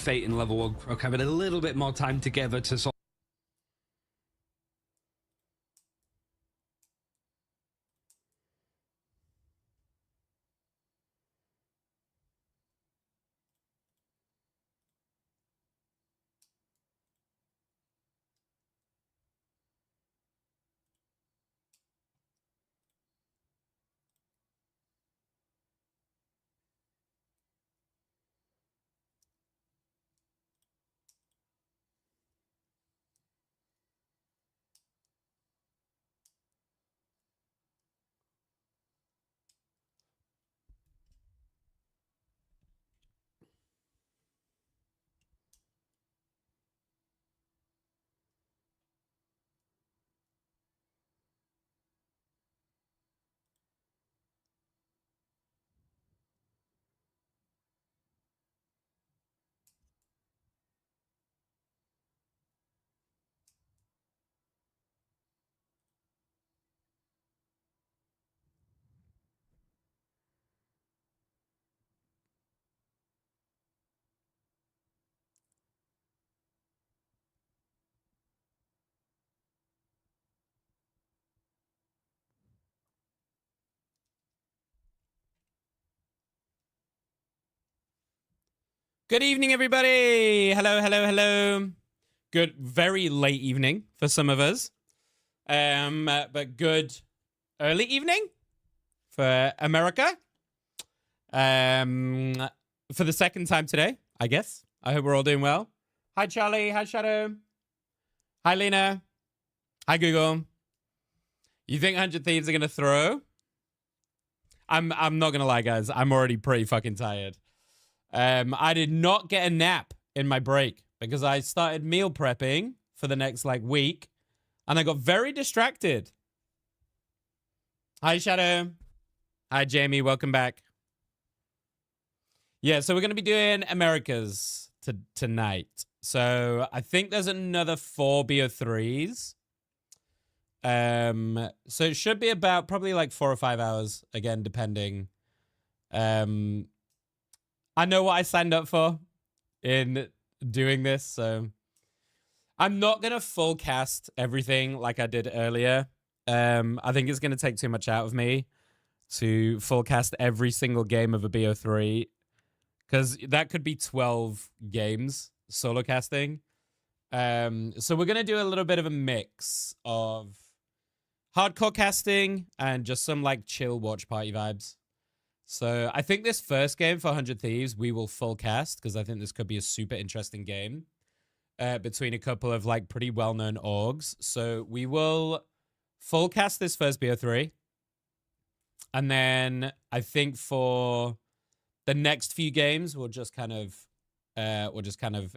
fate in level 1 Croc having a little bit more time together to sort. Good evening, everybody. Hello, hello, hello. Good, very late evening for some of us. But good early evening for America. For the second time today, I guess. I hope we're all doing well. Hi, Charlie. Hi, Shadow. Hi, Lena. Hi, Google. You think 100 Thieves are gonna throw? I'm not gonna lie, guys. I'm already pretty fucking tired. I did not get a nap in my break because I started meal prepping for the next week and I got very distracted. Hi, Shadow. Hi, Jamie. Welcome back. Yeah, so we're going to be doing Americas tonight. So I think there's another 4 BO3s. So it should be about probably 4 or 5 hours, again, depending. I know what I signed up for in doing this, so I'm not going to full cast everything like I did earlier. I think it's going to take too much out of me to full cast every single game of a BO3, because that could be 12 games solo casting. So we're going to do a little bit of a mix of hardcore casting and just some chill watch party vibes. So I think this first game for 100 Thieves, we will full cast because I think this could be a super interesting game between a couple of pretty well-known orgs. So we will full cast this first BO3. And then I think for the next few games, we'll just kind of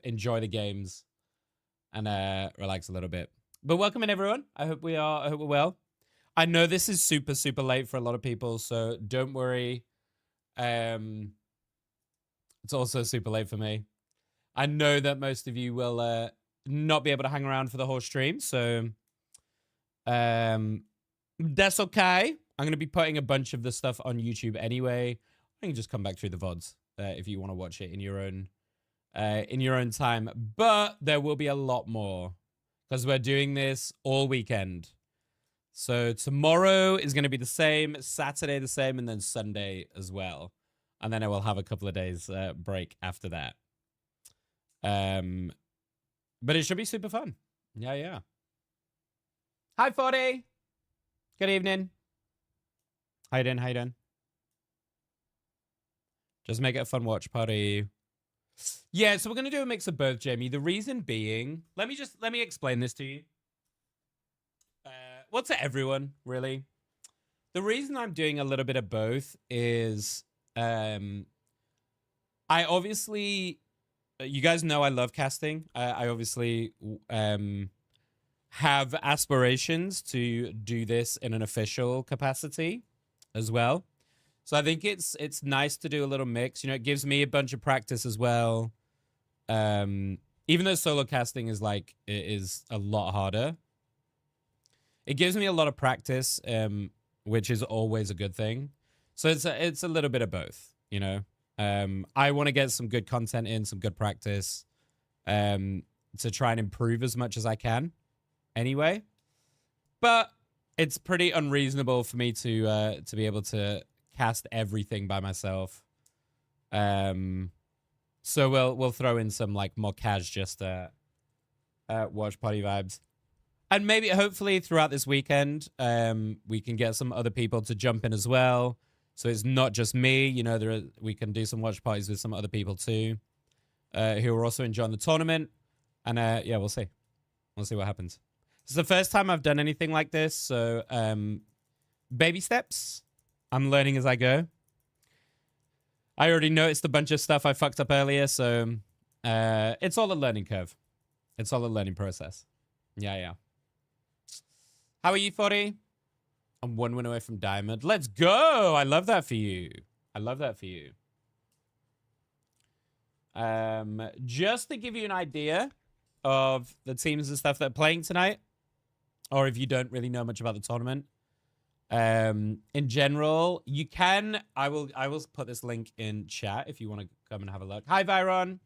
enjoy the games and relax a little bit. But welcome in, everyone. I hope we're well. I know this is super, super late for a lot of people, so don't worry. It's also super late for me. I know that most of you will not be able to hang around for the whole stream, so that's okay. I'm going to be putting a bunch of the stuff on YouTube anyway. I can just come back through the VODs if you want to watch it in your own time. But there will be a lot more because we're doing this all weekend. So tomorrow is going to be the same, Saturday the same, and then Sunday as well. And then I will have a couple of days break after that. But it should be super fun. Yeah. Hi, 40. Good evening. How you doing? Just make it a fun watch party. Yeah, so we're going to do a mix of both, Jamie. The reason being, let me explain this to you. Well, to everyone, really. The reason I'm doing a little bit of both is I obviously, you guys know I love casting. I obviously have aspirations to do this in an official capacity as well. So I think it's nice to do a little mix. It gives me a bunch of practice as well. Even though solo casting is it is a lot harder. It gives me a lot of practice, which is always a good thing. So it's a little bit of both, I want to get some good content in, some good practice, to try and improve as much as I can anyway. But it's pretty unreasonable for me to be able to cast everything by myself. So we'll throw in some like more cash, just watch party vibes. And maybe, hopefully, throughout this weekend, we can get some other people to jump in as well. So it's not just me. You know, we can do some watch parties with some other people too, who are also enjoying the tournament. And yeah, we'll see. We'll see what happens. It's the first time I've done anything like this. So baby steps. I'm learning as I go. I already noticed a bunch of stuff I fucked up earlier. So it's all a learning curve. It's all a learning process. Yeah. How are you, 40? I'm 1 win away from Diamond. Let's go. I love that for you. I love that for you. Just to give you an idea of the teams and stuff that are playing tonight, or if you don't really know much about the tournament, in general, you can. I will put this link in chat if you want to come and have a look. Hi, Viron.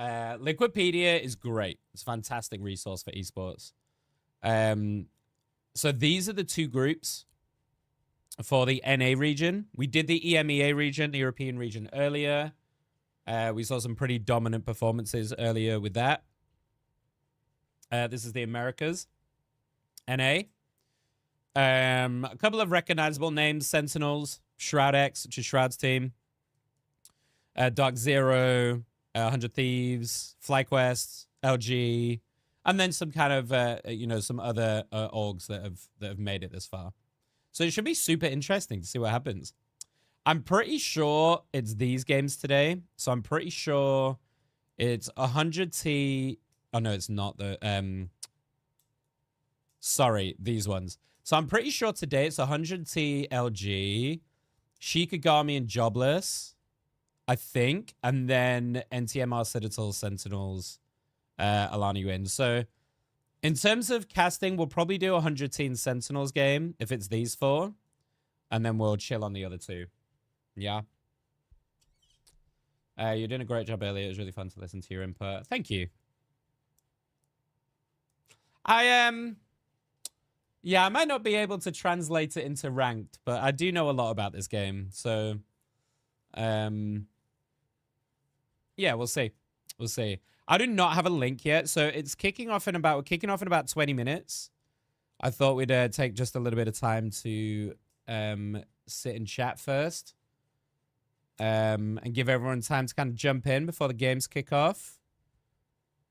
Liquipedia is great. It's a fantastic resource for esports. So these are the two groups for the NA region. We did the EMEA region, the European region, earlier. We saw some pretty dominant performances earlier with that. This is the Americas, NA. A couple of recognizable names: Sentinels, Shroud X, which is Shroud's team, Dark Zero, 100 Thieves, FlyQuest, LG, and then some kind of some other orgs that have made it this far. So it should be super interesting to see what happens. I'm pretty sure it's these games today. So I'm pretty sure it's 100T. Oh no, it's not the sorry, these ones. So I'm pretty sure today it's 100T LG, Shikigami and Jobless, I think, and then NTMR Citadel Sentinels, Alani wins. So in terms of casting, we'll probably do a 100T Sentinels game if it's these four, and then we'll chill on the other two. Yeah. You're doing a great job earlier. It was really fun to listen to your input. Thank you. Yeah, I might not be able to translate it into ranked, but I do know a lot about this game. So, yeah, we'll see. We'll see. I do not have a link yet, so it's kicking off in about 20 minutes. I thought we'd take just a little bit of time to sit and chat first, and give everyone time to kind of jump in before the games kick off.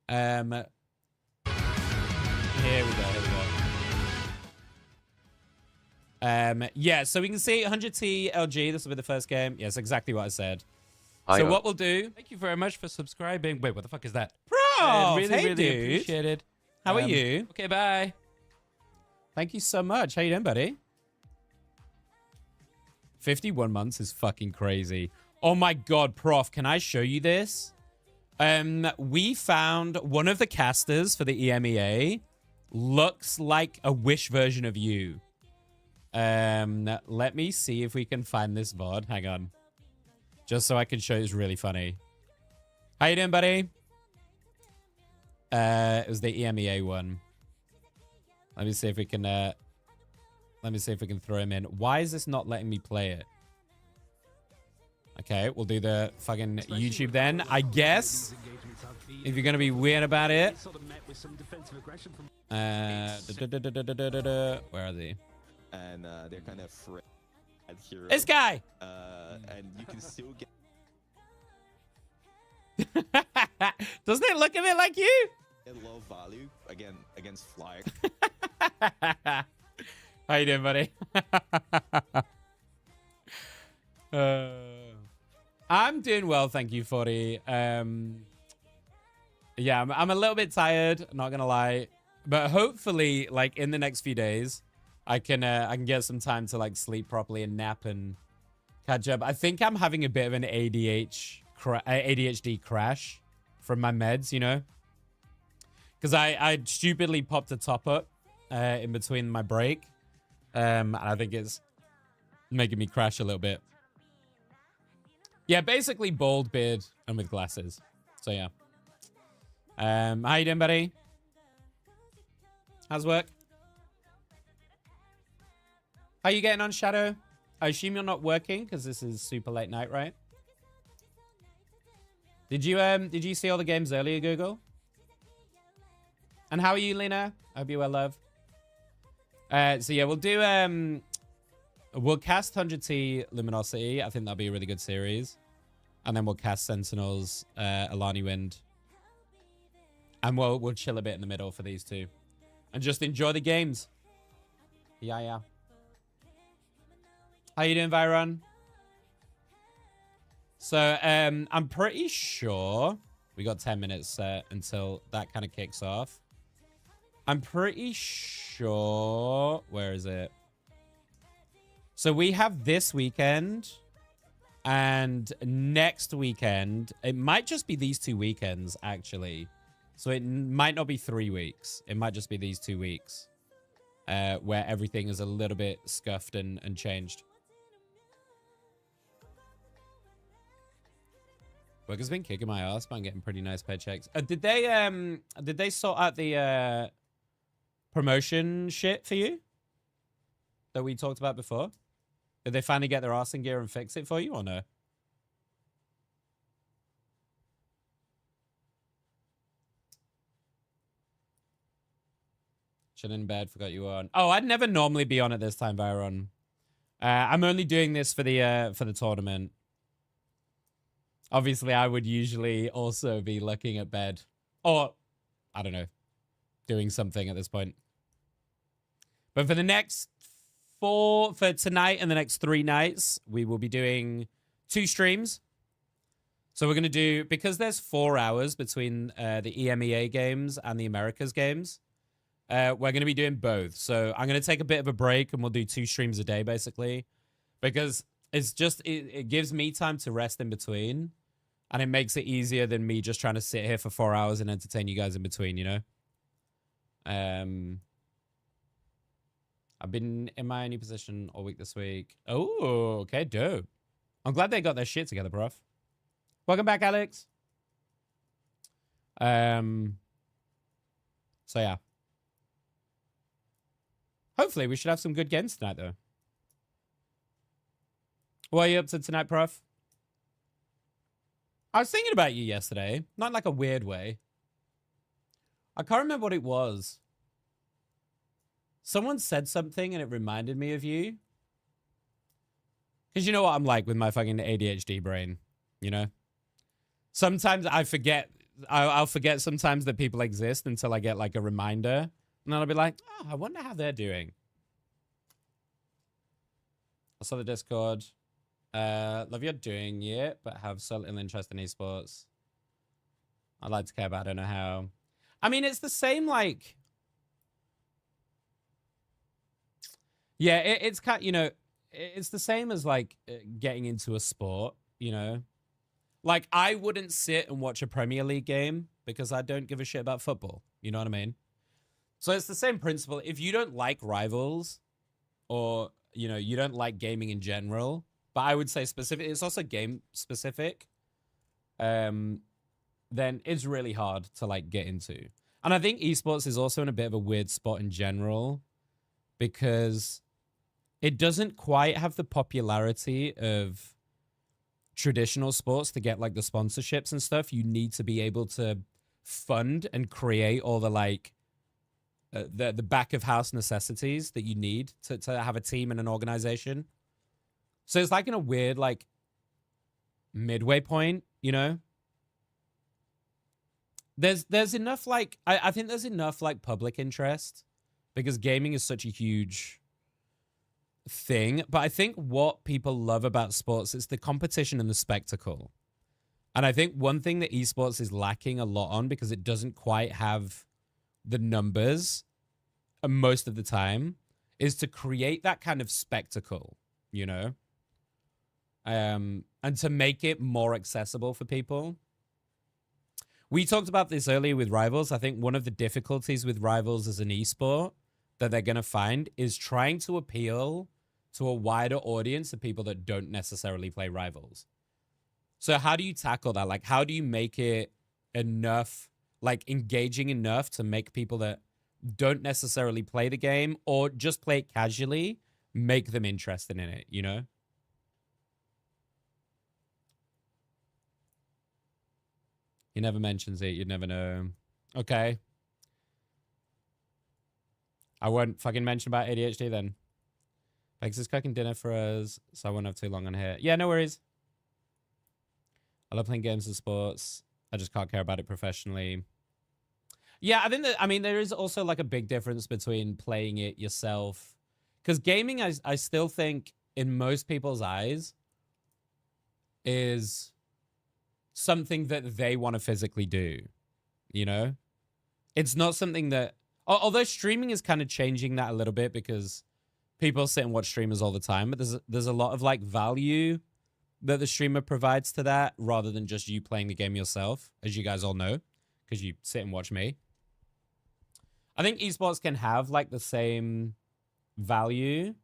Here we go. Yeah, so we can see 100T LG. This will be the first game. Yes, exactly what I said. So what we'll do... Thank you very much for subscribing. Wait, what the fuck is that? Bro, really appreciate it. How are you? Okay, bye. Thank you so much. How you doing, buddy? 51 months is fucking crazy. Oh my god, Prof, can I show you this? We found one of the casters for the EMEA looks like a Wish version of you. Let me see if we can find this VOD. Hang on. Just so I can show you. It's really funny. How you doing, buddy? It was the EMEA one. Let me see if we can throw him in. Why is this not letting me play it? Okay, we'll do the fucking YouTube then, I guess. If you're gonna be weird about it. Where are they? And they're kind of afraid. This guy. And you can still get. Doesn't it look a bit like you? Low value against Fly. How you doing, buddy? I'm doing well, thank you, 40. Yeah, I'm a little bit tired, not gonna lie, but hopefully, like in the next few days, I can get some time to like sleep properly and nap and catch up. I think I'm having a bit of an ADHD crash from my meds, you know, because I stupidly popped a top up in between my break, and I think it's making me crash a little bit. Yeah, basically bald beard and with glasses. So yeah. How you doing, buddy? How's work? How you getting on, Shadow? I assume you're not working because this is super late night, right? Did you see all the games earlier, Google? And how are you, Lena? I hope you're well, love. So yeah, we'll cast 100T Luminosity. I think that'll be a really good series. And then we'll cast Sentinels, Alani Wind. And we'll chill a bit in the middle for these two. And just enjoy the games. Yeah. How you doing, Viron? So, I'm pretty sure we got 10 minutes until that kind of kicks off. I'm pretty sure... Where is it? So we have this weekend and next weekend. It might just be these 2 weekends, actually. So it might not be 3 weeks. It might just be these 2 weeks where everything is a little bit scuffed and changed. Work has been kicking my ass, but I'm getting pretty nice paychecks. Did they sort out the promotion shit for you that we talked about before? Did they finally get their arse in gear and fix it for you or no? Chilling in bed, forgot you were on. Oh, I'd never normally be on at this time, Byron. I'm only doing this for the tournament. Obviously, I would usually also be looking at bed. Or, I don't know, doing something at this point. But for the next for tonight and the next 3 nights, we will be doing 2 streams. So we're going to do, because there's 4 hours between the EMEA games and the Americas games, we're going to be doing both. So I'm going to take a bit of a break and we'll do 2 streams a day, basically. Because it's just, it gives me time to rest in between. And it makes it easier than me just trying to sit here for 4 hours and entertain you guys in between, you know? I've been in my new position all week this week. Oh, okay, dope. I'm glad they got their shit together, bruv. Welcome back, Alex. So yeah. Hopefully we should have some good games tonight, though. What are you up to tonight, Prof? I was thinking about you yesterday. Not in like a weird way. I can't remember what it was. Someone said something and it reminded me of you. Because you know what I'm like with my fucking ADHD brain, you know? Sometimes I forget. I'll forget sometimes that people exist until I get like a reminder. And then I'll be like, oh, I wonder how they're doing. I saw the Discord. Love you're doing it, but have so little interest in esports. I'd like to care, but I don't know how. I mean, it's the same, like... Yeah, it's kind, you know, it's the same as, like, getting into a sport, you know? Like, I wouldn't sit and watch a Premier League game because I don't give a shit about football. You know what I mean? So it's the same principle. If you don't like Rivals or, you know, you don't like gaming in general... But I would say specific, it's also game specific. Then it's really hard to like get into. And I think esports is also in a bit of a weird spot in general because it doesn't quite have the popularity of traditional sports to get like the sponsorships and stuff. You need to be able to fund and create all the like the back of house necessities that you need to have a team and an organization. So it's like in a weird, like, midway point, you know? There's enough, like, I think there's enough, like, public interest because gaming is such a huge thing. But I think what people love about sports is the competition and the spectacle. And I think one thing that esports is lacking a lot on because it doesn't quite have the numbers most of the time is to create that kind of spectacle, you know? And to make it more accessible for people. We talked about this earlier with Rivals. I think one of the difficulties with Rivals as an esport that they're going to find is trying to appeal to a wider audience of people that don't necessarily play Rivals. So how do you tackle that? Like, how do you make it enough, like engaging enough to make people that don't necessarily play the game or just play it casually, make them interested in it, you know? He never mentions it. You'd never know. Okay. I won't fucking mention about ADHD then. Bex is cooking dinner for us, so I won't have too long on here. Yeah, no worries. I love playing games and sports. I just can't care about it professionally. Yeah, I think that, I mean, there is also like a big difference between playing it yourself. Because gaming, I still think, in most people's eyes, is something that they want to physically do, you know? It's not something that, although streaming is kind of changing that a little bit because people sit and watch streamers all the time, but there's a lot of like value that the streamer provides to that rather than just you playing the game yourself, as you guys all know, because you sit and watch me. I think esports can have like the same value,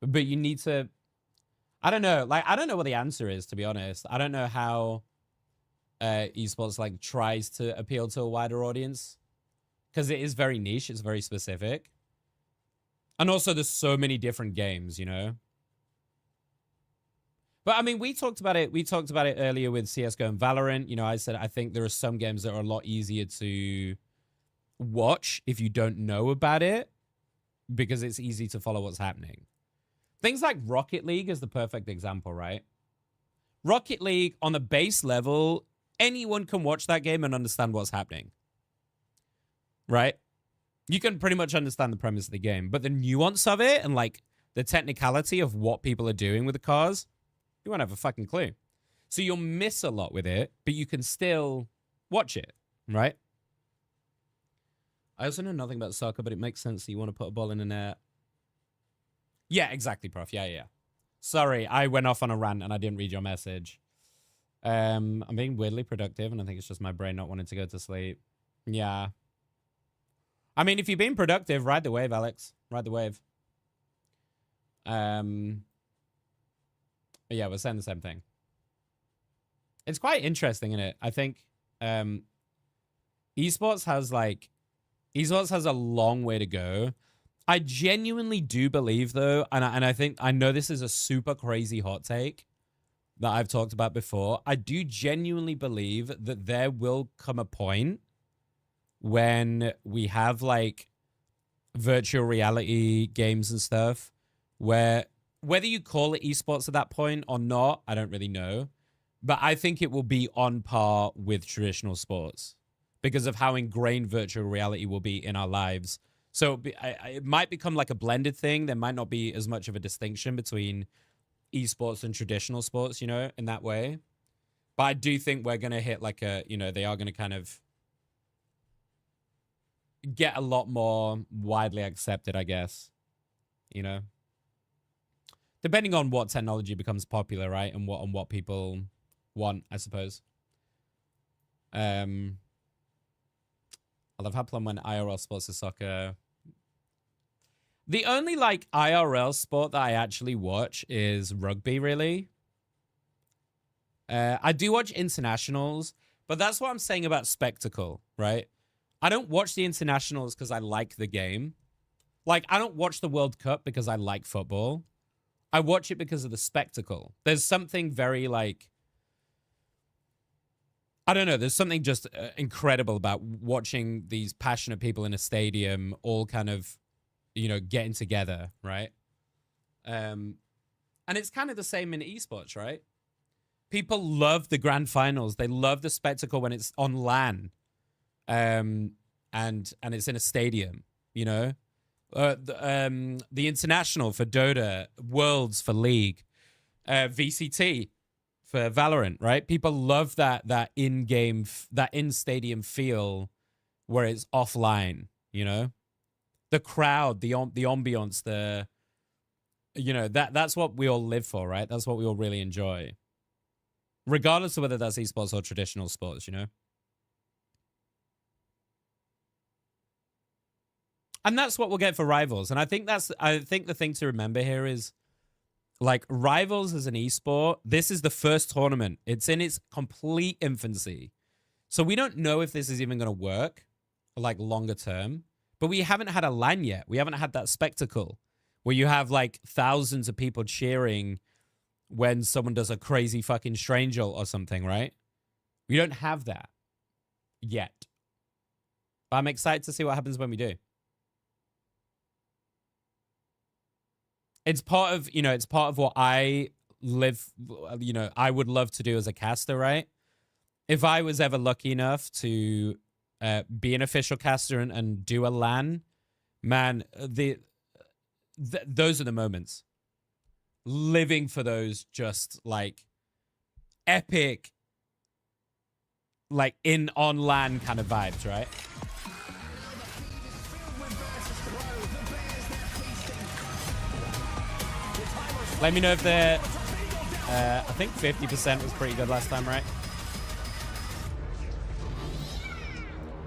but you need to, I don't know, like, I don't know what the answer is, to be honest. I don't know how esports like tries to appeal to a wider audience because it is very niche. It's very specific. And also there's so many different games, you know? But I mean, we talked about it. We talked about it earlier with CSGO and Valorant. You know, I said, I think there are some games that are a lot easier to watch if you don't know about it because it's easy to follow what's happening. Things like Rocket League is the perfect example, right? Rocket League on the base level, anyone can watch that game and understand what's happening, right? You can pretty much understand the premise of the game, but the nuance of it and like the technicality of what people are doing with the cars, you won't have a fucking clue. So you'll miss a lot with it, but you can still watch it, right? I also know nothing about soccer, but it makes sense that you want to put a ball in the net. Yeah, exactly, Prof. Yeah. Sorry, I went off on a rant and I didn't read your message. I'm being weirdly productive, and I think it's just my brain not wanting to go to sleep. Yeah. I mean, if you're being productive, ride the wave, Alex. Ride the wave. Yeah, we're saying the same thing. It's quite interesting, isn't it? I think esports has a long way to go. I genuinely do believe, though, and I think, I know this is a super crazy hot take that I've talked about before. I do genuinely believe that there will come a point when we have like virtual reality games and stuff where, whether you call it esports at that point or not, I don't really know. But I think it will be on par with traditional sports because of how ingrained virtual reality will be in our lives. So it might become like a blended thing. There might not be as much of a distinction between esports and traditional sports, you know, in that way. But I do think we're going to hit like a, you know, they are going to kind of get a lot more widely accepted, I guess, you know, depending on what technology becomes popular, right? And what people want, I suppose. I love how Plum went IRL sports is soccer. The only like IRL sport that I actually watch is rugby, really. I do watch internationals, but that's what I'm saying about spectacle, right? I don't watch the internationals because I like the game. Like, I don't watch the World Cup because I like football. I watch it because of the spectacle. There's something very like, I don't know, there's something just incredible about watching these passionate people in a stadium all kind of, you know, getting together, right? And it's kind of the same in esports, right? People love the grand finals. They love the spectacle when it's on LAN, and it's in a stadium, you know? The international for Dota, Worlds for League, VCT for Valorant, right? People love that in-game, that in-stadium feel where it's offline, you know? The crowd, the ambiance, the, you know, that's what we all live for, right? That's what we all really enjoy. Regardless of whether that's esports or traditional sports, you know? And that's what we'll get for Rivals. And I think the thing to remember here is like Rivals as an esport, this is the first tournament. It's in its complete infancy. So we don't know if this is even going to work like longer term, but we haven't had a LAN yet. We haven't had that spectacle where you have like thousands of people cheering when someone does a crazy fucking strange ult or something, right? We don't have that yet. But I'm excited to see what happens when we do. It's part of, you know, it's part of what I live, you know, I would love to do as a caster, right? If I was ever lucky enough to be an official caster and do a LAN, man, those are the moments. Living for those just like epic, like on LAN kind of vibes, right? Let me know if they're, I think 50% was pretty good last time, right?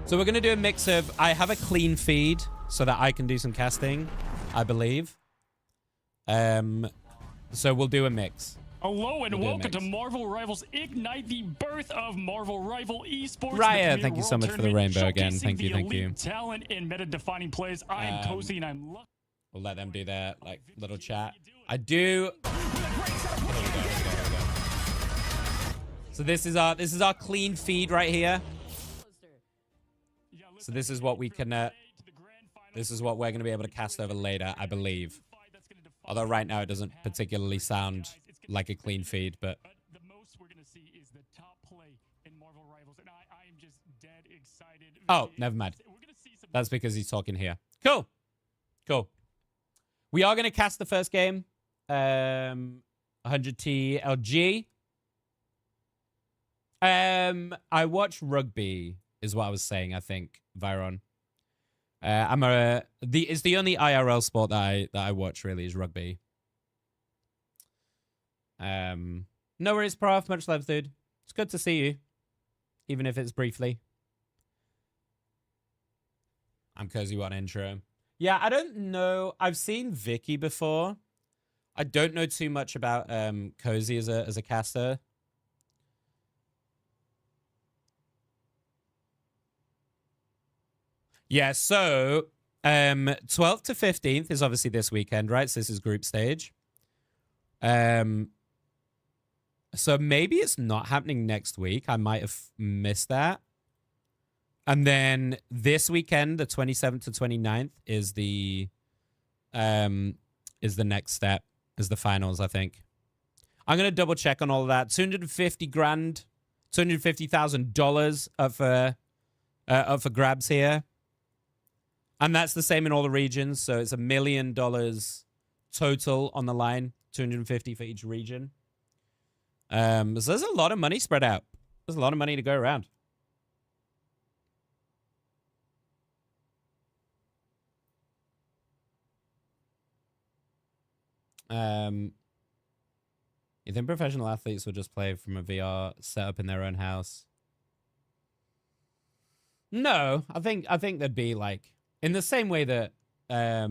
So we're going to do a mix of, I have a clean feed so that I can do some casting, I believe. So we'll do a mix. Hello and welcome to Marvel Rivals Ignite, the birth of Marvel Rival Esports. Raya, thank you so much for the rainbow again. Thank you, thank you. Talent and meta-defining plays. I am Cozy and I'm lucky. We'll let them do their like little chat. I do. Here we go. So this is our clean feed right here. So this is what we can. This is what we're going to be able to cast over later, I believe. Although right now it doesn't particularly sound like a clean feed, but the most we're going to see is the top play in Marvel Rivals, and I am just dead excited. Oh, never mind. That's because he's talking here. Cool. We are going to cast the first game. 100T LG. I watch rugby, is what I was saying, I think, Viron. It's the only IRL sport that I watch really is rugby. No worries, Prof. Much love, dude. It's good to see you, even if it's briefly. I'm Cozy One intro. Yeah, I don't know. I've seen Vicky before. I don't know too much about Cozy as a caster. Yeah, so 12th to 15th is obviously this weekend, right? So this is group stage. So maybe it's not happening next week. I might have missed that. And then this weekend, the 27th to 29th, is the next step, is the finals, I think. I'm gonna double check on all of that. 250 grand, $250,000 up for grabs here. And that's the same in all the regions. So it's $1 million total on the line, 250 for each region. So there's a lot of money spread out. There's a lot of money to go around. You think professional athletes will just play from a VR setup in their own house? No, I think there'd be like, in the same way that I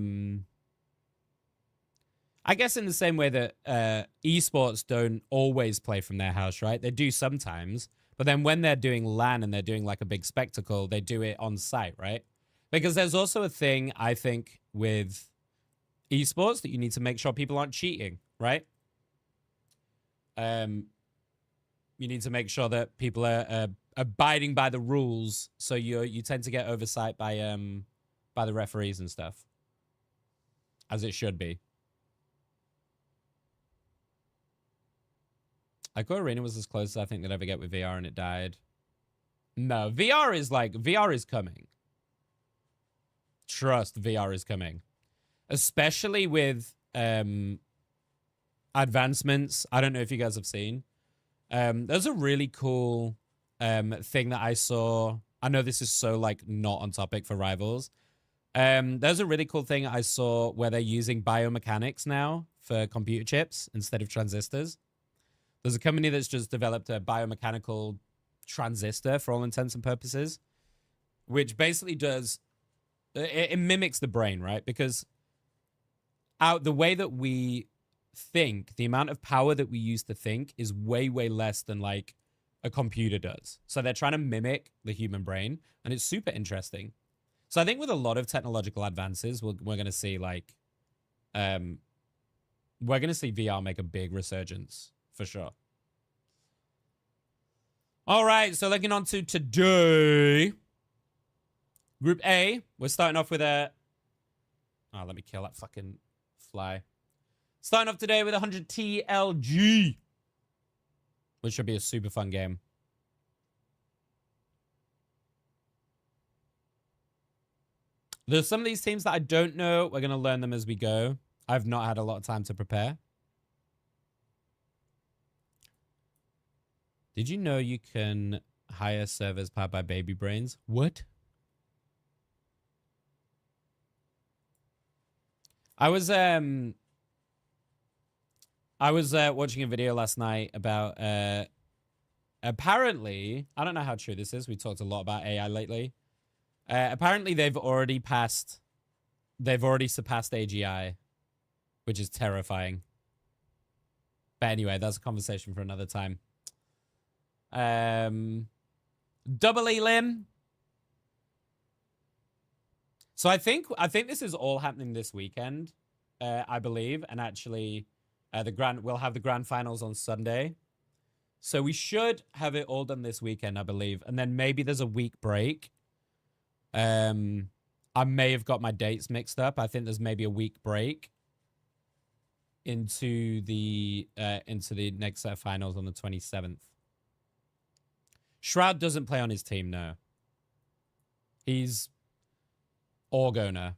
guess in the same way that esports don't always play from their house, right? They do sometimes, but then when they're doing LAN and they're doing like a big spectacle, they do it on site, right? Because there's also a thing, I think, with esports that you need to make sure people aren't cheating, right? You need to make sure that people are abiding by the rules, so you tend to get oversight by the referees and stuff, as it should be. Ico Arena was as close as I think they'd ever get with VR, and it died. No, VR is coming. Trust, VR is coming. Especially with advancements. I don't know if you guys have seen. There's a really cool thing that I saw. I know this is so like not on topic for Rivals. There's a really cool thing I saw where they're using biomechanics now for computer chips instead of transistors. There's a company that's just developed a biomechanical transistor for all intents and purposes, which basically does, it mimics the brain, right? Because the way that we think, the amount of power that we use to think is way, way less than like a computer does. So they're trying to mimic the human brain, and it's super interesting. So I think with a lot of technological advances, we're going to see like, we're going to see VR make a big resurgence for sure. All right, so looking on to today. Group A, we're starting off with a... Oh, let me kill that fucking fly. Starting off today with 100 TLG, which should be a super fun game. There's some of these teams that I don't know. We're going to learn them as we go. I've not had a lot of time to prepare. Did you know you can hire servers powered by baby brains? What? I was watching a video last night about apparently, I don't know how true this is. We talked a lot about AI lately. Apparently they've already surpassed AGI, which is terrifying. But anyway, that's a conversation for another time. Double Elim. So I think this is all happening this weekend, I believe, and actually, we'll have the grand finals on Sunday, so we should have it all done this weekend, I believe, and then maybe there's a week break. I may have got my dates mixed up. I think there's maybe a week break into the next set of finals on the 27th. Shroud doesn't play on his team, no. He's org owner.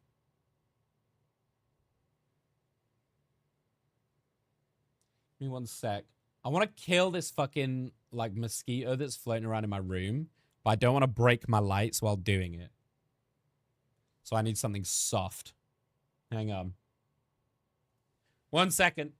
Give me one sec. I want to kill this fucking like mosquito that's floating around in my room, but I don't want to break my lights while doing it. So I need something soft. Hang on. 1 second.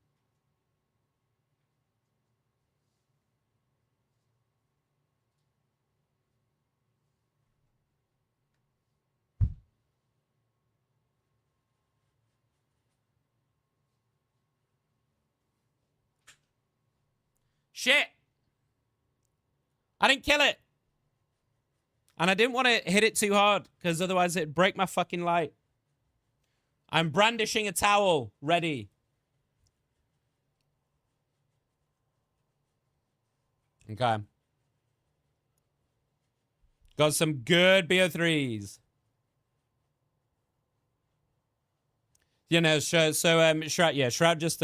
Shit! I didn't kill it! And I didn't want to hit it too hard, because otherwise it'd break my fucking light. I'm brandishing a towel. Ready. Okay. Got some good BO3s. You know, so Shroud, yeah, Shroud just,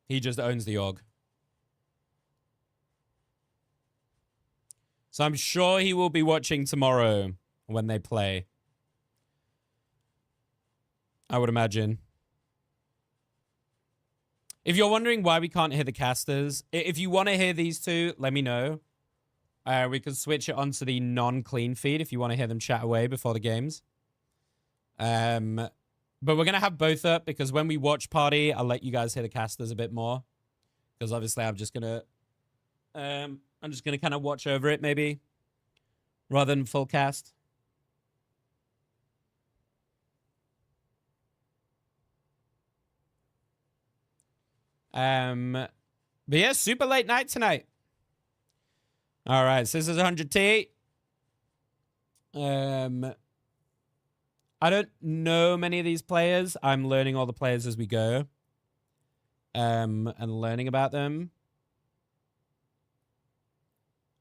he just owns the org. So I'm sure he will be watching tomorrow when they play. I would imagine. If you're wondering why we can't hear the casters, if you want to hear these two, let me know. We can switch it onto the non-clean feed if you want to hear them chat away before the games. But we're going to have both up because when we watch party, I'll let you guys hear the casters a bit more. Because obviously I'm just going to kind of watch over it maybe rather than full cast. But yeah, super late night tonight. All right, so this is 100T. I don't know many of these players. I'm learning all the players as we go. And learning about them.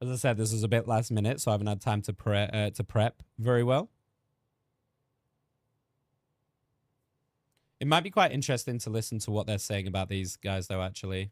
As I said, this is a bit last minute, so I haven't had time to prep very well. It might be quite interesting to listen to what they're saying about these guys, though, actually.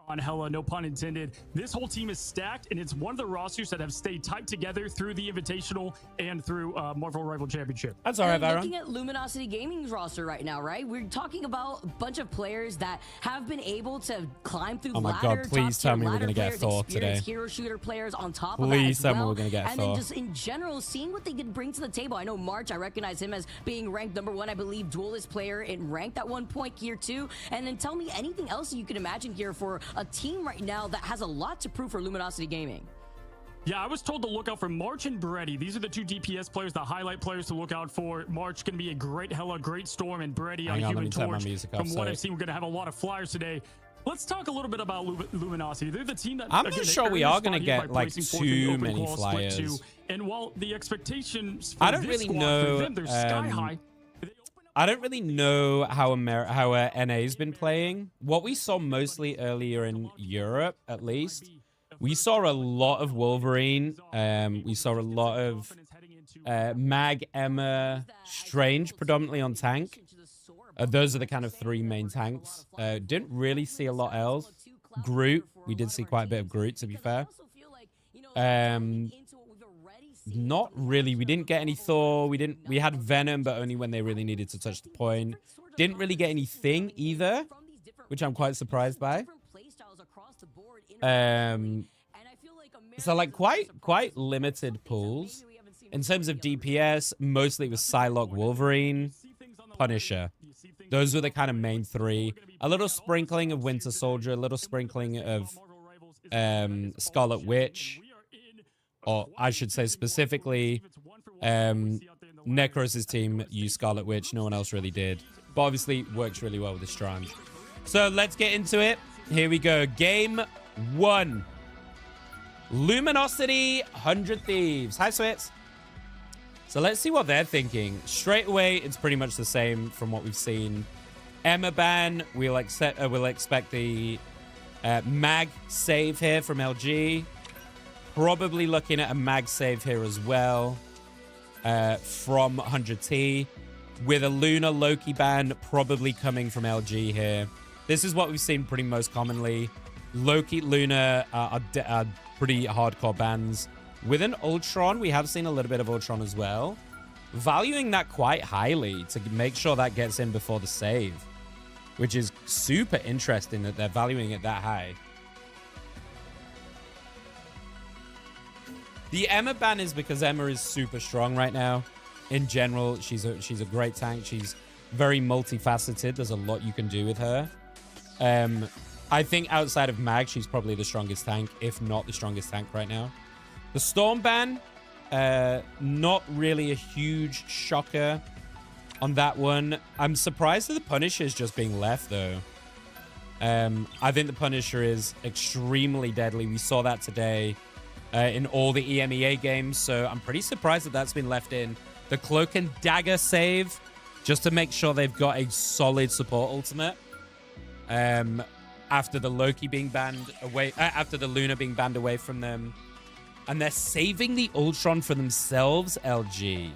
On hella, no pun intended. This whole team is stacked, and it's one of the rosters that have stayed tight together through the Invitational and through Marvel Rival Championship. That's all right, Byron. Looking at Luminosity Gaming's roster right now, right? We're talking about a bunch of players that have been able to climb through ladder. Oh my God, please tell me we're going to get Thor today. Hero shooter players on top of that as tell me well. we're going to get and Thor. then just in general, seeing what they could bring to the table. I know March, I recognize him as being ranked #1, I believe, duelist player in ranked at one point here too. And then tell me anything else you can imagine here for a team right now that has a lot to prove for Luminosity Gaming. Yeah, I was told to look out for March and Brady. These are the 2 DPS players, the highlight players to look out for. March going to be a great Hella, great Storm, and Brady on Human Torch. From what I've seen, we're going to have a lot of flyers today. Let's talk a little bit about Luminosity. They're the team that... I'm not sure we are going to get like too many flyers. And while the expectations for I don't really know. for them, they're sky high. I don't really know how NA's been playing. What we saw mostly earlier in Europe, at least, we saw a lot of Wolverine. We saw a lot of Mag, Emma, Strange, predominantly on tank. Those are the kind of 3 main tanks. Didn't really see a lot else. Groot, we did see quite a bit of Groot, to be fair. Not really. We didn't get any Thor. We had Venom, but only when they really needed to touch the point. Didn't really get anything either, which I'm quite surprised by. So like quite limited pools. In terms of DPS, mostly it was Psylocke, Wolverine, Punisher. Those were the kind of main 3. A little sprinkling of Winter Soldier, a little sprinkling of Scarlet Witch. Or I should say specifically, Necros' team used Scarlet Witch. No one else really did. But obviously works really well with the Strand. So let's get into it. Here we go. Game 1. Luminosity, 100 Thieves. Hi, Swits. So let's see what they're thinking. Straight away, it's pretty much the same from what we've seen. Emma ban, we'll expect the mag save here from LG. Probably looking at a mag save here as well from 100T. With a Luna Loki ban probably coming from LG here. This is what we've seen pretty most commonly. Loki, Luna are pretty hardcore bans. With an Ultron, we have seen a little bit of Ultron as well. Valuing that quite highly to make sure that gets in before the save. Which is super interesting that they're valuing it that high. The Emma ban is because Emma is super strong right now. In general, she's a great tank. She's very multifaceted. There's a lot you can do with her. I think outside of Mag, she's probably the strongest tank, if not the strongest tank right now. The Storm ban, not really a huge shocker on that one. I'm surprised that the Punisher is just being left, though. I think the Punisher is extremely deadly. We saw that today in all the EMEA games, so I'm pretty surprised that that's been left in. The Cloak and Dagger save, just to make sure they've got a solid support ultimate. After the Loki being banned away, after the Luna being banned away from them. And they're saving the Ultron for themselves, LG.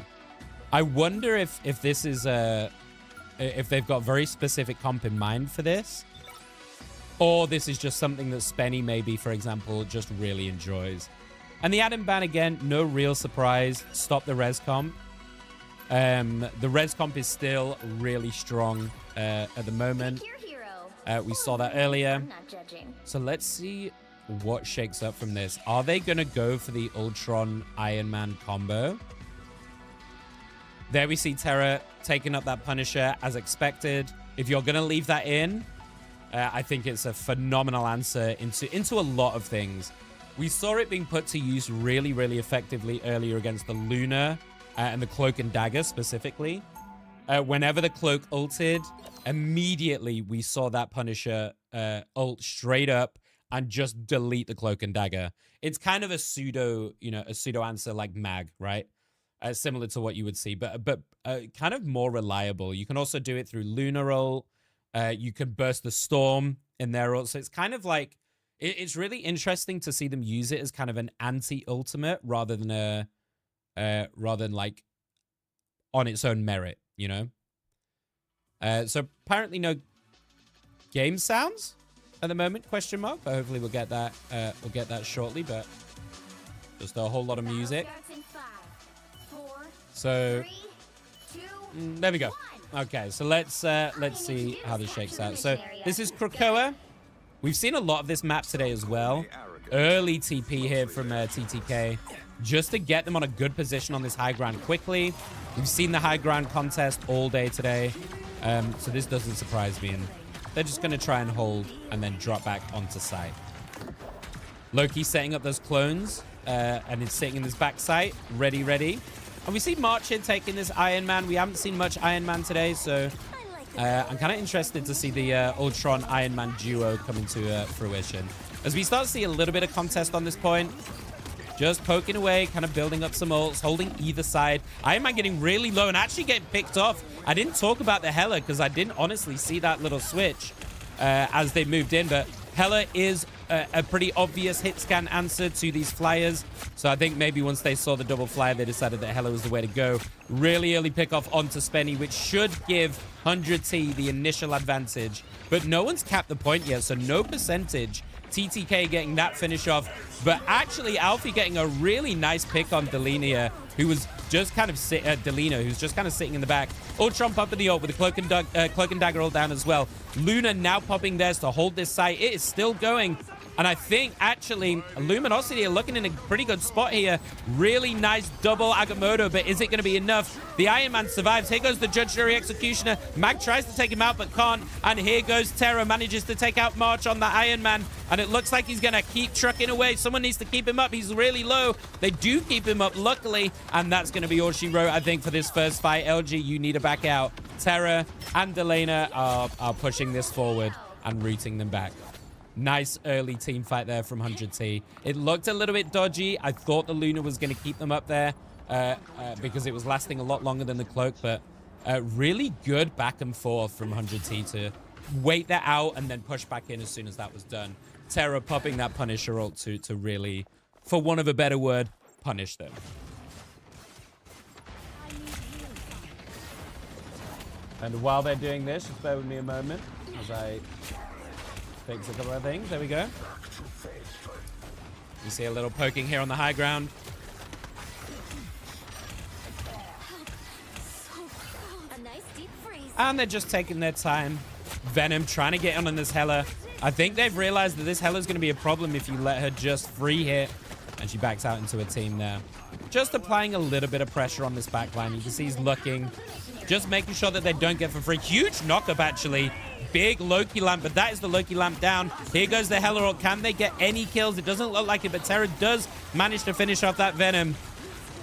I wonder if this is if they've got very specific comp in mind for this. Or this is just something that Spenny maybe, for example, just really enjoys. And the Adam ban again, no real surprise. Stop the res comp. The res comp is still really strong at the moment. We saw that earlier. So let's see what shakes up from this. Are they going to go for the Ultron Iron Man combo? There we see Terra taking up that Punisher as expected. If you're going to leave that in, I think it's a phenomenal answer into a lot of things. We saw it being put to use really, really effectively earlier against the Luna and the Cloak and Dagger specifically. Whenever the Cloak ulted, immediately we saw that Punisher ult straight up and just delete the Cloak and Dagger. It's kind of a pseudo answer like Mag, right? Similar to what you would see, but kind of more reliable. You can also do it through Lunar ult. You can burst the Storm in their ult. So it's kind of like, it's really interesting to see them use it as kind of an anti-ultimate rather than like on its own merit, you know? So apparently no game sounds at the moment, question mark, but hopefully we'll get that shortly, but just a whole lot of music. So there we go. Okay, so let's see how this shakes out. So this is Krakoa. We've seen a lot of this map today as well. Early TP here from TTK, just to get them on a good position on this high ground quickly. We've seen the high ground contest all day today. So this doesn't surprise me. And they're just going to try and hold and then drop back onto site. Loki setting up those clones. and is sitting in this back site, ready. And we see March here taking this Iron Man. We haven't seen much Iron Man today, so I'm kind of interested to see the Ultron Iron Man duo come into fruition. As we start to see a little bit of contest on this point, just poking away, kind of building up some ults, holding either side. Iron Man getting really low and actually getting picked off. I didn't talk about the Hela because I didn't honestly see that little switch as they moved in, but Hela is a pretty obvious hit scan answer to these flyers. So I think maybe once they saw the double flyer, they decided that Hela was the way to go. Really early pick off onto Spenny, which should give 100T the initial advantage. But no one's capped the point yet, so no percentage. TTK getting that finish off. But actually, Alfie getting a really nice pick on Delina, who was just kind of who's just kind of sitting in the back. Ultron popping the ult with the cloak and dagger ult down as well. Luna now popping theirs to hold this site. It is still going. And I think, actually, Luminosity are looking in a pretty good spot here. Really nice double Agamotto, but is it going to be enough? The Iron Man survives. Here goes the Judge, Jury, Executioner. Mag tries to take him out, but can't. And here goes Terra, manages to take out March on the Iron Man. And it looks like he's going to keep trucking away. Someone needs to keep him up. He's really low. They do keep him up, luckily. And that's going to be all she wrote, I think, for this first fight. LG, you need to back out. Terra and Delana are pushing this forward and rooting them back. Nice early team fight there from 100T. It looked a little bit dodgy. I thought the Luna was going to keep them up there because it was lasting a lot longer than the cloak, but really good back and forth from 100T to wait that out and then push back in as soon as that was done. Terra popping that Punisher ult to really, for want of a better word, punish them. And while they're doing this, just bear with me a moment as I fix a couple of things. There we go. You see a little poking here on the high ground. And they're just taking their time. Venom trying to get on this Hela. I think they've realized that this Hela's going to be a problem if you let her just free hit. And she backs out into a team there. Just applying a little bit of pressure on this backline. You can see he's looking. Just making sure that they don't get for free. Huge knock-up, actually. Big Loki lamp, but that is the Loki lamp down. Here goes the Hela ult. Can they get any kills? It doesn't look like it, but Terra does manage to finish off that Venom.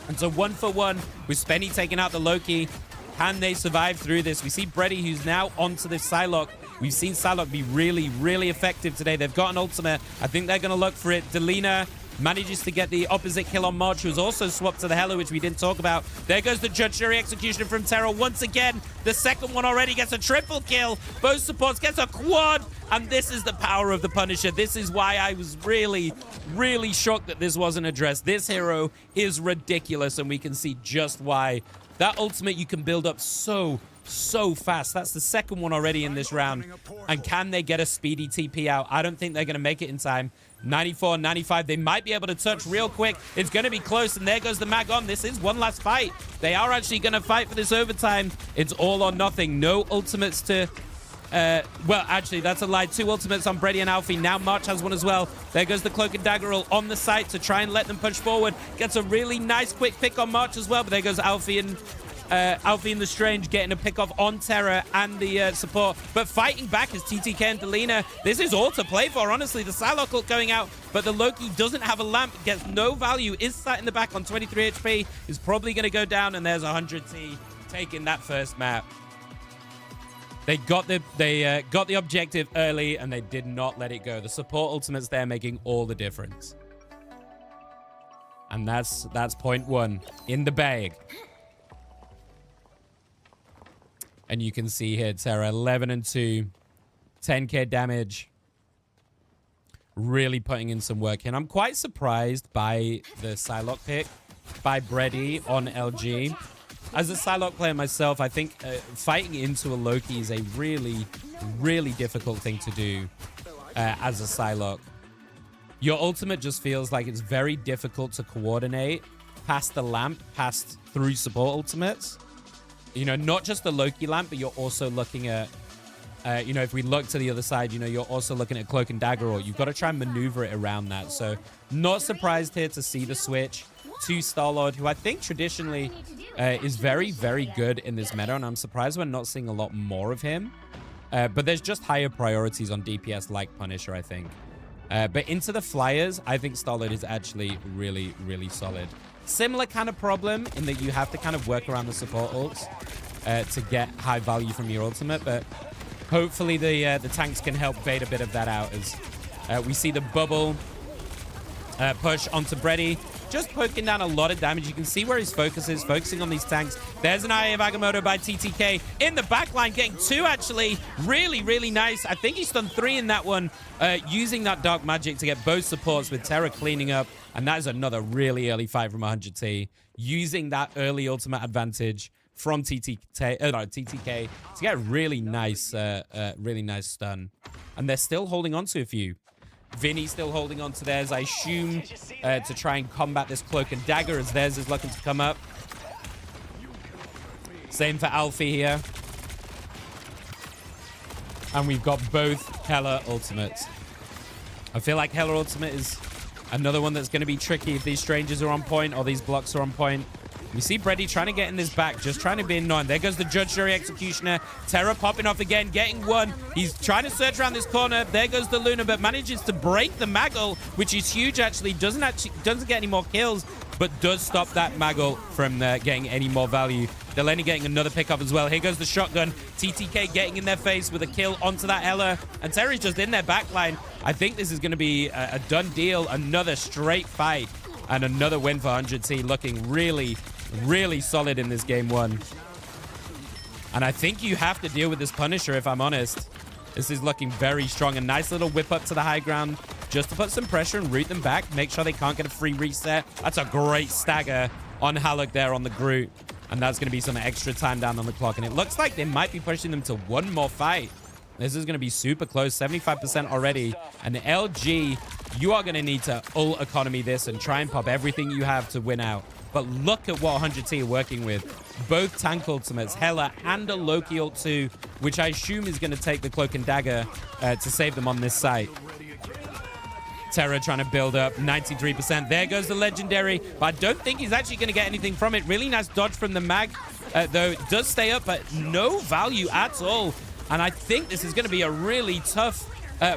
And so 1-for-1 with Spenny taking out the Loki. Can they survive through this? We see Brady, who's now onto this Psylocke. We've seen Psylocke be really, really effective today. They've got an ultimate. I think they're going to look for it. Delina manages to get the opposite kill on March, who's also swapped to the Hela, which we didn't talk about. There goes the Judge, Jury, Executioner from Terra once again. The second one already gets a triple kill. Both supports gets a quad. And this is the power of the Punisher. This is why I was really, really shocked that this wasn't addressed. This hero is ridiculous, and we can see just why. That ultimate you can build up so fast. That's the second one already in this round. And can they get a speedy TP out? I don't think they're going to make it in time. 94, 95. They might be able to touch real quick. It's going to be close, and there goes the mag on. This is one last fight. They are actually going to fight for this overtime. It's all or nothing. No ultimates to... well, actually, that's a lie. 2 ultimates on Brady and Alfie. Now March has one as well. There goes the Cloak and Dagger ult on the site to try and let them push forward. Gets a really nice quick pick on March as well, but there goes Alfie and the Strange getting a pick off on Terra and the support. But fighting back is TTK and Delina. This is all to play for, honestly. The Psylocke ult going out, but the Loki doesn't have a lamp, gets no value, is sat in the back on 23 HP, is probably going to go down, and there's 100T taking that first map. They got the objective early, and they did not let it go. The support ultimates there making all the difference. And that's point 1 in the bag. And you can see here, Terra 11-2, 10k damage. Really putting in some work. And I'm quite surprised by the Psylocke pick by Brady on LG. As a Psylocke player myself, I think fighting into a Loki is a really, really difficult thing to do as a Psylocke. Your ultimate just feels like it's very difficult to coordinate past the lamp, past through support ultimates. You know, not just the Loki lamp, but you're also looking at, you know, if we look to the other side, you know, you're also looking at Cloak and Dagger, or you've got to try and maneuver it around that. So not surprised here to see the switch to Star-Lord, who I think traditionally is very, very good in this meta, and I'm surprised we're not seeing a lot more of him. But there's just higher priorities on DPS like Punisher, I think. But into the flyers, I think Stolid is actually really, really solid. Similar kind of problem in that you have to kind of work around the support ults to get high value from your ultimate, but hopefully the tanks can help bait a bit of that out as we see the bubble push onto Bredy. Just poking down a lot of damage. You can see where his focus is, focusing on these tanks. There's an Eye of Agamotto by TTK in the backline, getting 2 actually. Really, really nice. I think he's done 3 in that one, using that Dark Magic to get both supports with Terra cleaning up. And that is another really early fight from 100T, using that early ultimate advantage from TTK to get a really nice stun. And they're still holding on to a few. Vinny still holding on to theirs, I assume, to try and combat this Cloak and Dagger as theirs is looking to come up. Same for Alfie here. And we've got both Hela ultimates. I feel like Hela ultimate is another one that's going to be tricky if these strangers are on point or these blocks are on point. We see Bredy trying to get in this back, just trying to be annoying. There goes the Judge Jury Executioner. Terra popping off again, getting 1. He's trying to search around this corner. There goes the Luna, but manages to break the Maggle, which is huge actually. Doesn't get any more kills, but does stop that Maggle from getting any more value. Delaney getting another pickup as well. Here goes the shotgun. TTK getting in their face with a kill onto that Ella. And Terra's just in their backline. I think this is going to be a done deal. Another straight fight and another win for 100T, looking really, really solid in this game 1. And I think you have to deal with this Punisher, if I'm honest. This is looking very strong. A nice little whip up to the high ground just to put some pressure and root them back. Make sure they can't get a free reset. That's a great stagger on Haluk there on the Groot. And that's going to be some extra time down on the clock. And it looks like they might be pushing them to 1 more fight. This is going to be super close, 75% already. And LG, you are going to need to ult economy this and try and pop everything you have to win out. But look at what 100T are working with. Both tank ultimates, Hela and a Loki ult too, which I assume is going to take the Cloak and Dagger to save them on this site. Terra trying to build up, 93%. There goes the Legendary, but I don't think he's actually going to get anything from it. Really nice dodge from the Mag, though it does stay up, but no value at all. And I think this is going to be a really tough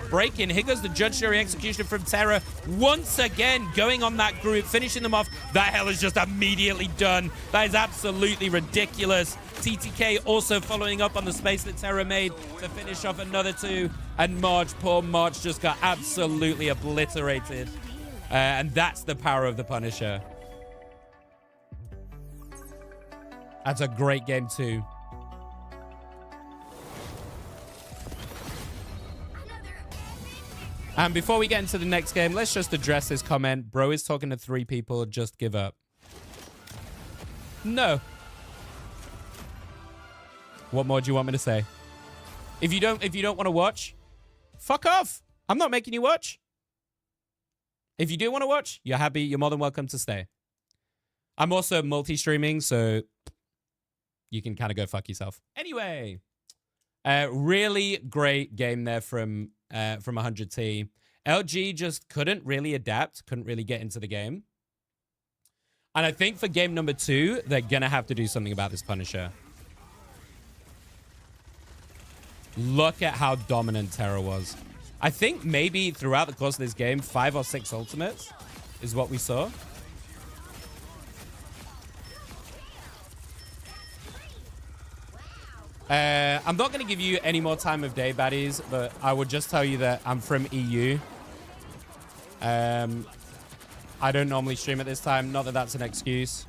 break-in. Here goes the Judge Jury Executioner from Terra. Once again, going on that group, finishing them off. That hell is just immediately done. That is absolutely ridiculous. TTK also following up on the space that Terra made to finish off another 2. And March, poor March, just got absolutely obliterated. And that's the power of the Punisher. That's a great game too. And before we get into the next game, let's just address this comment. Bro is talking to 3 people. Just give up. No. What more do you want me to say? If you don't want to watch, fuck off. I'm not making you watch. If you do want to watch, you're happy. You're more than welcome to stay. I'm also multi-streaming, so you can kind of go fuck yourself. Anyway, really great game there from 100T. LG just couldn't really adapt, couldn't really get into the game. And I think for game number 2, they're going to have to do something about this Punisher. Look at how dominant Terra was. I think maybe throughout the course of this game, 5 or 6 ultimates is what we saw. I'm not going to give you any more time of day, baddies, but I would just tell you that I'm from EU. I don't normally stream at this time. Not that that's an excuse.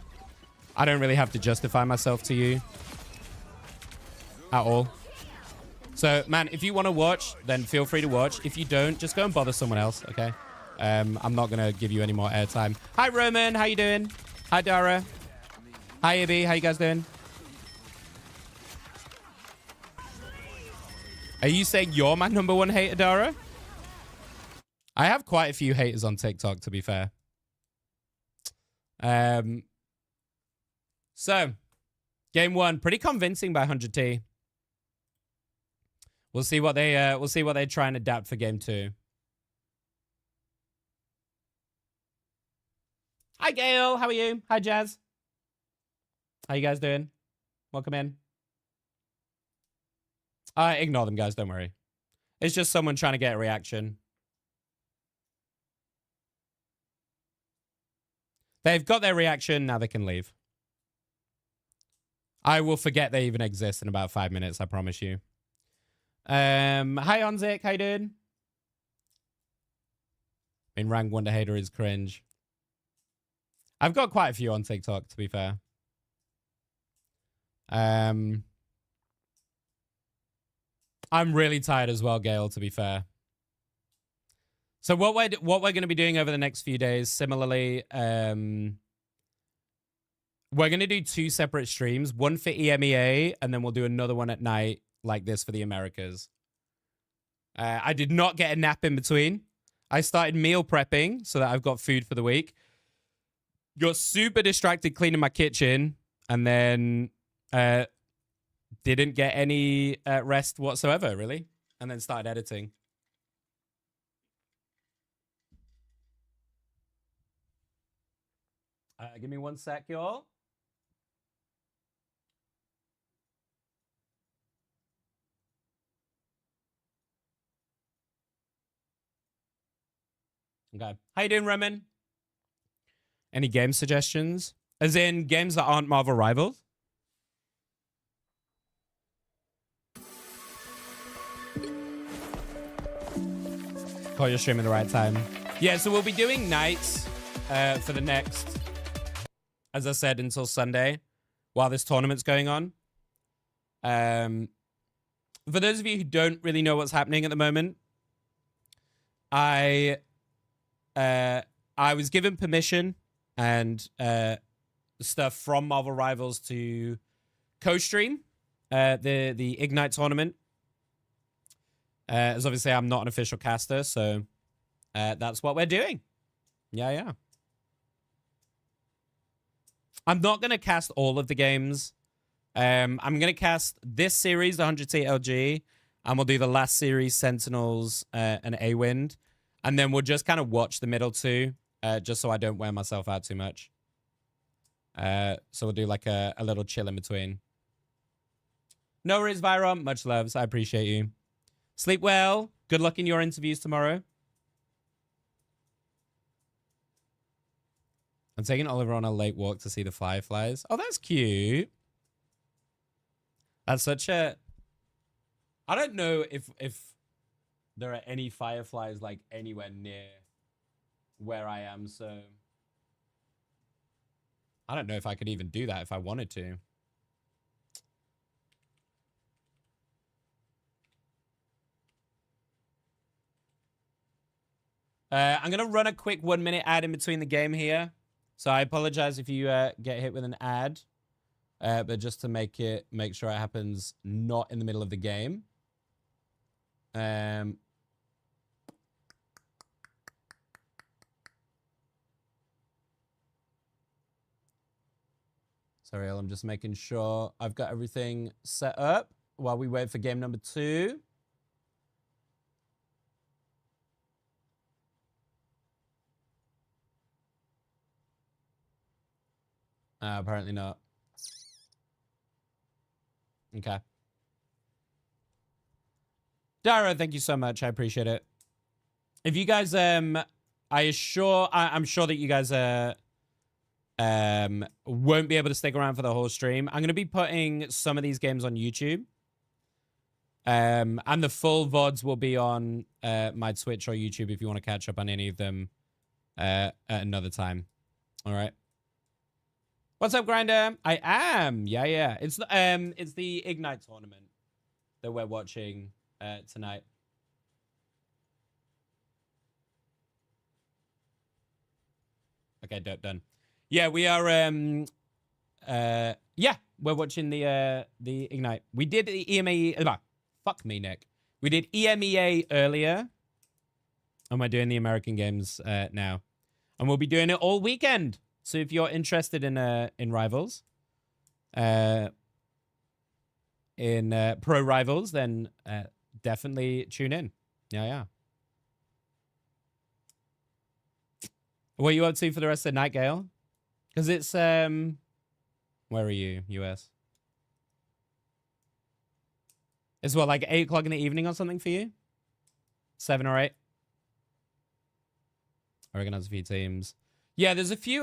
I don't really have to justify myself to you at all. So, man, if you want to watch, then feel free to watch. If you don't, just go and bother someone else, okay? I'm not going to give you any more airtime. Hi, Roman. How you doing? Hi, Dara. Hi, Ibby. How you guys doing? Are you saying you're my #1 hater, Dara? I have quite a few haters on TikTok, to be fair. So, game 1, pretty convincing by 100T. We'll see what they try and adapt for game 2. Hi, Gail. How are you? Hi, Jazz. How you guys doing? Welcome in. Ignore them, guys. Don't worry. It's just someone trying to get a reaction. They've got their reaction. Now they can leave. I will forget they even exist in about 5 minutes. I promise you. Hi, Onzik. How you doing? I mean, Rank Wonder Hater is cringe. I've got quite a few on TikTok, to be fair. I'm really tired as well, Gail, to be fair. So what we're going to be doing over the next few days, similarly, we're going to do 2 separate streams, one for EMEA, and then we'll do another one at night like this for the Americas. I did not get a nap in between. I started meal prepping so that I've got food for the week. Got super distracted cleaning my kitchen, and then didn't get any rest whatsoever, really, and then started editing. Give me 1 sec, y'all. Okay. How you doing, Remen? Any game suggestions? As in games that aren't Marvel Rivals? Call your stream at the right time. Yeah, so we'll be doing nights for the next, as I said, until Sunday while this tournament's going on. For those of you who don't really know what's happening at the moment, I was given permission and stuff from Marvel Rivals to co-stream the Ignite tournament. As obviously I'm not an official caster, so that's what we're doing. Yeah. I'm not going to cast all of the games. I'm going to cast this series, the 100T LG, and we'll do the last series, Sentinels and A-Wind. And then we'll just kind of watch the middle 2, just so I don't wear myself out too much. So we'll do like a little chill in between. No worries, Viron. Much loves. I appreciate you. Sleep well. Good luck in your interviews tomorrow. I'm taking Oliver on a late walk to see the fireflies. Oh, that's cute. That's such a... I don't know if there are any fireflies like anywhere near where I am, so I don't know if I could even do that if I wanted to. I'm going to run a quick 1-minute ad in between the game here. So I apologize if you get hit with an ad. But just to make sure it happens not in the middle of the game. Sorry, I'm just making sure I've got everything set up while we wait for game number 2. Apparently not. Okay. Dara, thank you so much. I appreciate it. If you guys, I'm sure that you guys won't be able to stick around for the whole stream. I'm going to be putting some of these games on YouTube. And the full VODs will be on my Twitch or YouTube if you want to catch up on any of them at another time. All right. What's up, Grinder? I am. Yeah. It's the Ignite tournament that we're watching tonight. Okay, dope, done. Yeah, we are yeah, we're watching the Ignite. We did the EMEA fuck me, Nick. We did EMEA earlier. And we're doing the American games now. And we'll be doing it all weekend. So if you're interested in Rivals, in Pro Rivals, then definitely tune in. Yeah. What are you up to for the rest of the night, Gale? Because it's where are you, US? It's what, like 8 o'clock in the evening or something for you? 7 or 8? Organize a few teams. Yeah, there's a few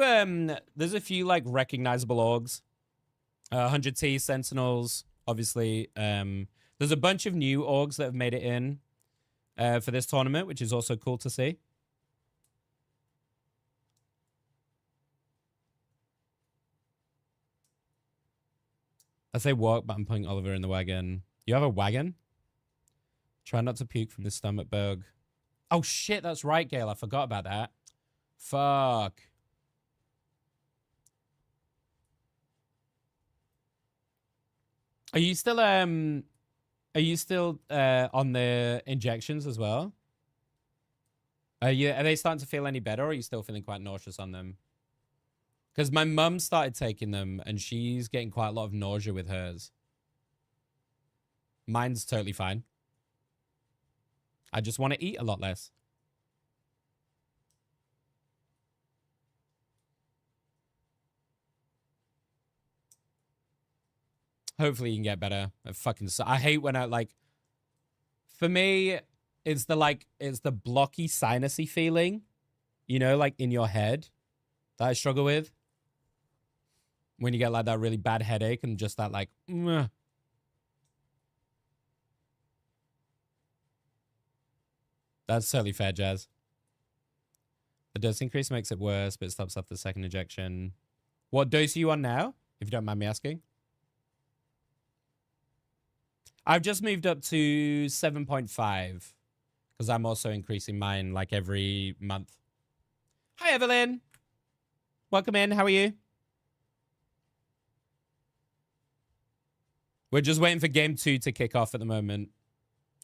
like recognizable orgs. 100T Sentinels, obviously. There's a bunch of new orgs that have made it in for this tournament, which is also cool to see. I say walk, but I'm putting Oliver in the wagon. You have a wagon? Try not to puke from the stomach bug. Oh shit, that's right, Gail. I forgot about that. Fuck. Are you still on the injections as well? Are they starting to feel any better, or are you still feeling quite nauseous on them? Because my mum started taking them, and she's getting quite a lot of nausea with hers. Mine's totally fine. I just want to eat a lot less. Hopefully you can get better. I hate when for me, it's the blocky sinusy feeling, you know, like in your head that I struggle with. When you get like that really bad headache and just that like, mwah. That's totally fair, Jazz. The dose increase makes it worse, but it stops after the second injection. What dose are you on now, if you don't mind me asking? I've just moved up to 7.5 because I'm also increasing mine like every month. Hi, Evelyn. Welcome in. How are you? We're just waiting for game 2 to kick off at the moment.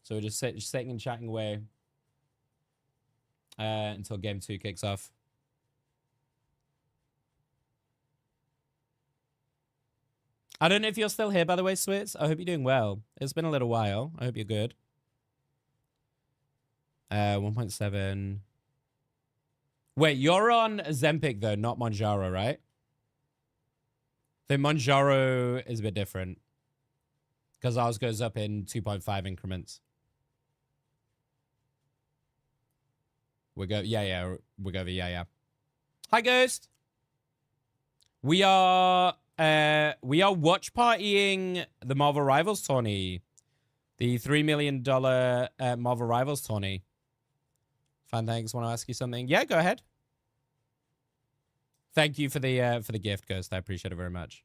So we're just sitting and chatting away until game 2 kicks off. I don't know if you're still here, by the way, Switz. I hope you're doing well. It's been a little while. I hope you're good. 1.7. Wait, you're on Zempic, though, not Monjaro, right? I think Monjaro is a bit different. Because ours goes up in 2.5 increments. We're over, yeah. Hi, Ghost. We are watch partying the Marvel Rivals tourney, the $3 million Marvel Rivals tourney. Fan, thanks. Want to ask you something? Yeah, go ahead. Thank you for the gift, Ghost. I appreciate it very much.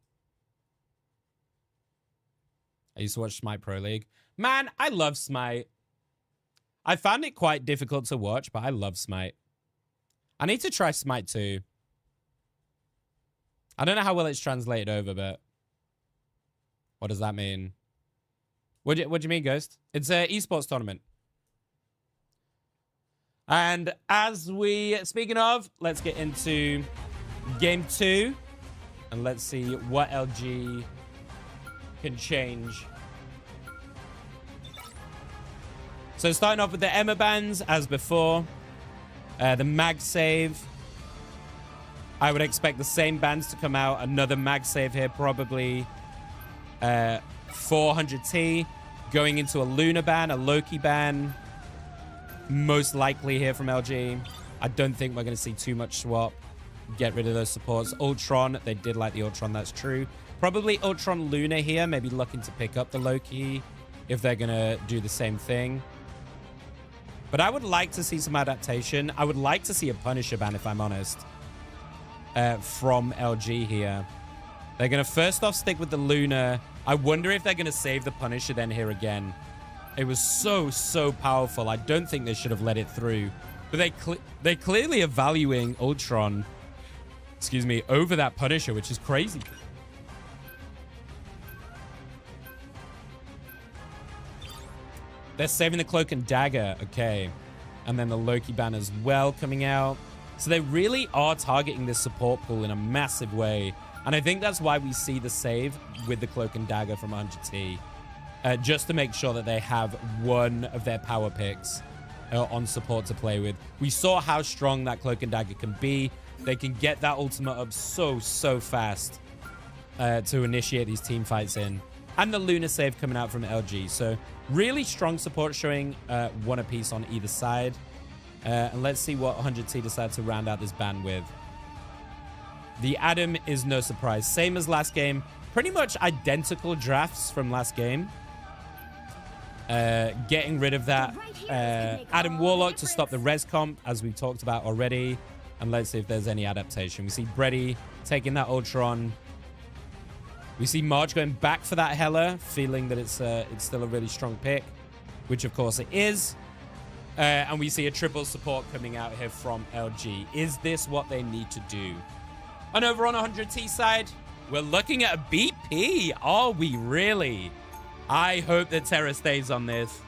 I used to watch Smite Pro League. Man, I love Smite. I found it quite difficult to watch, but I love Smite. I need to try Smite 2. I don't know how well it's translated over, but what does that mean? What do you mean, Ghost? It's an esports tournament. And speaking of, let's get into game 2. And let's see what LG can change. So starting off with the Emma bands, as before. The mag save. I would expect the same bands to come out. Another mag save here, probably 400T. Going into a Luna ban, a Loki ban. Most likely here from LG. I don't think we're going to see too much swap. Get rid of those supports. Ultron, they did like the Ultron, that's true. Probably Ultron Luna here, maybe looking to pick up the Loki if they're going to do the same thing. But I would like to see some adaptation. I would like to see a Punisher ban, if I'm honest, from LG here. They're going to first off stick with the Luna. I wonder if they're going to save the Punisher then here again. It was so powerful. I don't think they should have let it through. But they clearly are valuing Ultron, excuse me, over that Punisher, which is crazy. They're saving the Cloak and Dagger. Okay. And then the Loki ban as well coming out. So they really are targeting this support pool in a massive way. And I think that's why we see the save with the Cloak and Dagger from 100T. Just to make sure that they have one of their power picks on support to play with. We saw how strong that Cloak and Dagger can be. They can get that ultimate up so fast to initiate these team fights in. And the Luna save coming out from LG. So really strong support showing one apiece on either side. And let's see what 100T decides to round out this ban with. The Adam is no surprise. Same as last game. Pretty much identical drafts from last game. Getting rid of that Adam Warlock to stop the res comp, as we talked about already. And let's see if there's any adaptation. We see Bredy taking that Ultron. We see March going back for that Hela, feeling that it's still a really strong pick, which of course it is. And we see a triple support coming out here from LG. Is this what they need to do? And over on 100T side, we're looking at a BP. Are we really? I hope that Terra stays on this.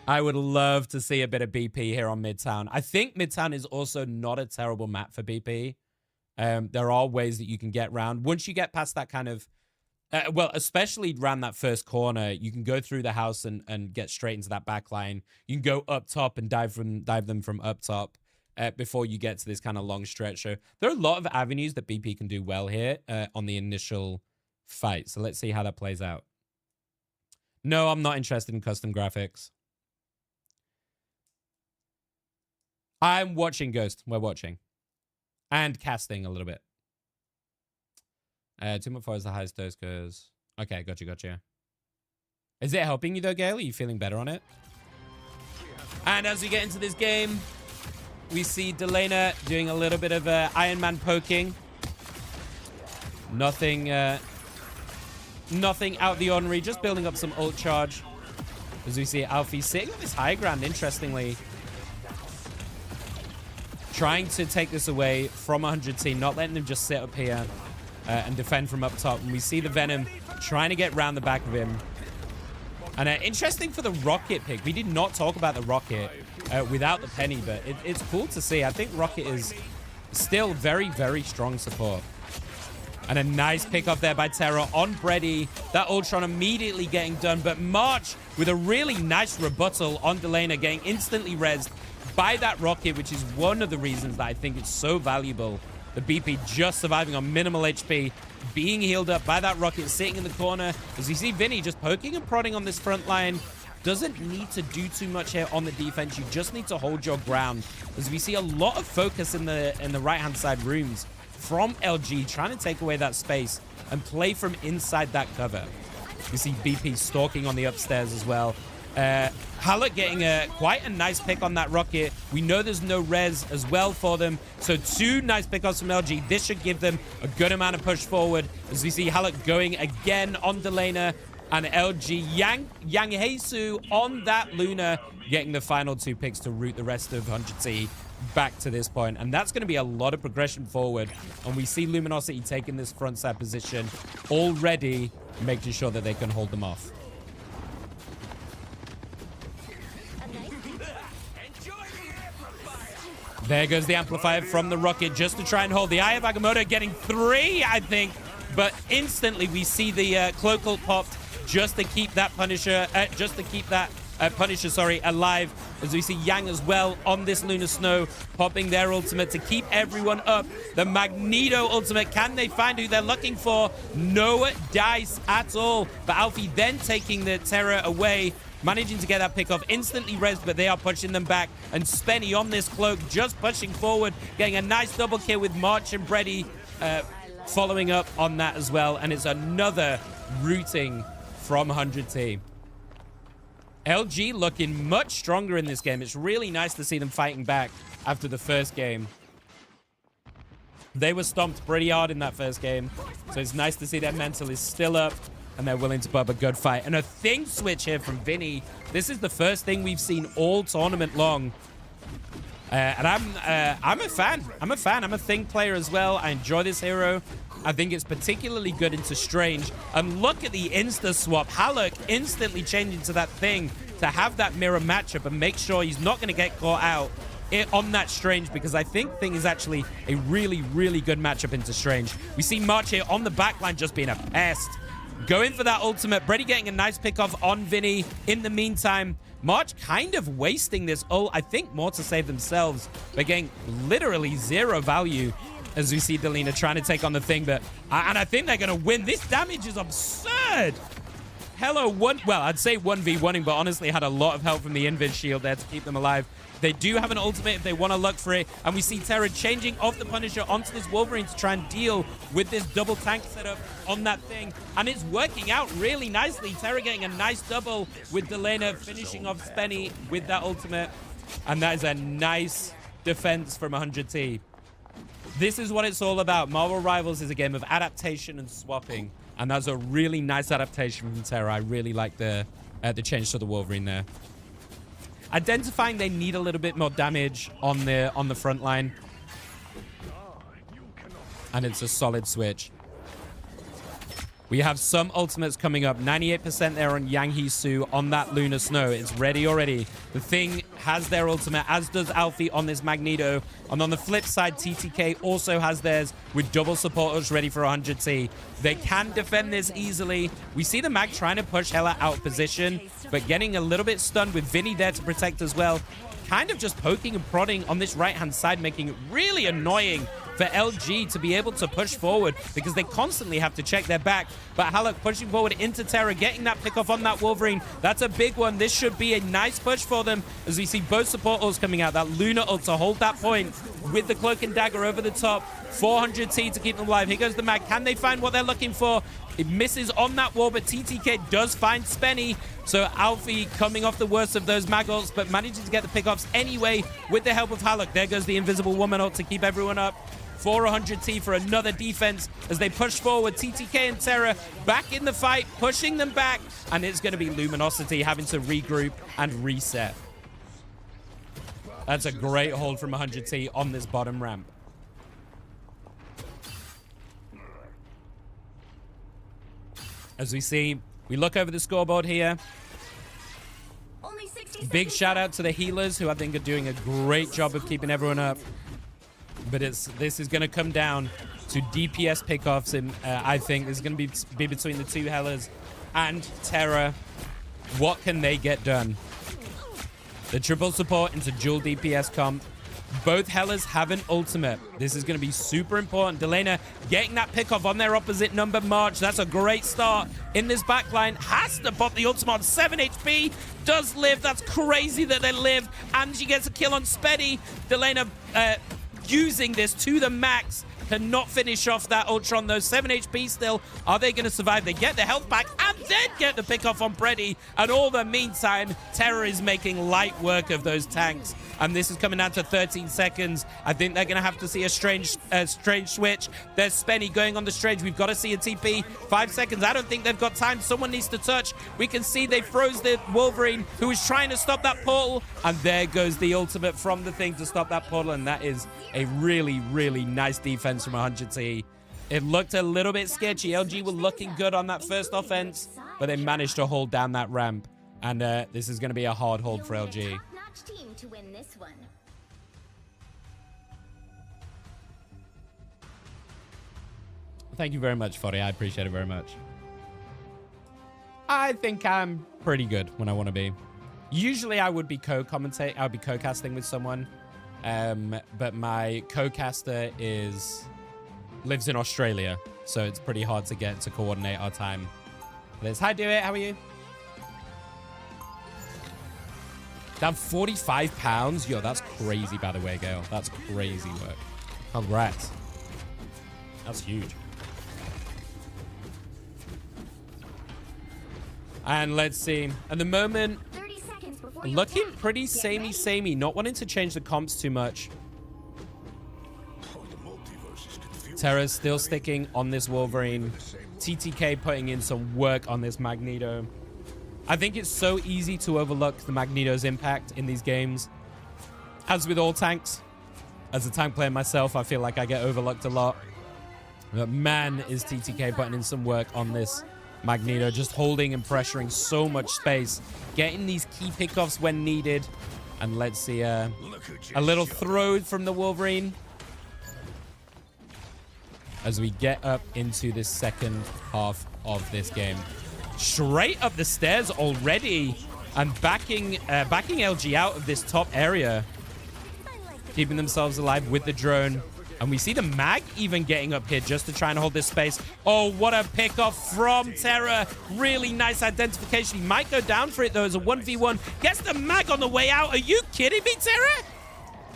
I would love to see a bit of BP here on Midtown. I think Midtown is also not a terrible map for BP. There are ways that you can get around. Once you get past that kind of... well, especially around that first corner, you can go through the house and get straight into that back line. You can go up top and dive them from up top before you get to this kind of long stretch. So there are a lot of avenues that BP can do well here on the initial fight. So let's see how that plays out. No, I'm not interested in custom graphics. I'm watching Ghost. We're watching. And casting a little bit. 2.4 is the highest dose goes. Okay, gotcha. Is it helping you though, Gale? Are you feeling better on it? And as we get into this game, we see Delena doing a little bit of Iron Man poking. Nothing out of the ordinary, just building up some ult charge. As we see Alfie sitting on this high ground, interestingly. Trying to take this away from 100T, not letting them just sit up here and defend from up top. And we see the Venom trying to get round the back of him. And interesting for the Rocket pick. We did not talk about the Rocket without the Penny, but it's cool to see. I think Rocket is still very, very strong support. And a nice pick off there by Terra on Bredy. That Ultron immediately getting done. But March with a really nice rebuttal on Delena, getting instantly rezzed by that Rocket, which is one of the reasons that I think it's so valuable. The BP just surviving on minimal HP, being healed up by that Rocket sitting in the corner. As you see Vinny just poking and prodding on this front line. Doesn't need to do too much here on the defense. You just need to hold your ground. As we see a lot of focus in the right-hand side rooms from LG, trying to take away that space and play from inside that cover. You see BP stalking on the upstairs as well. Halleck getting quite a nice pick on that Rocket. We know there's no res as well for them. So 2 nice pickups from LG. This should give them a good amount of push forward. As we see Halleck going again on Delena. And LG Yang Heisu on that Luna, getting the final 2 picks to route the rest of 100T back to this point. And that's going to be a lot of progression forward. And we see Luminosity taking this front side position already, making sure that they can hold them off. There goes the amplifier from the Rocket just to try and hold the Eye of Agamotto, getting 3, I think. But instantly we see the Cloak ult popped just to keep that Punisher, alive. As we see Yang as well on this Lunar Snow, popping their ultimate to keep everyone up. The Magneto ultimate, can they find who they're looking for? No dice at all. But Alfie then taking the Terror away. Managing to get that pick off, instantly res, but they are pushing them back. And Spenny on this Cloak, just pushing forward, getting a nice double kill with March and Bredy following up on that as well. And it's another routing from 100T. LG looking much stronger in this game. It's really nice to see them fighting back after the first game. They were stomped pretty hard in that first game. So it's nice to see their mental is still up. And they're willing to put up a good fight. And a thing switch here from Vinny. This is the first thing we've seen all tournament long. And I'm a fan. I'm a thing player as well. I enjoy this hero. I think it's particularly good into Strange. And look at the insta swap. Halleck instantly changing to that thing to have that mirror matchup and make sure he's not going to get caught out on that Strange, because I think Thing is actually a really, really good matchup into Strange. We see March here on the backline just being a pest. Going for that ultimate. Bredy getting a nice pick off on Vinny. In the meantime, March kind of wasting this ult. I think more to save themselves. But getting literally 0 value as we see Delena trying to take on the Thing. And I think they're going to win. This damage is absurd. Hello, well, I'd say 1v1ing, but honestly had a lot of help from the Invis shield there to keep them alive. They do have an ultimate if they want to look for it. And we see Terra changing off the Punisher onto this Wolverine to try and deal with this double tank setup on that thing. And it's working out really nicely. Terra getting a nice double with Delena finishing off Spenny with that ultimate. And that is a nice defense from 100T. This is what it's all about. Marvel Rivals is a game of adaptation and swapping. And that's a really nice adaptation from Terra. I really like the change to the Wolverine there. Identifying they need a little bit more damage on the front line. And it's a solid switch. We have some ultimates coming up. 98% there on Yang Hee Su on that Lunar Snow. It's ready already. The Thing has their ultimate, as does Alfie on this Magneto. And on the flip side, TTK also has theirs with double supporters ready for 100T. They can defend this easily. We see the Mag trying to push Hela out of position, but getting a little bit stunned with Vinny there to protect as well. Kind of just poking and prodding on this right-hand side, making it really annoying for LG to be able to push forward because they constantly have to check their back. But Haluk pushing forward into Terra, getting that pick off on that Wolverine. That's a big one. This should be a nice push for them as we see both support ults coming out. That Luna ult to hold that point with the Cloak and Dagger over the top. 400T to keep them alive. Here goes the Mag. Can they find what they're looking for? It misses on that wall, but TTK does find Spenny. So Alfie coming off the worst of those Mag ults, but managing to get the pickups anyway with the help of Haluk. There goes the Invisible Woman ult to keep everyone up. 400T for another defense as they push forward. TTK and Terra back in the fight, pushing them back. And it's going to be Luminosity having to regroup and reset. That's a great hold from 100T on this bottom ramp. As we see, we look over the scoreboard here. Big shout out to the healers who I think are doing a great job of keeping everyone up. But this is going to come down to DPS pickoffs, and I think this is going to be between the two Hellas and Terra. What can they get done? The triple support into dual DPS comp. Both Hellas have an ultimate. This is going to be super important. Delena getting that pickoff on their opposite number, March. That's a great start in this backline. Has to pop the ultimate on 7 HP. Does live. That's crazy that they live. And she gets a kill on Speddy. Delena using this to the max. Cannot finish off that Ultra on those 7 HP still. Are they going to survive? They get the health back and then get the pick off on Preddy. And all the meantime, Terra is making light work of those tanks. And this is coming down to 13 seconds. I think they're going to have to see a strange switch. There's Spenny going on the strange. We've got to see a TP. 5 seconds. I don't think they've got time. Someone needs to touch. We can see they froze the Wolverine who is trying to stop that portal. And there goes the ultimate from the Thing to stop that portal. And that is a really, really nice defense from 100T. It looked a little bit sketchy. LG were looking good on that first offense, but they managed to hold down that ramp. And this is going to be a hard hold for LG. Team to win this one. Thank you very much, Foddy. I appreciate it very much. I think I'm pretty good when I want to be. Usually I would be co-commentating. I would be co-casting with someone. But my co-caster lives in Australia, so it's pretty hard to get to coordinate our time. Liz, hi, do it. How are you? Down 45 pounds? Yo, that's crazy, by the way, Gail. That's crazy work. Congrats. That's huge. And let's see. At the moment, looking pretty samey. Not wanting to change the comps too much. Terra's still sticking on this Wolverine. TTK putting in some work on this Magneto. I think it's so easy to overlook the Magneto's impact in these games. As with all tanks, as a tank player myself, I feel like I get overlooked a lot. But man, is TTK putting in some work on this Magneto, just holding and pressuring so much space, getting these key pickoffs when needed. And let's see a little throw from the Wolverine as we get up into the second half of this game. Straight up the stairs already, and backing LG out of this top area, keeping themselves alive with the drone. And we see the mag even getting up here just to try and hold this space. Oh, what a pickoff from Terra. Really nice identification. He might go down for it, though, as a 1v1. Gets the mag on the way out. Are you kidding me, Terra?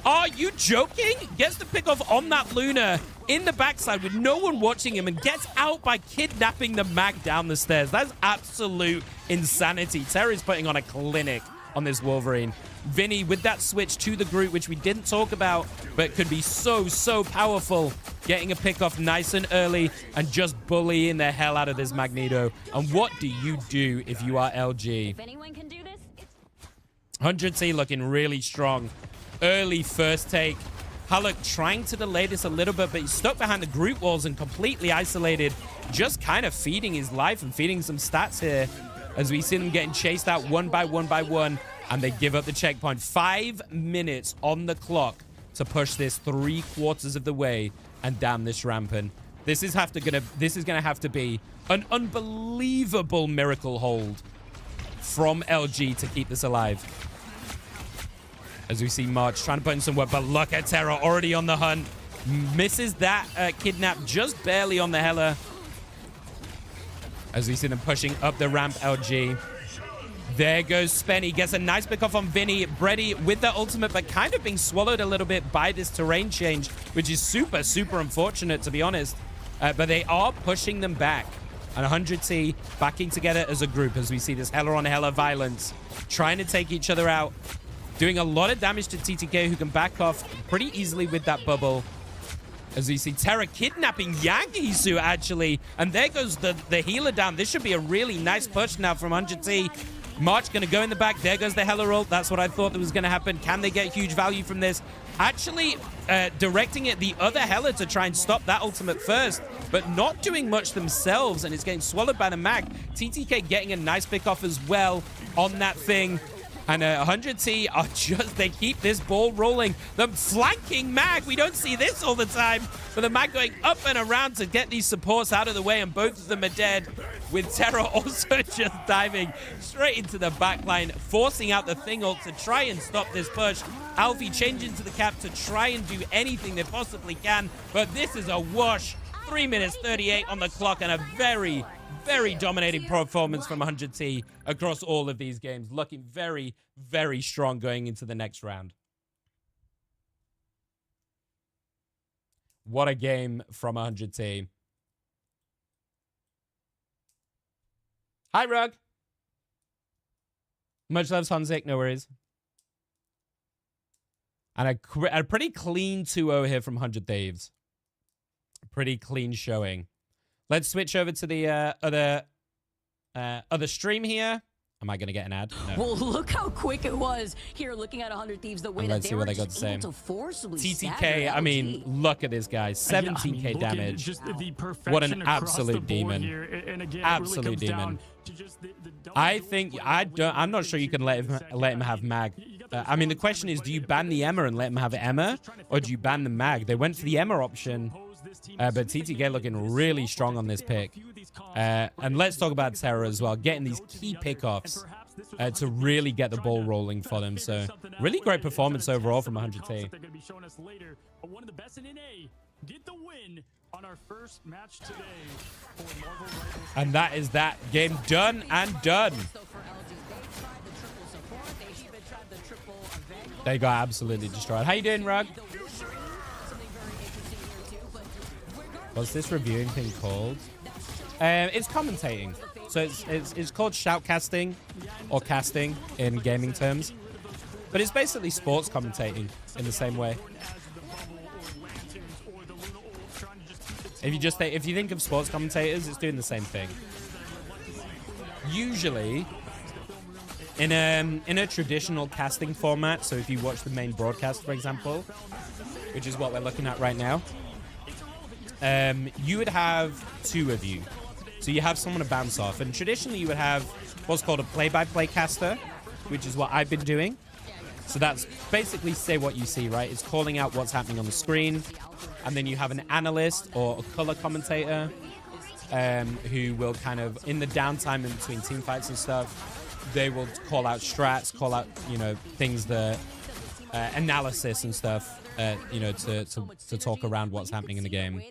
Are you joking? Gets the pickoff on that Luna in the backside with no one watching him and gets out by kidnapping the mag down the stairs. That's absolute insanity. Terra is putting on a clinic on this Wolverine. Vinny with that switch to the group, which we didn't talk about, but could be so, so powerful. Getting a pick off nice and early and just bullying the hell out of this Magneto. And what do you do if you are LG? If anyone can do this, it's 100T looking really strong. Early first take. Haluk trying to delay this a little bit, but he's stuck behind the group walls and completely isolated. Just kind of feeding his life and feeding some stats here as we see them getting chased out one by one by one. And they give up the checkpoint. 5 minutes on the clock to push this 3/4 of the way and down this rampant. This is gonna have to be an unbelievable miracle hold from LG to keep this alive. As we see March trying to put in some work, but look at Terra already on the hunt. Misses that kidnap just barely on the Hela. As we see them pushing up the ramp, LG. There goes Spenny. Gets a nice pick off on Vinny. Brady with the ultimate, but kind of being swallowed a little bit by this terrain change, which is super, super unfortunate, to be honest. But they are pushing them back. And 100T backing together as a group as we see this Hela on Hela violence. Trying to take each other out. Doing a lot of damage to TTK, who can back off pretty easily with that bubble. As we see Terra kidnapping Yangisu, actually. And there goes the healer down. This should be a really nice push now from 100T. March going to go in the back. There goes the Hela ult. That's what I thought that was going to happen. Can they get huge value from this? Actually directing it the other Hela to try and stop that ultimate first, but not doing much themselves, and it's getting swallowed by the mag. TTK getting a nice pick off as well on that thing. And 100T are just, they keep this ball rolling. The flanking mag, we don't see this all the time. But the mag going up and around to get these supports out of the way, and both of them are dead. With Terra also just diving straight into the backline, forcing out the Thing ult to try and stop this push. Alfie changing to the cap to try and do anything they possibly can. But this is a wash. 3 minutes 38 on the clock, and a very, very dominating performance from 100T across all of these games. Looking very, very strong going into the next round. What a game from 100T. Hi, Rug. Much loves Honzik, no worries. And a pretty clean 2-0 here from 100 Thieves. Pretty clean showing. Let's switch over to the other stream here. Am I going to get an ad? No. Well, look how quick it was here looking at 100 Thieves, the way that they were just able to forcibly TTK, I mean, look at this guy. 17k damage. Just the what an absolute the demon. Here. And again, absolute really demon. the I think, I'm not sure you can let him have mag. I mean, the question is, do you ban the Emma and let him have Emma? Or do you ban the mag? They went for the Emma option. But TTK looking really strong on this pick. And let's talk about Terra as well. Getting these key pickoffs to really get the ball rolling for them. So really great performance overall from 100T. And that is that game done and done. They got absolutely destroyed. How you doing, Rug? What's this reviewing thing called? It's commentating. So it's called shoutcasting or casting in gaming terms. But it's basically sports commentating in the same way. If you think of sports commentators, it's doing the same thing. Usually in a traditional casting format, so if you watch the main broadcast, for example, which is what we're looking at right now, you would have two of you. So you have someone to bounce off. And traditionally, you would have what's called a play-by-play caster, which is what I've been doing. So that's basically say what you see, right? It's calling out what's happening on the screen. And then you have an analyst or a color commentator who will kind of, in the downtime in between team fights and stuff, they will call out strats, call out, you know, things that analysis and stuff, you know, to talk around what's happening in the game.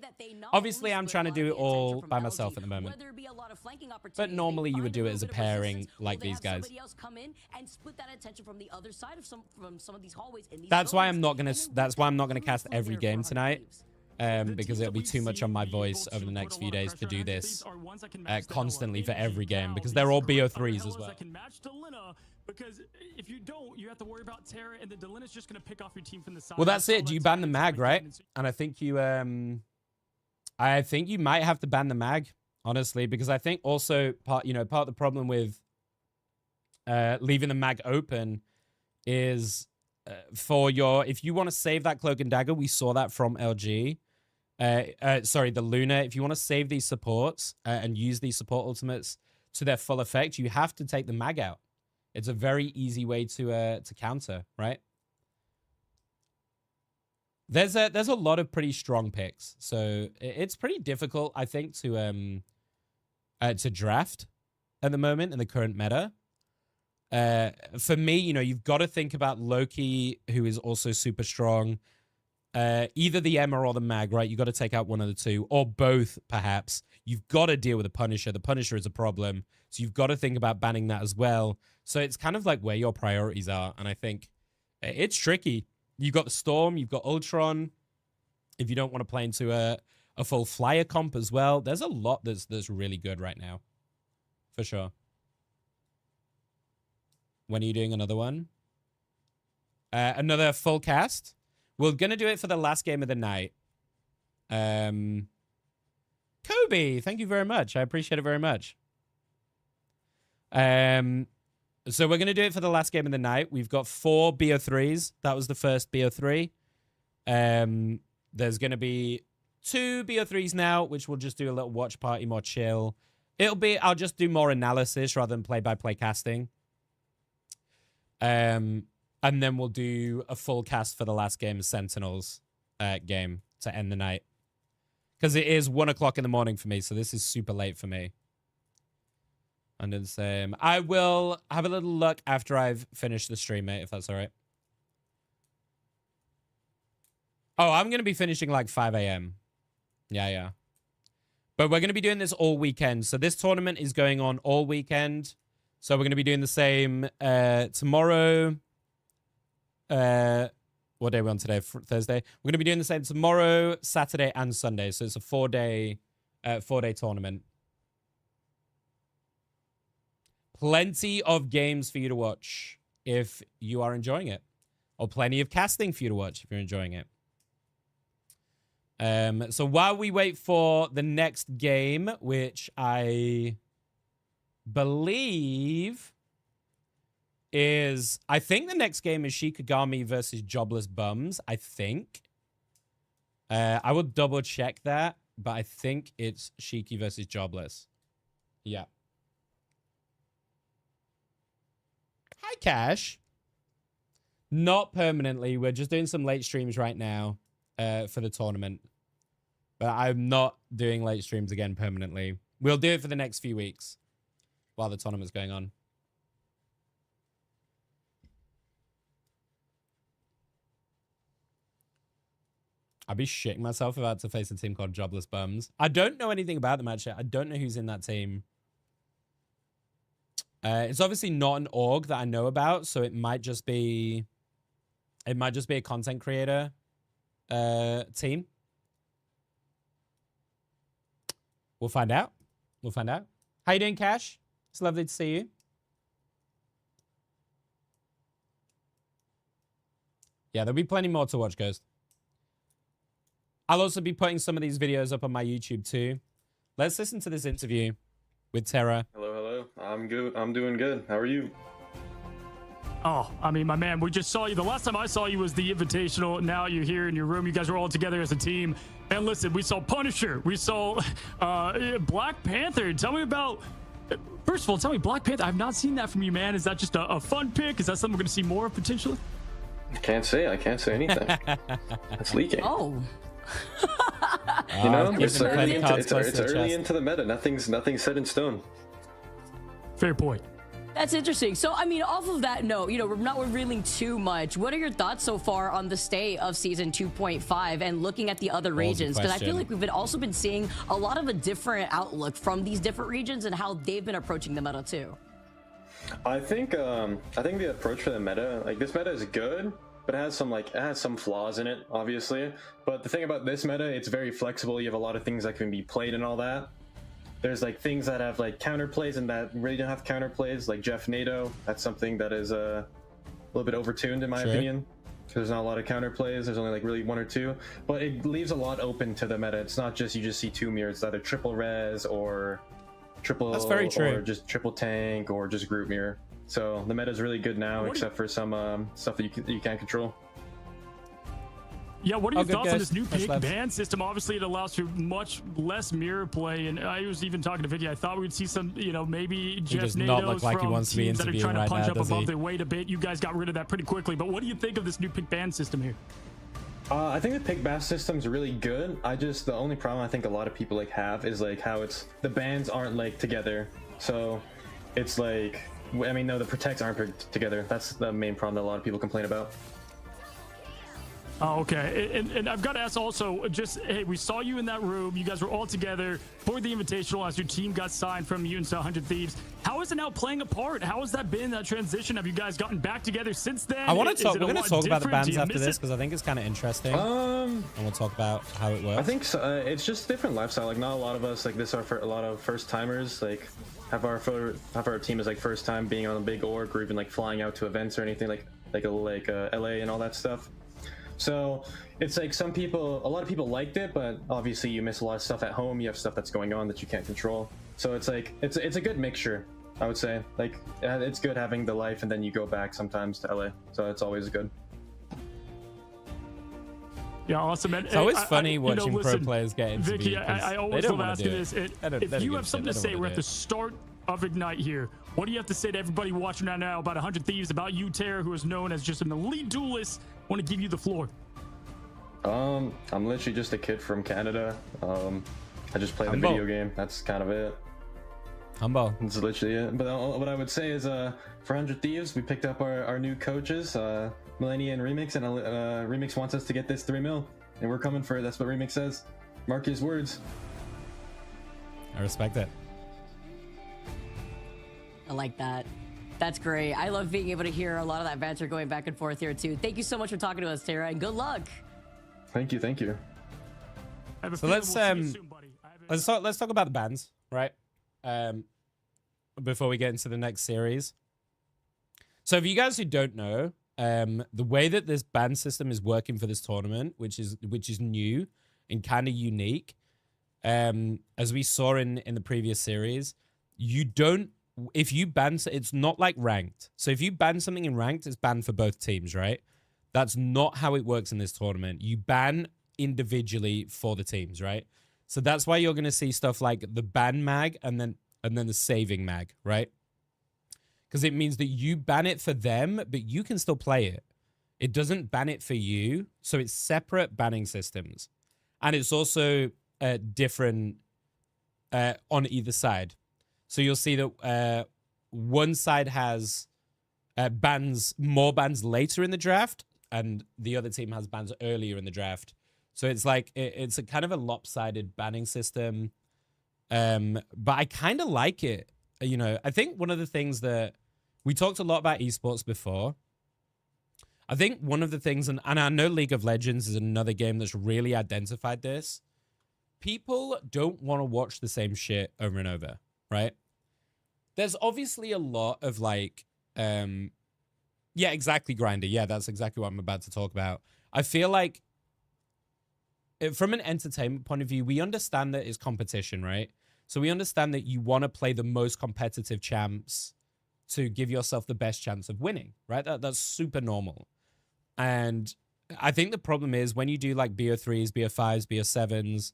Obviously, I'm trying to do it all by myself at the moment. But normally you would do it as a pairing like these guys. That's why I'm not gonna cast every game tonight. Because it'll be too much on my voice over the next few days to do this constantly for every game, because they're all BO3s as well. Because if you don't, you have to worry about Terra, and then Delina's just going to pick off your team from the side. Well, that's it. You ban the mag, right? And I think you might have to ban the mag, honestly, because I think also part of the problem with leaving the mag open is if you want to save that cloak and dagger, we saw that from LG. Sorry, the Luna. If you want to save these supports and use these support ultimates to their full effect, you have to take the mag out. It's a very easy way to counter, right? There's a lot of pretty strong picks, so it's pretty difficult, I think, to draft at the moment in the current meta. For me, you know, you've got to think about Loki, who is also super strong. Either the Emma or the Mag, right? You got to take out one of the two, or both, perhaps. You've got to deal with the Punisher. The Punisher is a problem, so you've got to think about banning that as well. So it's kind of like where your priorities are, and I think it's tricky. You've got the Storm, you've got Ultron. If you don't want to play into a full flyer comp as well, there's a lot that's really good right now, for sure. When are you doing another one? Another full cast? We're going to do it for the last game of the night. Kobe, thank you very much. I appreciate it very much. So we're going to do it for the last game of the night. We've got 4 BO3s. That was the first BO3. There's going to be 2 BO3s now, which we'll just do a little watch party, more chill. I'll just do more analysis rather than play-by-play casting. And then we'll do a full cast for the last game, Sentinels game, to end the night. Because it is 1 o'clock in the morning for me, so this is super late for me. And then same. I will have a little look after I've finished the stream, mate, if that's all right. Oh, I'm going to be finishing like 5 a.m. Yeah. But we're going to be doing this all weekend. So this tournament is going on all weekend. So we're going to be doing the same tomorrow. What day are we on today? Thursday. We're going to be doing the same tomorrow, Saturday, and Sunday. So it's a 4-day tournament. Plenty of games for you to watch if you are enjoying it. Or plenty of casting for you to watch if you're enjoying it. So while we wait for the next game, which I believe is... I think the next game is Shikigami versus Jobless Bums, I think. I will double check that, but I think it's Shiki versus Jobless. Yeah. Hi, Cash. Not permanently. We're just doing some late streams right now for the tournament. But I'm not doing late streams again permanently. We'll do it for the next few weeks while the tournament's going on. I'd be shitting myself about to face a team called Jobless Bums. I don't know anything about them, actually. I don't know who's in that team. It's obviously not an org that I know about, so it might just be a content creator team. We'll find out. We'll find out. How you doing, Cash? It's lovely to see you. Yeah, there'll be plenty more to watch, Ghost. I'll also be putting some of these videos up on my YouTube too. Let's listen to this interview with Terra. Hello. I'm good. I'm doing good. How are you? Oh, I mean, my man, we just saw you. The last time I saw you was the Invitational. Now you're here in your room. You guys are all together as a team. And listen, we saw Punisher. We saw Black Panther. Tell me about... First of all, tell me, Black Panther. I've not seen that from you, man. Is that just a fun pick? Is that something we're going to see more of potentially? I can't say anything. It's leaking. Oh. You know, it's early into the meta. Nothing's set in stone. Fair point. That's interesting. So, I mean, off of that note, you know, we're not revealing too much. What are your thoughts so far on the state of Season 2.5 and looking at the other regions? Because I feel like we've also been seeing a lot of a different outlook from these different regions and how they've been approaching the meta too. I think the approach for the meta, like this meta is good, but it has some flaws in it, obviously. But the thing about this meta, it's very flexible. You have a lot of things that can be played and all that. There's like things that have like counterplays and that really don't have counterplays, like Jeff NATO. That's something that is a little bit overtuned in my opinion. So there's not a lot of counterplays. There's only like really one or two, but it leaves a lot open to the meta. It's not just you just see two mirrors. It's either triple res or triple. That's very true. Or just triple tank or just group mirror. So the meta is really good now, except for some stuff that you can't control. Yeah, what are your thoughts on this new pick ban system? Obviously, it allows for much less mirror play, and I was even talking to Vicky. I thought we'd see some, you know, maybe Jeff Nados from teams that are trying to punch up above their weight a bit. You guys got rid of that pretty quickly, but what do you think of this new pick ban system here? I think the pick ban system is really good. The only problem I think a lot of people like have is like how the bans aren't like together. So it's like, I mean, no, the protects aren't together. That's the main problem that a lot of people complain about. Oh, okay. And I've got to ask also, just, hey, we saw you in that room. You guys were all together for the Invitational as your team got signed from Mutants to 100 Thieves. How is it now playing a part? How has that been, that transition? Have you guys gotten back together since then? We're going to talk about the bands after this because I think it's kind of interesting. And we'll talk about how it works. I think so, it's just different lifestyle. Like, not a lot of us, like, this are for a lot of first-timers, like, have our team is, like, first time being on a big org or even, like, flying out to events or anything, like LA and all that stuff. So it's like a lot of people liked it, but obviously you miss a lot of stuff at home. You have stuff that's going on that you can't control. So it's like, it's a good mixture, I would say. Like, it's good having the life and then you go back sometimes to LA. So it's always good. Yeah, awesome. It's always funny watching pro players get into Vicky, I always love asking this. If you have something to say, we're at the start of Ignite here. What do you have to say to everybody watching right now about 100 Thieves, about you, Tara, who is known as just an elite duelist? I want to give you the floor. I'm literally just a kid from Canada. I just play the video game. That's kind of it. Humble. That's literally it. But what I would say is, for 100 Thieves, we picked up our new coaches, Millennia and Remix, and Remix wants us to get this 3 mil, and we're coming for it. That's what Remix says. Mark his words. I respect it. I like that. That's great. I love being able to hear a lot of that banter going back and forth here too. Thank you so much for talking to us, Tara, and good luck. Thank you. So let's talk about the bans, right? Before we get into the next series. So for you guys who don't know, the way that this ban system is working for this tournament, which is new and kind of unique, as we saw in the previous series, if you ban, it's not like ranked. So if you ban something in ranked, it's banned for both teams, right? That's not how it works in this tournament. You ban individually for the teams, right? So that's why you're going to see stuff like the ban mag and then the saving mag, right? Because it means that you ban it for them, but you can still play it. It doesn't ban it for you. So it's separate banning systems. And it's also different on either side. So you'll see that one side has more bans later in the draft, and the other team has bans earlier in the draft. So it's like it's a kind of a lopsided banning system, but I kind of like it. You know, I think one of the things that we talked a lot about esports before. I think one of the things, and I know League of Legends is another game that's really identified this. People don't want to watch the same shit over and over, right? There's obviously a lot of like, yeah, exactly, Grinder. Yeah, that's exactly what I'm about to talk about. I feel like from an entertainment point of view, we understand that it's competition, right? So we understand that you want to play the most competitive champs to give yourself the best chance of winning, right? That's super normal. And I think the problem is when you do like BO3s, BO5s, BO7s,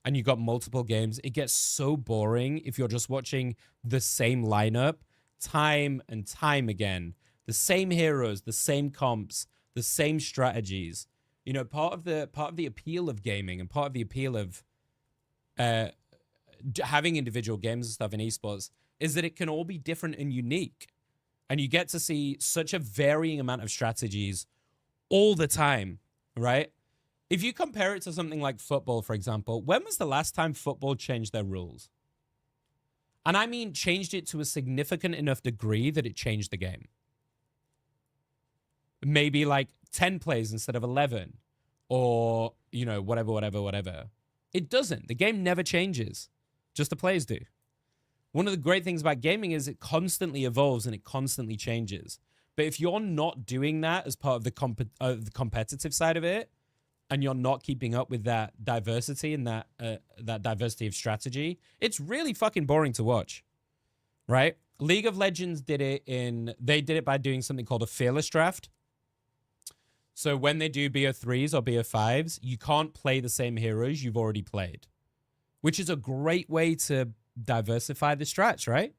and you got multiple games, it gets so boring if you're just watching the same lineup time and time again. The same heroes, the same comps, the same strategies. You know, part of the appeal of gaming and part of the appeal of having individual games and stuff in esports is that it can all be different and unique. and you get to see such a varying amount of strategies all the time, right? If you compare it to something like football, for example, when was the last time football changed their rules? And I mean changed it to a significant enough degree that it changed the game. Maybe like 10 plays instead of 11, or, you know, whatever. It doesn't. The game never changes. Just the plays do. One of the great things about gaming is it constantly evolves and it constantly changes. But if you're not doing that as part of the competitive side of it, and you're not keeping up with that diversity and that diversity of strategy, it's really fucking boring to watch, right? League of Legends did it by doing something called a fearless draft. So when they do BO3s or BO5s, you can't play the same heroes you've already played, which is a great way to diversify the strats, right?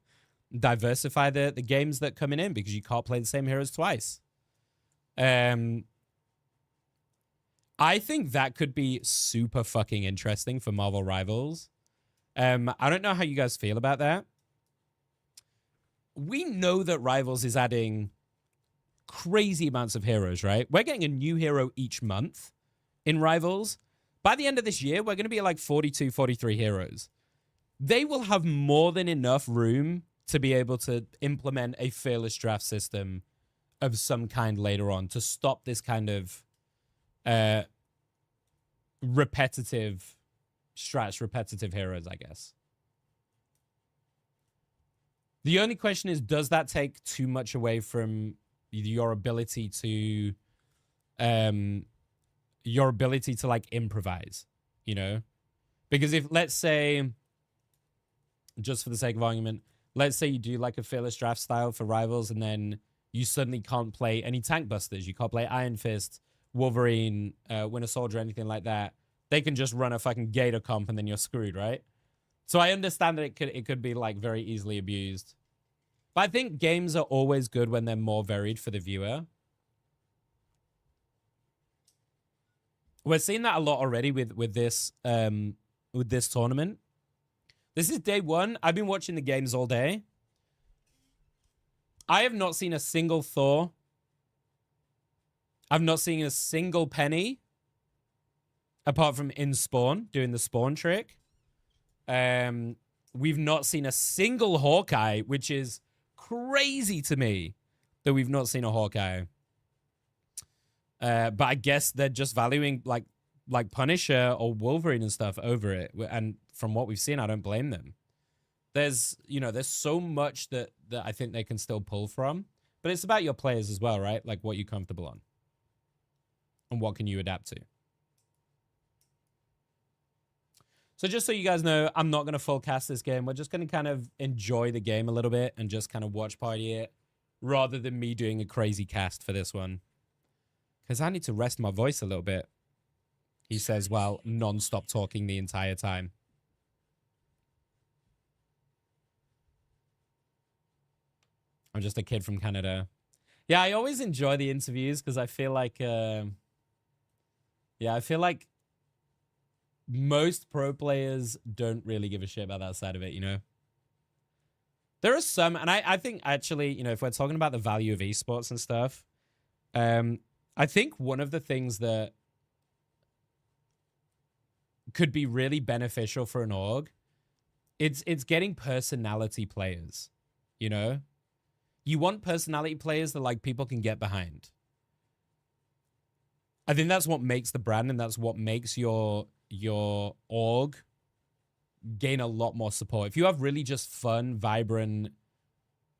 Diversify the games that coming in, because you can't play the same heroes twice. I think that could be super fucking interesting for Marvel Rivals. I don't know how you guys feel about that. We know that Rivals is adding crazy amounts of heroes, right? We're getting a new hero each month in Rivals. By the end of this year, we're going to be at like 42, 43 heroes. They will have more than enough room to be able to implement a fearless draft system of some kind later on to stop this kind of repetitive strats, repetitive heroes, I guess. The only question is, does that take too much away from your ability to like improvise, you know? Because if, let's say, just for the sake of argument, let's say you do like a fearless draft style for Rivals, and then you suddenly can't play any tank busters. You can't play Iron Fist, Wolverine, Winter Soldier, anything like that. They can just run a fucking Gator comp and then you're screwed, right? So I understand that it could be like very easily abused. But I think games are always good when they're more varied for the viewer. We're seeing that a lot already with this tournament. This is day one. I've been watching the games all day. I have not seen a single Thor. I've not seen a single Penny, apart from in Spawn, doing the Spawn trick. We've not seen a single Hawkeye, which is crazy to me that we've not seen a Hawkeye. But I guess they're just valuing like Punisher or Wolverine and stuff over it. And from what we've seen, I don't blame them. There's so much that I think they can still pull from. But it's about your players as well, right? Like what you're comfortable on. And what can you adapt to. So just so you guys know, I'm not going to full cast this game. We're just going to kind of enjoy the game a little bit and just kind of watch party it, rather than me doing a crazy cast for this one. Because I need to rest my voice a little bit, he says, while non-stop talking the entire time. I'm just a kid from Canada. Yeah, I always enjoy the interviews because I feel like... I feel like most pro players don't really give a shit about that side of it, you know? There are some, and I think actually, you know, if we're talking about the value of esports and stuff, I think one of the things that could be really beneficial for an org, it's getting personality players, you know? You want personality players that like people can get behind. I think that's what makes the brand, and that's what makes your org gain a lot more support. If you have really just fun, vibrant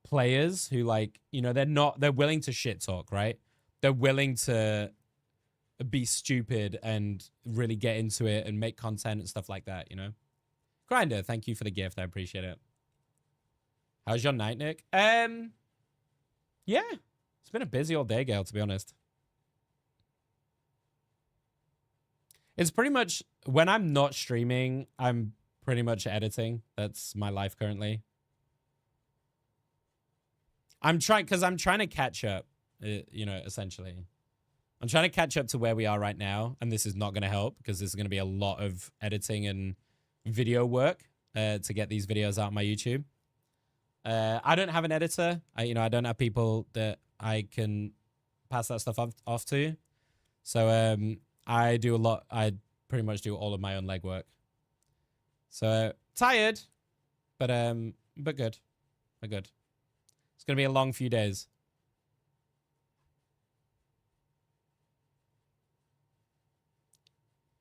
players who, like, you know, they're willing to shit talk, right? They're willing to be stupid and really get into it and make content and stuff like that, you know? Grinder, thank you for the gift. I appreciate it. How's your night, Nick? Yeah, it's been a busy old day, Gail, to be honest. It's pretty much, when I'm not streaming, I'm pretty much editing. That's my life currently. I'm trying to catch up, you know, essentially. I'm trying to catch up to where we are right now, and this is not going to help because there's going to be a lot of editing and video work to get these videos out on my YouTube. I don't have an editor. I don't have people that I can pass that stuff off to. So I do a lot. I pretty much do all of my own legwork. So tired, but good. But good. It's gonna be a long few days.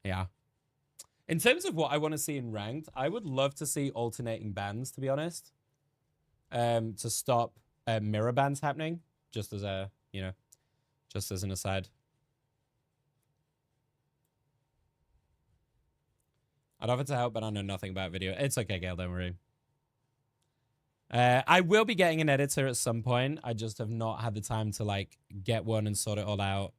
Yeah. In terms of what I want to see in ranked, I would love to see alternating bans, to be honest. To stop mirror bans happening, just as a, just as an aside. I'd offer to help, but I know nothing about video. It's okay, Gail, don't worry. I will be getting an editor at some point. I just have not had the time to like get one and sort it all out.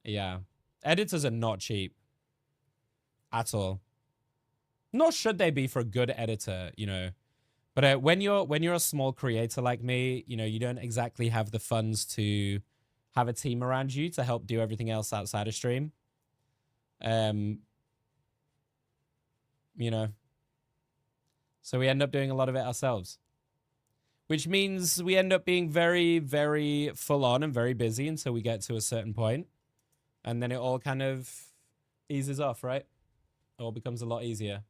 Yeah. Editors are not cheap. At all. Nor should they be for a good editor, But when you're a small creator like me, you don't exactly have the funds to have a team around you to help do everything else outside of stream. So we end up doing a lot of it ourselves. Which means we end up being very, very full on and very busy until we get to a certain point. And then it all kind of eases off, right? It all becomes a lot easier.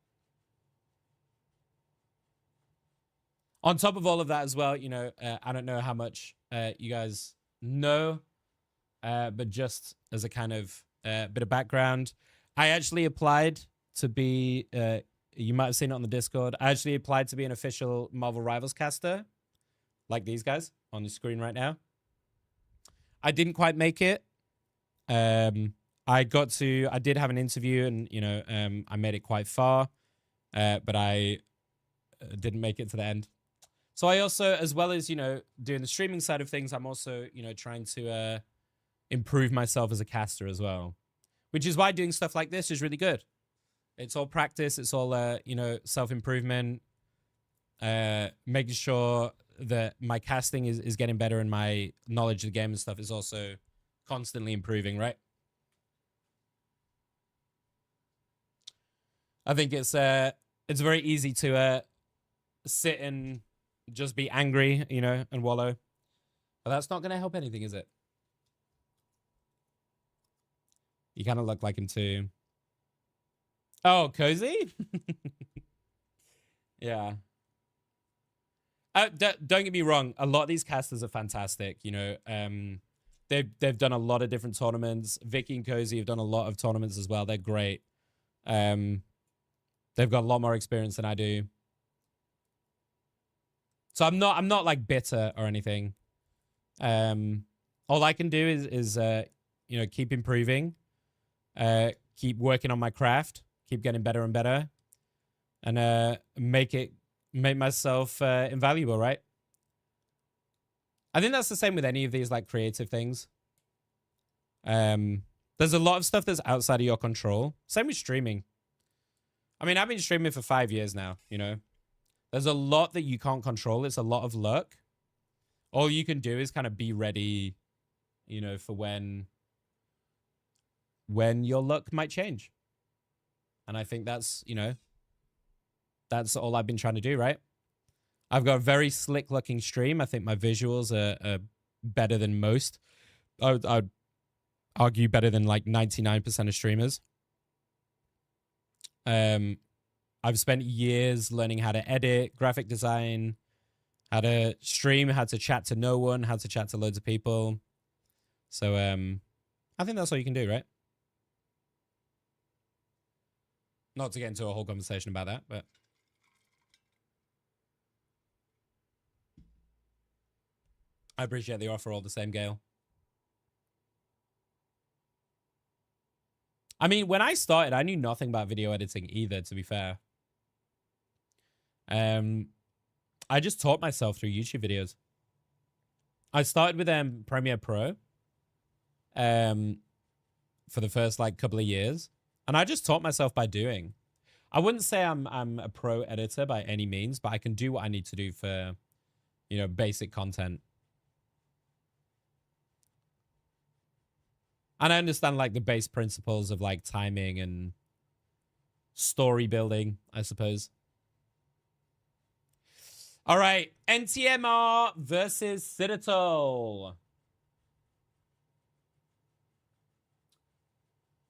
On top of all of that as well, I don't know how much you guys know, but just as a kind of bit of background, I actually applied to be, you might have seen it on the Discord, I actually applied to be an official Marvel Rivals caster, like these guys on the screen right now. I didn't quite make it. I did have an interview and, I made it quite far, but I didn't make it to the end. So I also, as well as, doing the streaming side of things, I'm also, trying to improve myself as a caster as well, which is why doing stuff like this is really good. It's all practice. It's all, self-improvement, making sure that my casting is getting better and my knowledge of the game and stuff is also constantly improving, right? I think it's very easy to sit and just be angry, and wallow. But that's not going to help anything, is it? You kind of look like him too. Oh, Cozy? Yeah. Don't get me wrong. A lot of these casters are fantastic. They've done a lot of different tournaments. Vicky and Cozy have done a lot of tournaments as well. They're great. They've got a lot more experience than I do. So I'm not like bitter or anything. All I can do is keep improving, keep working on my craft, keep getting better and better, and make myself invaluable, right? I think that's the same with any of these like creative things. There's a lot of stuff that's outside of your control. Same with streaming. I mean, I've been streaming for 5 years now, There's a lot that you can't control. It's a lot of luck. All you can do is kind of be ready, for when your luck might change. And I think that's, that's all I've been trying to do, right? I've got a very slick looking stream. I think my visuals are better than most. I'd argue better than like 99% of streamers. I've spent years learning how to edit, graphic design, how to stream, how to chat to no one, how to chat to loads of people. So I think that's all you can do, right? Not to get into a whole conversation about that, but I appreciate the offer all the same, Gail. I mean, when I started, I knew nothing about video editing either, to be fair. I just taught myself through YouTube videos. I started with Premiere Pro for the first like couple of years, and I just taught myself by doing. I wouldn't say I'm a pro editor by any means, but I can do what I need to do for, basic content. And I understand like the base principles of like timing and story building, I suppose. All right, NTMR versus Citadel.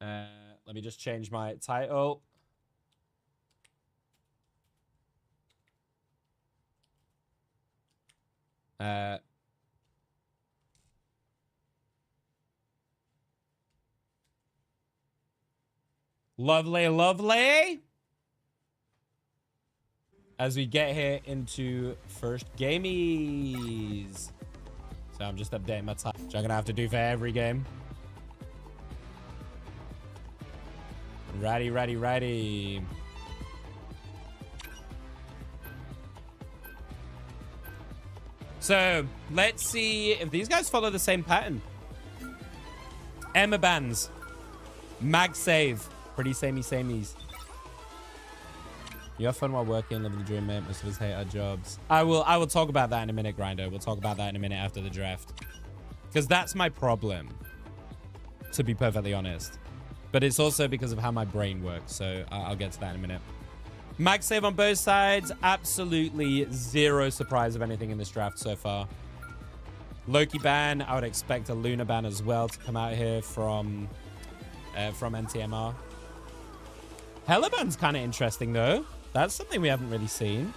Let me just change my title. Lovely, lovely. As we get here into first gamies. So I'm just updating my time, which I'm gonna have to do for every game. Ready, ready, ready. So let's see if these guys follow the same pattern. Emma bans. Mag save. Pretty samey-samies. You have fun while working, living the dream, mate. Most of us hate our jobs. I will talk about that in a minute, Grinder. We'll talk about that in a minute after the draft. Because that's my problem, to be perfectly honest. But it's also because of how my brain works. So I'll get to that in a minute. Mag save on both sides. Absolutely zero surprise of anything in this draft so far. Loki ban. I would expect a Luna ban as well to come out here from NTMR. Hella ban's kind of interesting though. That's something we haven't really seen.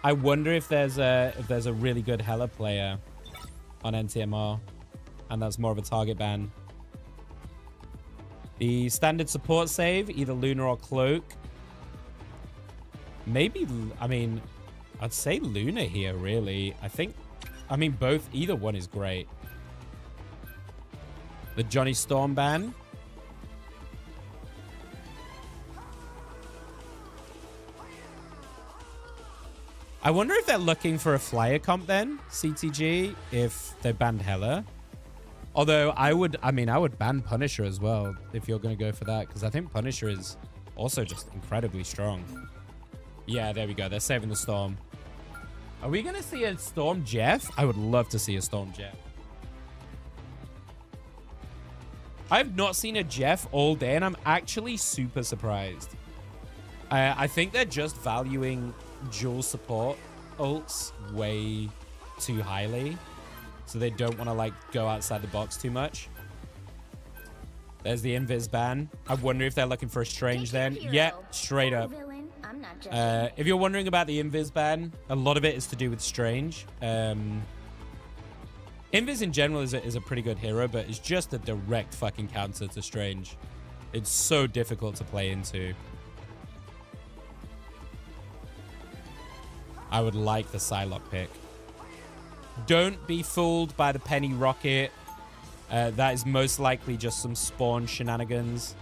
I wonder if there's a really good Hella player on NTMR, and that's more of a target ban. The standard support save, either Luna or Cloak. Maybe, I mean, I'd say Luna here, really. I mean, both, either one is great. The Johnny Storm ban. I wonder if they're looking for a flyer comp then, CTG, if they banned Hella. Although I would ban Punisher as well if you're going to go for that, because I think Punisher is also just incredibly strong. Yeah, there we go. They're saving the Storm. Are we going to see a Storm Jeff? I would love to see a Storm Jeff. I've not seen a Jeff all day, and I'm actually super surprised. I think they're just valuing dual support ults way too highly. So they don't want to, like, go outside the box too much. There's the Invis ban. I wonder if they're looking for a Strange then. Yeah, straight up. If you're wondering about the Invis ban, a lot of it is to do with Strange. Invis in general is a pretty good hero, but it's just a direct fucking counter to Strange. It's so difficult to play into. I would like the Psylocke pick. Don't be fooled by the Penny Rocket. That is most likely just some spawn shenanigans.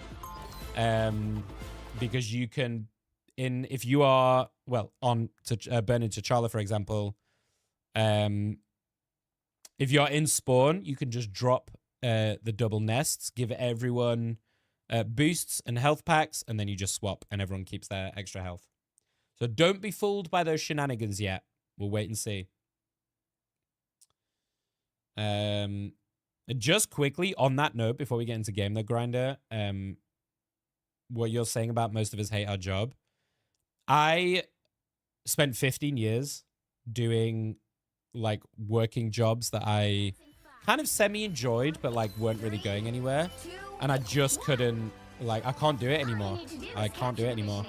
Because you can, if you are, well, on to Burning T'Challa, for example, if you're in spawn, you can just drop the double nests, give everyone boosts and health packs, and then you just swap and everyone keeps their extra health. So don't be fooled by those shenanigans yet. We'll wait and see. Just quickly on that note, before we get into Game the Grinder, what you're saying about most of us hate our job. I spent 15 years doing like working jobs that I kind of semi-enjoyed, but like weren't really going anywhere. And I just couldn't, like, I can't do it anymore. I can't do it anymore.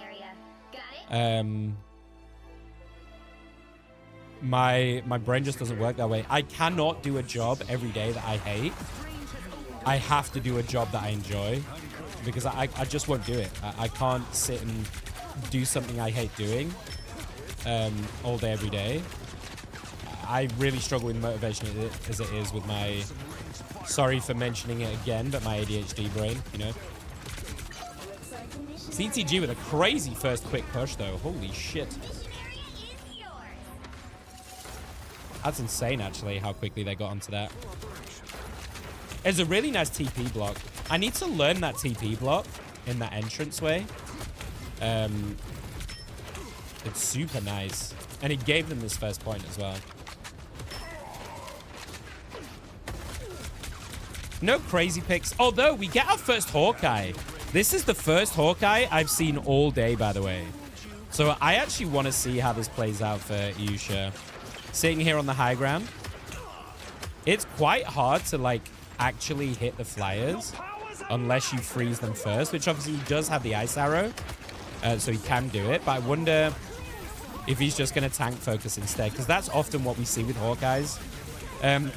My brain just doesn't work that way. I cannot do a job every day that I hate. I have to do a job that I enjoy, because I just won't do it. I can't sit and do something I hate doing all day, every day. I really struggle with motivation as it is with my, sorry for mentioning it again, but my ADHD brain, you know. CTG with a crazy first quick push, though. Holy shit. That's insane, actually, how quickly they got onto that. It's a really nice TP block. I need to learn that TP block in that entranceway. It's super nice. And it gave them this first point as well. No crazy picks. Although, we get our first Hawkeye. This is the first Hawkeye I've seen all day, by the way. So I actually want to see how this plays out for Yusha. Sitting here on the high ground, it's quite hard to like actually hit the flyers unless you freeze them first, which obviously he does have the ice arrow, so he can do it. But I wonder if he's just going to tank focus instead, because that's often what we see with Hawkeyes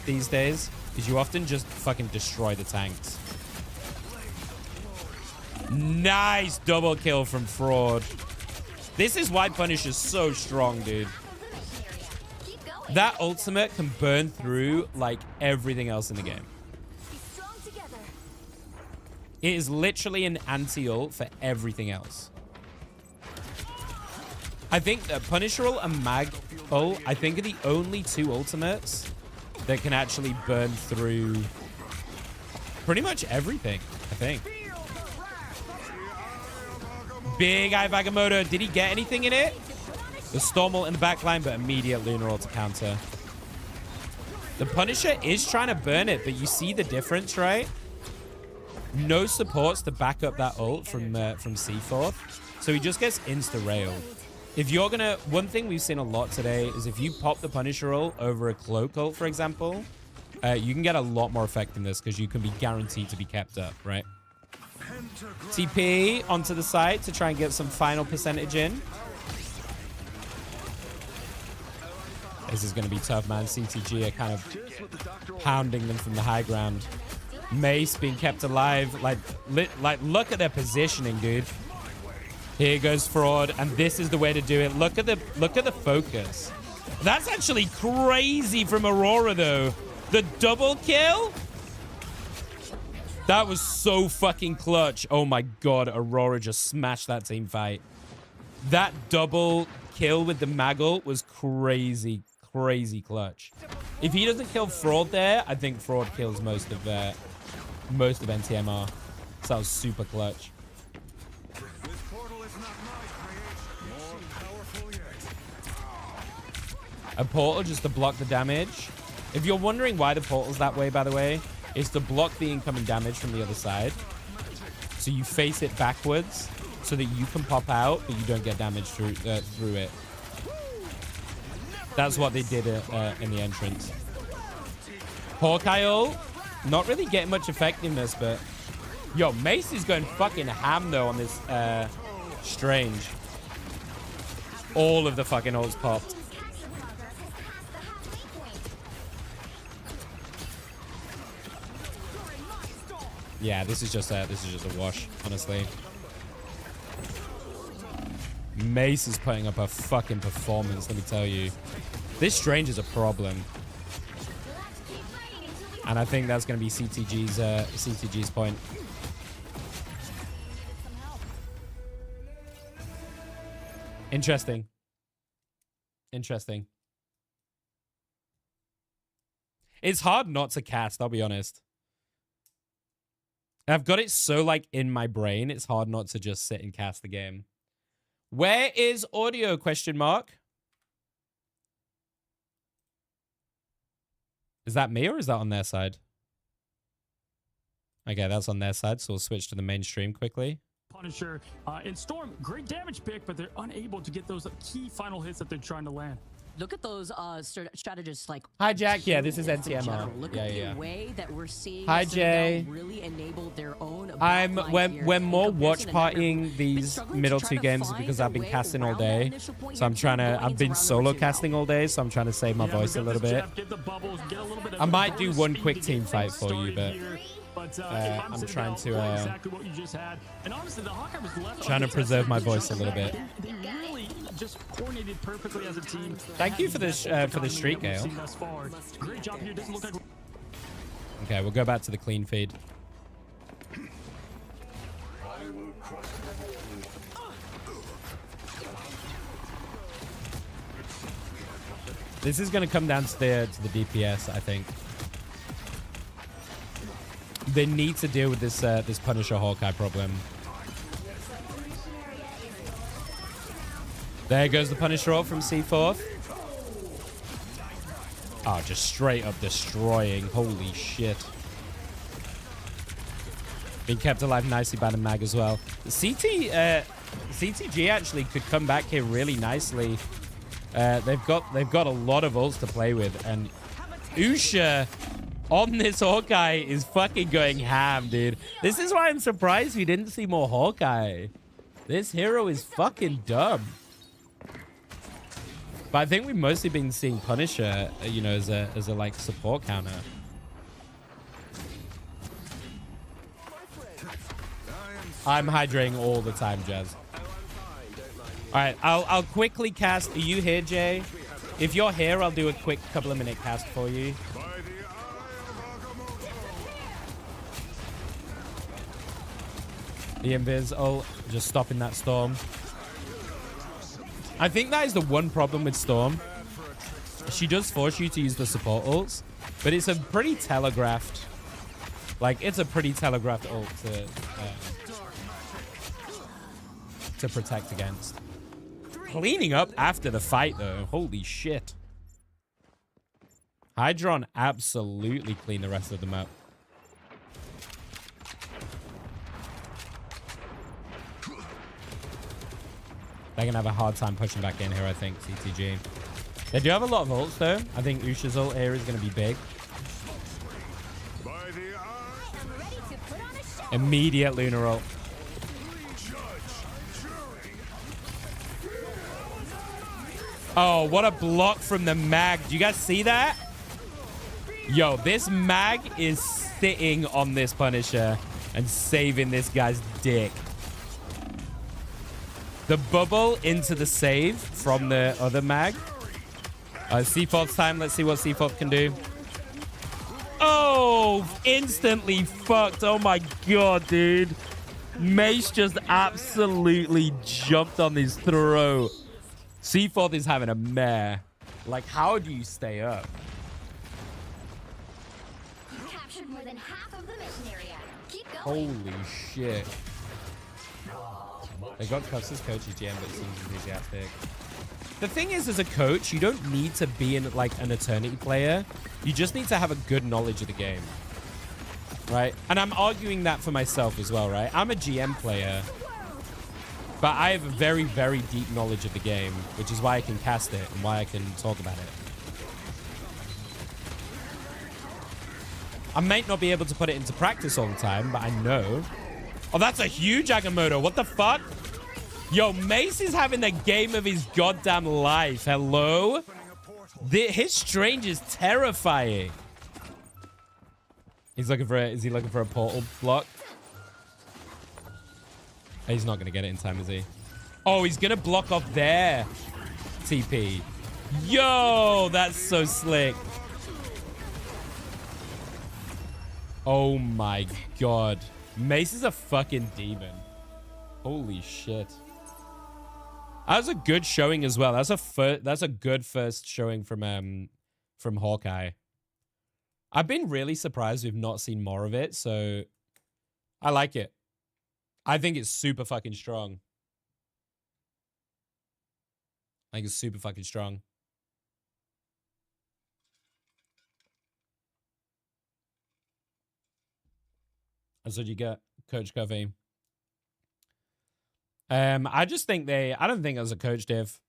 these days, is you often just fucking destroy the tanks. Nice double kill from Fraud. This is why Punisher's so strong, dude. That ultimate can burn through like everything else in the game. It is literally an anti-ult for everything else. I think that Punisher ult and Mag ult, I think, are the only two ultimates that can actually burn through pretty much everything, I think. Big Eye Vagamoto. Did he get anything in it? The Storm ult in the back line, but immediate Lunar ult to counter. The Punisher is trying to burn it, but you see the difference, right? No supports to back up that ult from C4. So he just gets insta-railed. If you're gonna... One thing we've seen a lot today is if you pop the Punisher ult over a Cloak ult, for example, you can get a lot more effectiveness because you can be guaranteed to be kept up, right? TP onto the side to try and get some final percentage in. This is going to be tough, man. CTG are kind of pounding them from the high ground. Mace being kept alive. Like look at their positioning, dude. Here goes Fraud, and this is the way to do it. Look at the focus. That's actually crazy from Aurora, though. The double kill? That was so fucking clutch. Oh my god, Aurora just smashed that team fight. That double kill with the Maggle was crazy, crazy clutch. If he doesn't kill Fraud there, I think Fraud kills most of NTMR. So that was super clutch. A portal just to block the damage. If you're wondering why the portal's that way, by the way, it's to block the incoming damage from the other side. So you face it backwards so that you can pop out, but you don't get damage through it. That's what they did in the entrance. Hawkeye ult, not really getting much effectiveness, but... Yo, Mace is going fucking ham, though, on this Strange. All of the fucking ults popped. Yeah, this is just a wash, honestly. Mace is putting up a fucking performance, let me tell you. This Strange is a problem. And I think that's going to be CTG's point. Interesting. Interesting. It's hard not to cast, I'll be honest. I've got it so, like, in my brain, it's hard not to just sit and cast the game. Where is audio, question mark? Is that me or is that on their side? Okay, that's on their side, so we'll switch to the mainstream quickly. Punisher in Storm, great damage pick, but they're unable to get those key final hits that they're trying to land. Look at those strategists like. Hi Jack, yeah, this is NTMR. Look at the way that we're seeing. Hi Jay. Really enabled their own. We're more watch partying these middle two games because I've been casting all day. So I've been solo casting all day, so I'm trying to save my voice a little bit. I might do one quick team fight for you, but I'm trying to preserve my voice a little bit. Just coordinated perfectly as a team. Thank you for this streak, Gale. Great job here. Doesn't look like... Okay, we'll go back to the clean feed. This is going to come down to the DPS, I think. They need to deal with this this Punisher Hawkeye problem. There goes the Punisher ult from C4. Oh, just straight up destroying. Holy shit. Being kept alive nicely by the mag as well. The CT CTG actually could come back here really nicely. They've got a lot of ults to play with, and Usha on this Hawkeye is fucking going ham, dude. This is why I'm surprised we didn't see more Hawkeye. This hero is fucking dumb. But I think we've mostly been seeing Punisher, you know, as a like support counter. I'm hydrating all the time, Jazz. All right, I'll quickly cast. Are you here, Jay? If you're here, I'll do a quick couple of minute cast for you. The invis ult, just stopping that Storm. I think that is the one problem with Storm. She does force you to use the support ults, but it's a pretty telegraphed, like it's a pretty telegraphed ult to protect against. Cleaning up after the fight, though. Holy shit. Hydron absolutely cleaned the rest of them up. They're going to have a hard time pushing back in here, I think, CTG. They do have a lot of ults, though. I think Usha's ult here is going to be big. Immediate Lunar ult. Oh, what a block from the mag. Do you guys see that? Yo, this mag is sitting on this Punisher and saving this guy's dick. The bubble into the save from the other mag. C4's time. Let's see what C4 can do. Oh, instantly fucked. Oh my god, dude. Mace just absolutely jumped on his throat. C4 is having a mare. Like, how do you stay up? You captured more than half of the mission area. Keep Holy going. shit. They got Cuffs' coach as GM, but it seems enthusiastic. The thing is, as a coach, you don't need to be in like an Eternity player. You just need to have a good knowledge of the game. Right? And I'm arguing that for myself as well, right? I'm a GM player. But I have a very, very deep knowledge of the game, which is why I can cast it and why I can talk about it. I might not be able to put it into practice all the time, but I know. Oh, that's a huge Agamotto. What the fuck? Yo, Mace is having the game of his goddamn life. Hello? His Strange is terrifying. He's looking for is he looking for a portal block? He's not going to get it in time, is he? Oh, he's going to block off there. TP. Yo, that's so slick. Oh my god. Mace is a fucking demon. Holy shit. That was a good showing as well. That's a good first showing from Hawkeye. I've been really surprised we've not seen more of it, so I like it. I think it's super fucking strong. I think it's super fucking strong. That's what you get, Coach Covey. I just think I don't think it was a coach div.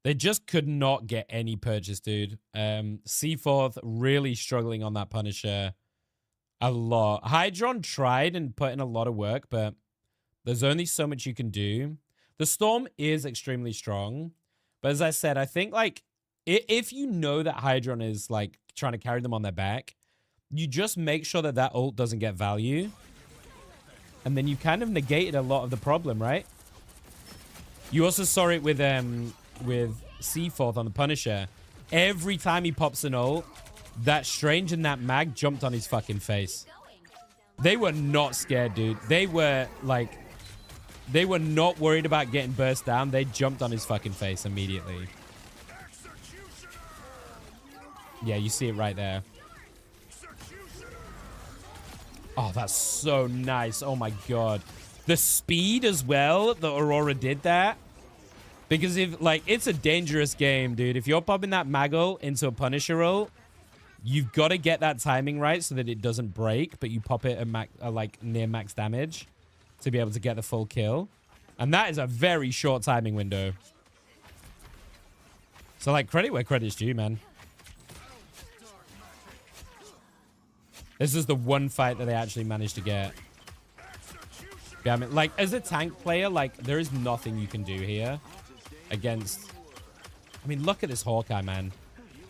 They just could not get any purchase, dude. C4th really struggling on that Punisher a lot. Hydron tried and put in a lot of work, but there's only so much you can do. The Storm is extremely strong, but as I said, I think like if you know that Hydron is like trying to carry them on their back, you just make sure that that ult doesn't get value. And then you kind of negated a lot of the problem, right? You also saw it with C4th on the Punisher. Every time he pops an ult, that Strange and that mag jumped on his fucking face. They were not scared, dude. They were not worried about getting burst down. They jumped on his fucking face immediately. Yeah, you see it right there. Oh, that's so nice. Oh my god. The speed as well that Aurora did that. Because if, like, it's a dangerous game, dude. If you're popping that mag ult into a Punisher ult, you've got to get that timing right so that it doesn't break, but you pop it at like near max damage. to be able to get the full kill. And that is a very short timing window. So, like, credit where credit's due, man. This is the one fight that they actually managed to get. Yeah, I mean, like, as a tank player, like, there is nothing you can do here against... I mean, look at this Hawkeye, man.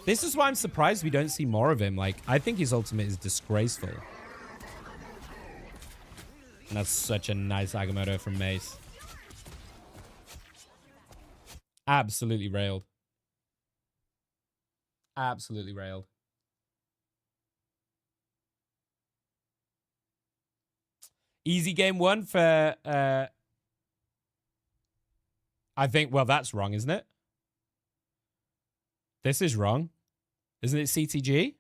This is why I'm surprised we don't see more of him. Like, I think his ultimate is disgraceful. And that's such a nice Agamotto from Mace. Absolutely railed. Absolutely railed. Easy game one for... I think, well, that's wrong, isn't it? This is wrong. Isn't it CTG?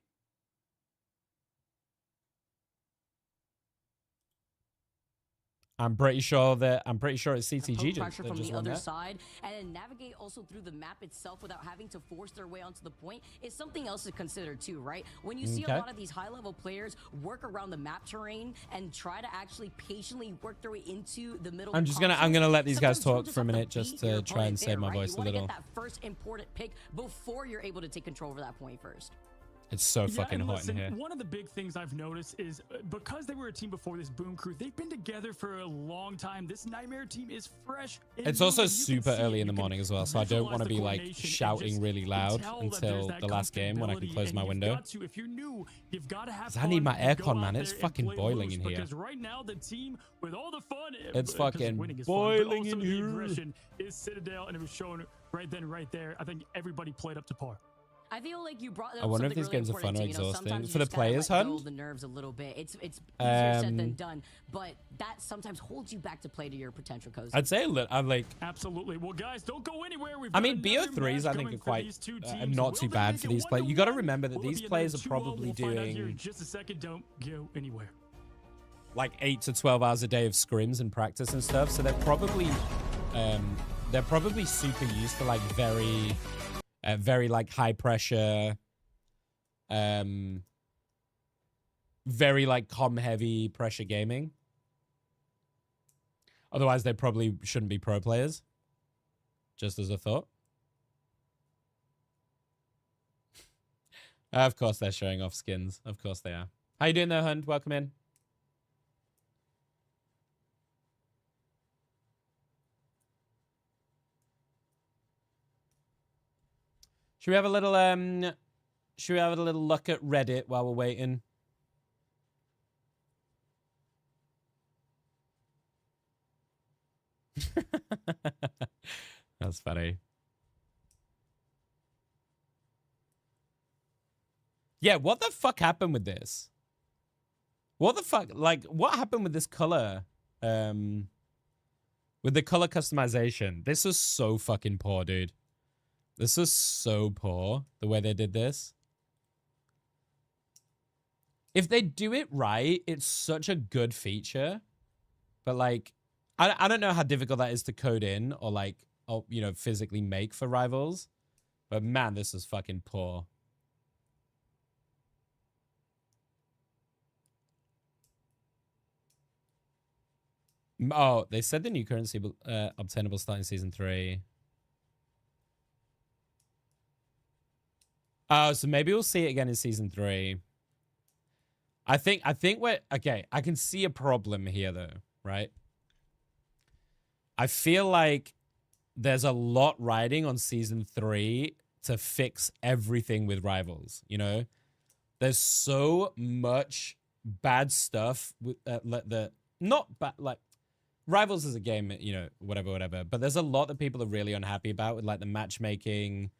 I'm pretty sure it's CTG. Pressure from the other side, and then navigate also through the map itself without having to force their way onto the point is something else to consider too, right? When you see a lot of these high-level players work around the map terrain and try to actually patiently work their way into the middle. I'm gonna let these guys talk for a minute just to try and save my voice a little. Get that first important pick before you're able to take control over that point first. It's so fucking hot in here. One of the big things I've noticed is because they were a team before this Boom Crew, they've been together for a long time. This Nightmare team is fresh. It's also super early in the morning as well, so I don't want to be like shouting really loud until the last game when I can close my window. If you're new, you've got to have I need my aircon, man. It's fucking boiling in here. Because right now the team with all the fun, it's fucking boiling in here. Aggression is Citadel, and it was shown right then, right there. I think everybody played up to par. I feel like you brought. I wonder if these games are fun or exhausting for the players, hun. The nerves a little bit. It's easier said than done, but that sometimes holds you back to play to your potential coast. I'd say I'm like absolutely. Well, guys, don't go anywhere. I mean, BO3s I think are quite not too bad for these players. You got to remember that these players are probably doing just a second. Don't go anywhere. Like 8 to 12 hours a day of scrims and practice and stuff. So they're probably super used to like very like high pressure, very like comm heavy pressure gaming. Otherwise, they probably shouldn't be pro players. Just as a thought. Of course, they're showing off skins. Of course they are. How you doing there, Hunt? Welcome in. Should we have a little look at Reddit while we're waiting? That's funny. Yeah, what the fuck happened with this? What the fuck? Like, what happened with this color? With the color customization. This is so fucking poor, dude. This is so poor, the way they did this. If they do it right, it's such a good feature. But, like, I don't know how difficult that is to code in or, like, you know, physically make for Rivals. But, man, this is fucking poor. Oh, they said the new currency obtainable starting season 3. Oh, so maybe we'll see it again in season 3. I think we're okay. I can see a problem here though, right? I feel like there's a lot riding on season 3 to fix everything with Rivals, you know? There's so much bad stuff with not bad, like Rivals is a game, you know, whatever, but there's a lot that people are really unhappy about with like the matchmaking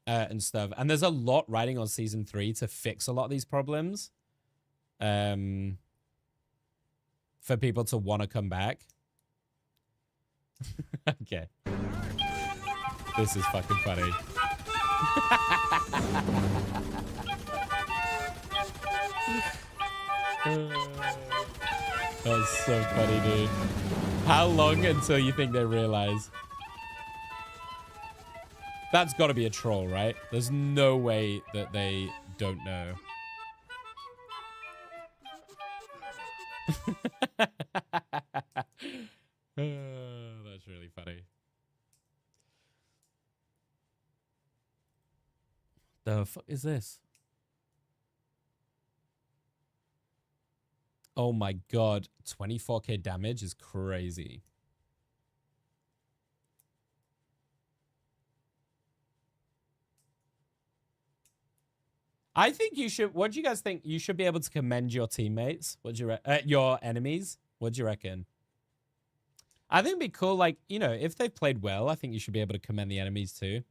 and stuff. And there's a lot riding on season 3 to fix a lot of these problems. For people to want to come back. Okay. This is fucking funny. That's so funny, dude. How long until you think they realize? That's got to be a troll, right? There's no way that they don't know. is this? Oh my god. 24k damage is crazy. I think you should... What do you guys think? You should be able to commend your teammates. What do you your enemies? What do you reckon? I think it'd be cool, like, you know, if they've played well, I think you should be able to commend the enemies too.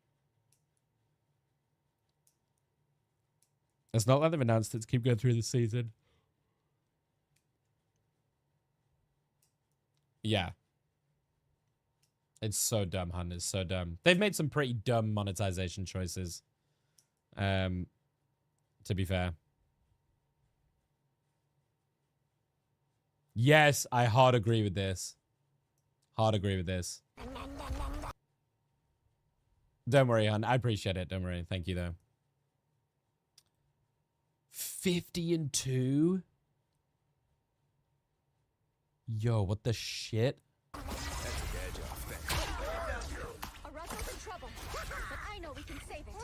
It's not like they've announced it to keep going through the season. Yeah. It's so dumb, hun. It's so dumb. They've made some pretty dumb monetization choices. To be fair. Yes, I hard agree with this. Hard agree with this. Don't worry, hon. I appreciate it. Don't worry. Thank you, though. 50-2? Yo, what the shit? A Russell's in trouble, but I know we can save it.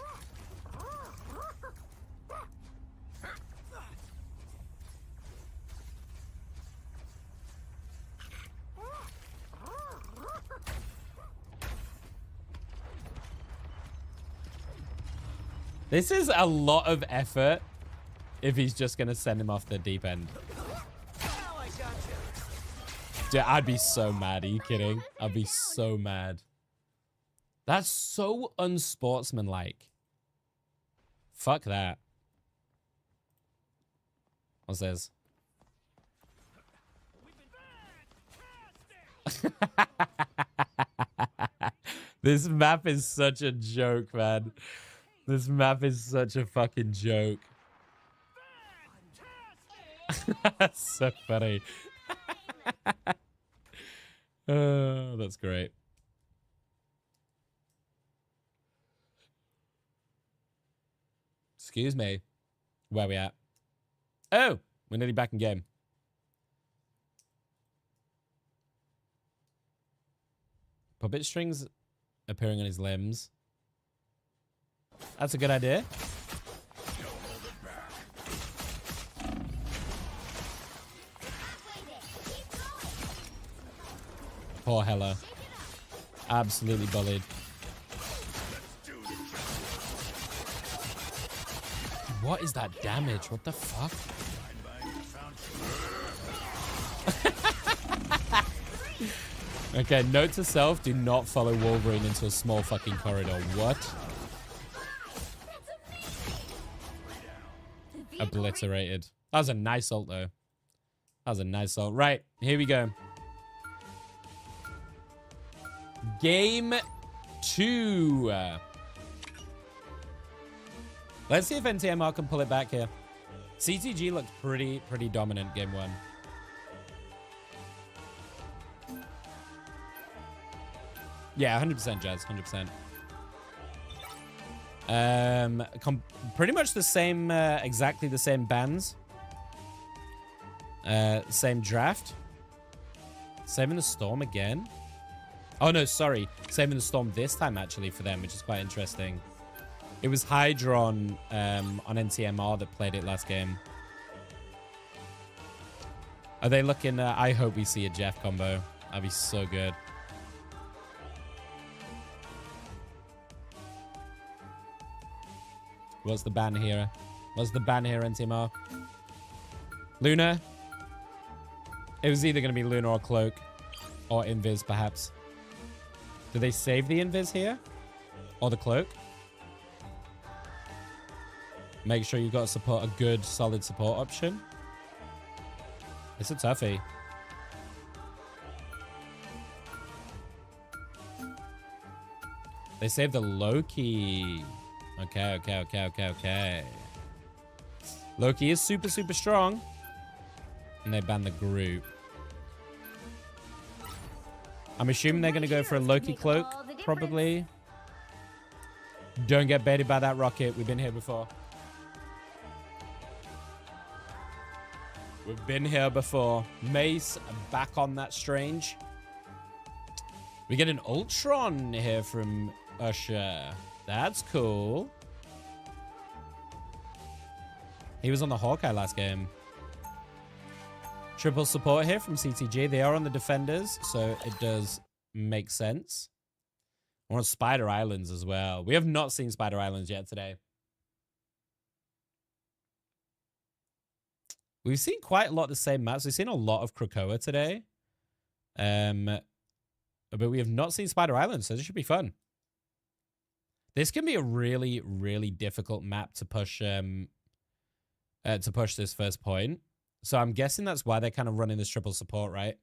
This is a lot of effort if he's just going to send him off the deep end. Dude, I'd be so mad. Are you kidding? I'd be so mad. That's so unsportsmanlike. Fuck that. What's this? This map is such a joke, man. This map is such a fucking joke. That's so funny. Oh, that's great. Excuse me. Where we at? Oh, we're nearly back in game. Puppet strings appearing on his limbs. That's a good idea. Poor Hella. Absolutely bullied. What is that damage? What the fuck? Okay, note to self, do not follow Wolverine into a small fucking corridor. What? Obliterated. That was a nice ult, though. That was a nice ult. Right, here we go. Game 2. Let's see if NTMR can pull it back here. CTG looked pretty dominant game 1. Yeah, 100% Jazz, 100%. Pretty much the same, exactly the same bans. Same draft. Saving the Storm again. Oh, no, sorry. Saving the Storm this time, actually, for them, which is quite interesting. It was Hydron on NTMR that played it last game. Are they looking... I hope we see a Jeff combo. That'd be so good. What's the ban here? What's the ban here, NTMR? Luna? It was either going to be Luna or Cloak. Or Invis, perhaps. Do they save the Invis here? Or the Cloak? Make sure you've got support, a good, solid support option. It's a toughie. They saved the Loki. Okay. Loki is super strong. And they banned the group. I'm assuming they're going to go for a Loki cloak, probably. Don't get baited by that rocket. We've been here before. We've been here before. Mace back on that Strange. We get an Ultron here from Usher. That's cool. He was on the Hawkeye last game. Triple support here from CTG. They are on the defenders, so it does make sense. We're on Spider Islands as well. We have not seen Spider Islands yet today. We've seen quite a lot of the same maps. We've seen a lot of Krakoa today. But we have not seen Spider Islands, so this should be fun. This can be a really, really difficult map to push this first point. So I'm guessing that's why they're kind of running this triple support, right?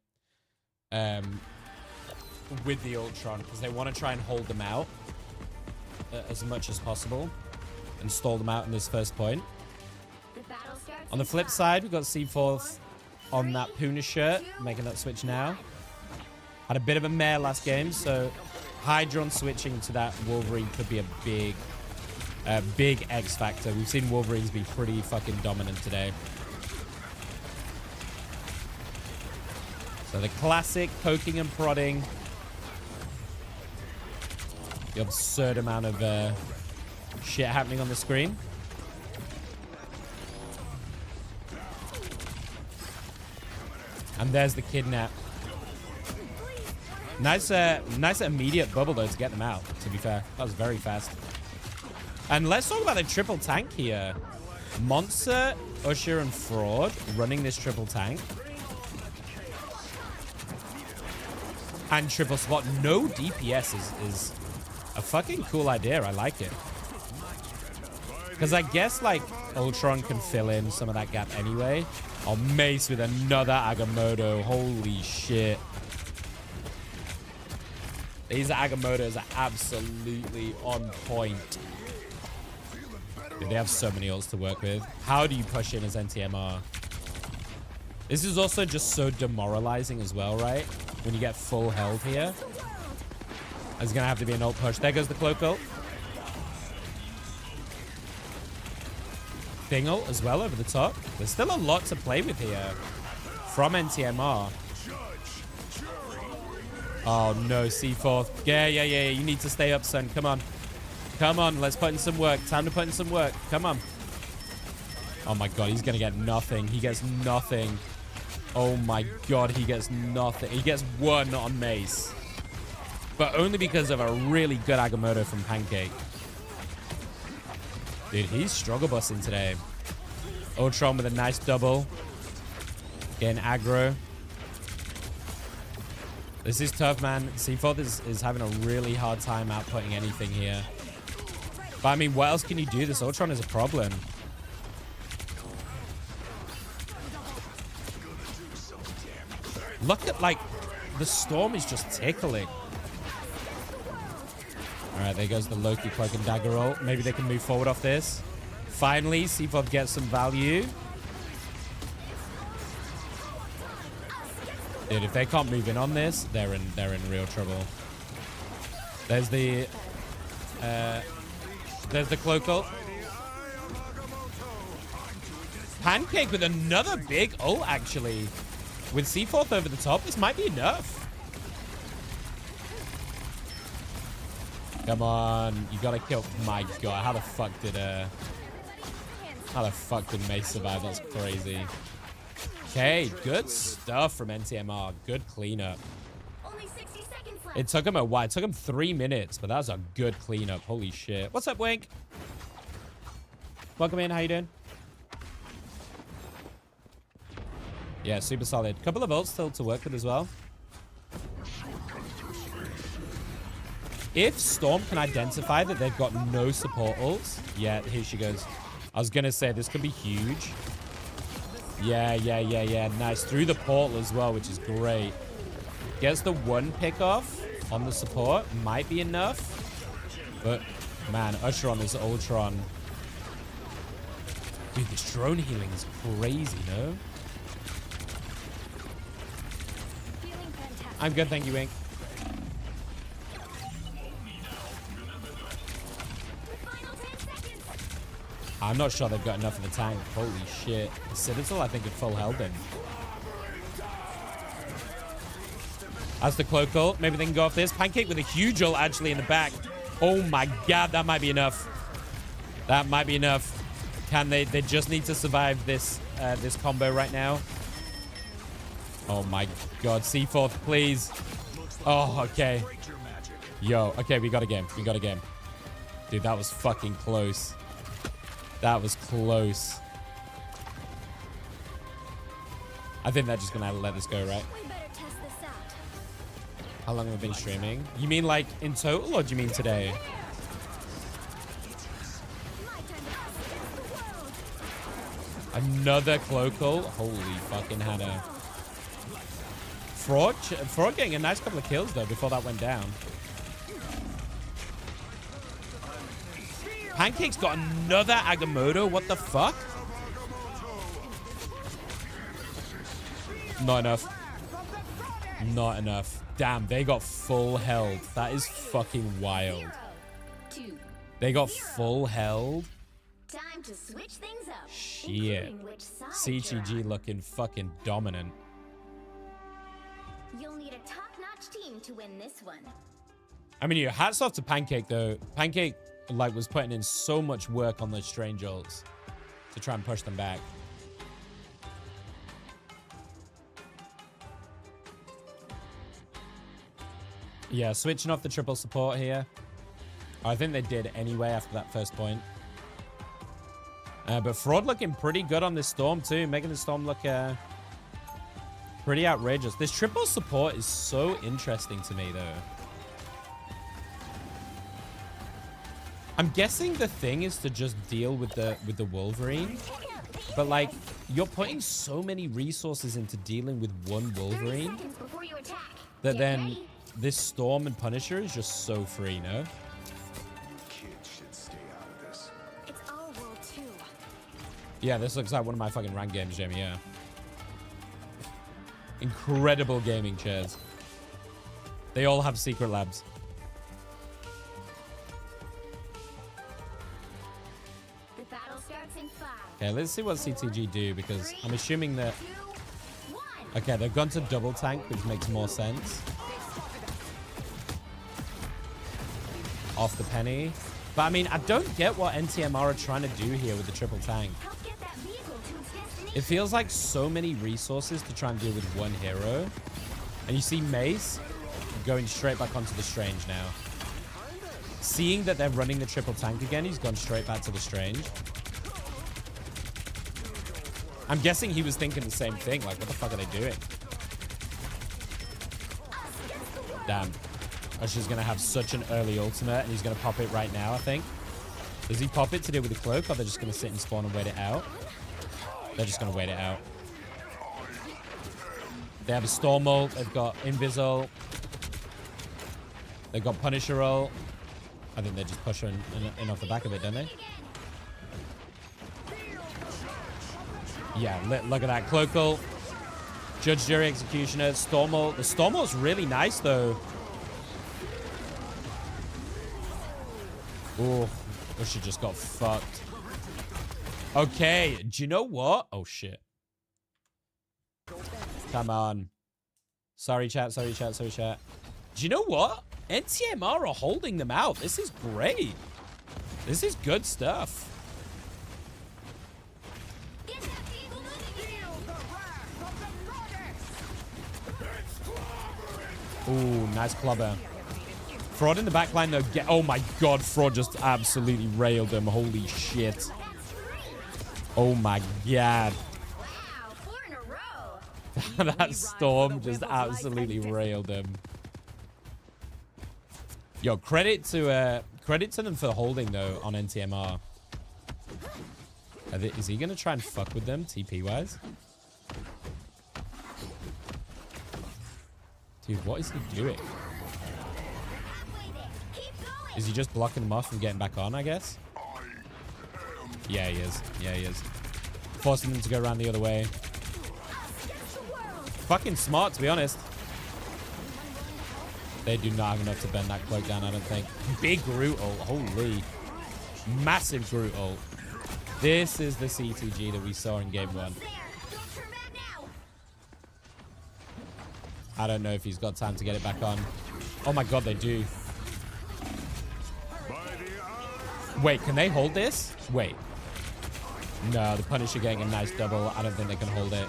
With the Ultron, because they want to try and hold them out as much as possible and stall them out in this first point. On the flip side, we've got C4 on that Puna shirt, making that switch now. Had a bit of a mare last game, so Hydron switching to that Wolverine could be a big X factor. We've seen Wolverines be pretty fucking dominant today. So the classic poking and prodding. The absurd amount of shit happening on the screen. And there's the kidnap. Nice immediate bubble, though, to get them out, to be fair. That was very fast. And let's talk about the triple tank here. Monster, Usher, and Fraud running this triple tank. And triple spot. No DPS is a fucking cool idea. I like it. Because I guess, like, Ultron can fill in some of that gap anyway. Oh, Mace with another Agamotto. Holy shit. These Agamottos are absolutely on point. Dude, they have so many ults to work with. How do you push in as NTMR? This is also just so demoralizing as well, right? When you get full health here. There's going to have to be an ult push. There goes the cloak ult. Thing ult as well over the top. There's still a lot to play with here from NTMR. Oh, no, C4. Yeah. You need to stay up, son. Come on. Come on. Let's put in some work. Time to put in some work. Come on. Oh, my God. He's going to get nothing. He gets nothing. Oh, my God. He gets nothing. He gets one on Mace. But only because of a really good Agamotto from Pancake. Dude, he's struggle busting today. Ultron with a nice double. Getting aggro. This is tough, man. C4 is having a really hard time outputting anything here. But, I mean, what else can you do? This Ultron is a problem. Look at, like, the storm is just tickling. All right, there goes the Loki Cloak and Dagger ult. Maybe they can move forward off this. Finally, C4 gets some value. Dude, if they can't move in on this, they're in real trouble. There's the cloak ult. Pancake with another big ult, actually. With C4 over the top, this might be enough. Come on, you gotta kill. My God, how the fuck did Mace survive? That's crazy. Okay, good stuff from NTMR. Good cleanup. It took him a while. It took him 3 minutes, but that was a good cleanup. Holy shit. What's up, Wink? Welcome in. How you doing? Yeah, super solid. Couple of ults still to work with as well. If Storm can identify that they've got no support ults. Yeah, here she goes. I was going to say, this could be huge. Yeah. Nice. Through the portal as well, which is great. Gets the one pick off on the support. Might be enough. But, man, Usher on this Ultron. Dude, this drone healing is crazy, no? I'm good, thank you, Wink. I'm not sure they've got enough of the tank. Holy shit. The Citadel, I think, at full health in. That's the cloak ult. Maybe they can go off this. Pancake with a huge ult actually in the back. Oh my God, that might be enough. That might be enough. Can they? They just need to survive this this combo right now. Oh my god, C4, please. Oh, okay. Yo, okay, we got a game. We got a game. Dude, that was fucking close. That was close. I think they're just gonna let this go, right? How long have we been streaming? You mean like in total, or do you mean today? Another cloacal? Holy fucking Hannah. Fraud getting a nice couple of kills though before that went down. Pancake's got another Agamotto. What the fuck? Not enough. Not enough. Damn, they got full health. That is fucking wild. They got full health. Time to switch things up. Shit. CGG looking fucking dominant. You'll need a top-notch team to win this one. I mean, your hats off to Pancake though. Pancake like was putting in so much work on those strange ults to try and push them back. Yeah, switching off the triple support here. I think they did anyway after that first point. But Fraud looking pretty good on this Storm too, making the Storm look pretty outrageous. This triple support is so interesting to me though. I'm guessing the thing is to just deal with the Wolverine. But like, you're putting so many resources into dealing with one Wolverine that then this Storm and Punisher is just so free, no? Yeah, this looks like one of my fucking ranked games, Jamie, yeah. Incredible gaming chairs. They all have secret labs. The battle starts in 5. Okay, let's see what CTG do, because I'm assuming that... Okay, they've gone to double tank, which makes more sense. Off the penny. But I mean, I don't get what NTMR are trying to do here with the triple tank. It feels like so many resources to try and deal with one hero. And you see Mace going straight back onto the Strange now. Seeing that they're running the triple tank again, he's gone straight back to the Strange. I'm guessing he was thinking the same thing. Like, what the fuck are they doing? Damn. Usher's going to have such an early ultimate, and he's going to pop it right now, I think. Does he pop it to deal with the cloak, or they're just going to sit and spawn and wait it out? They're just going to wait it out. They have a Storm ult. They've got Invis ult. They've got Punisher ult. I think they just push in off the back of it, don't they? Yeah, look at that. Cloak ult. Judge, Jury, Executioner. Storm ult. The Storm ult's really nice, though. Oh, Usher just got fucked. Okay, do you know what? Oh, shit. Come on. Sorry, chat. Sorry, chat. Sorry, chat. Do you know what? NTMR are holding them out. This is great. This is good stuff. Ooh, nice clubber. Fraud in the backline, though. Oh, my God. Fraud just absolutely railed them. Holy shit. Oh, my God. That Storm just absolutely railed them. Yo, credit to them for holding, though, on NTMR. Is he going to try and fuck with them, TP-wise? Dude, what is he doing? Is he just blocking them off from getting back on, I guess? Yeah, he is. Yeah, he is. Forcing them to go around the other way. Fucking smart, to be honest. They do not have enough to bend that cloak down, I don't think. Big Groot ult. Holy. Massive Groot ult. This is the CTG that we saw in game 1. I don't know if he's got time to get it back on. Oh my God, they do. Wait, can they hold this? Wait. No, the Punisher getting a nice double. I don't think they can hold it.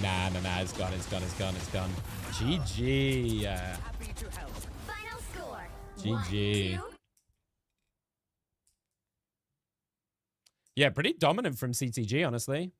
Nah. It's gone. GG. Final score. GG. 1-2. Yeah, pretty dominant from CTG, honestly.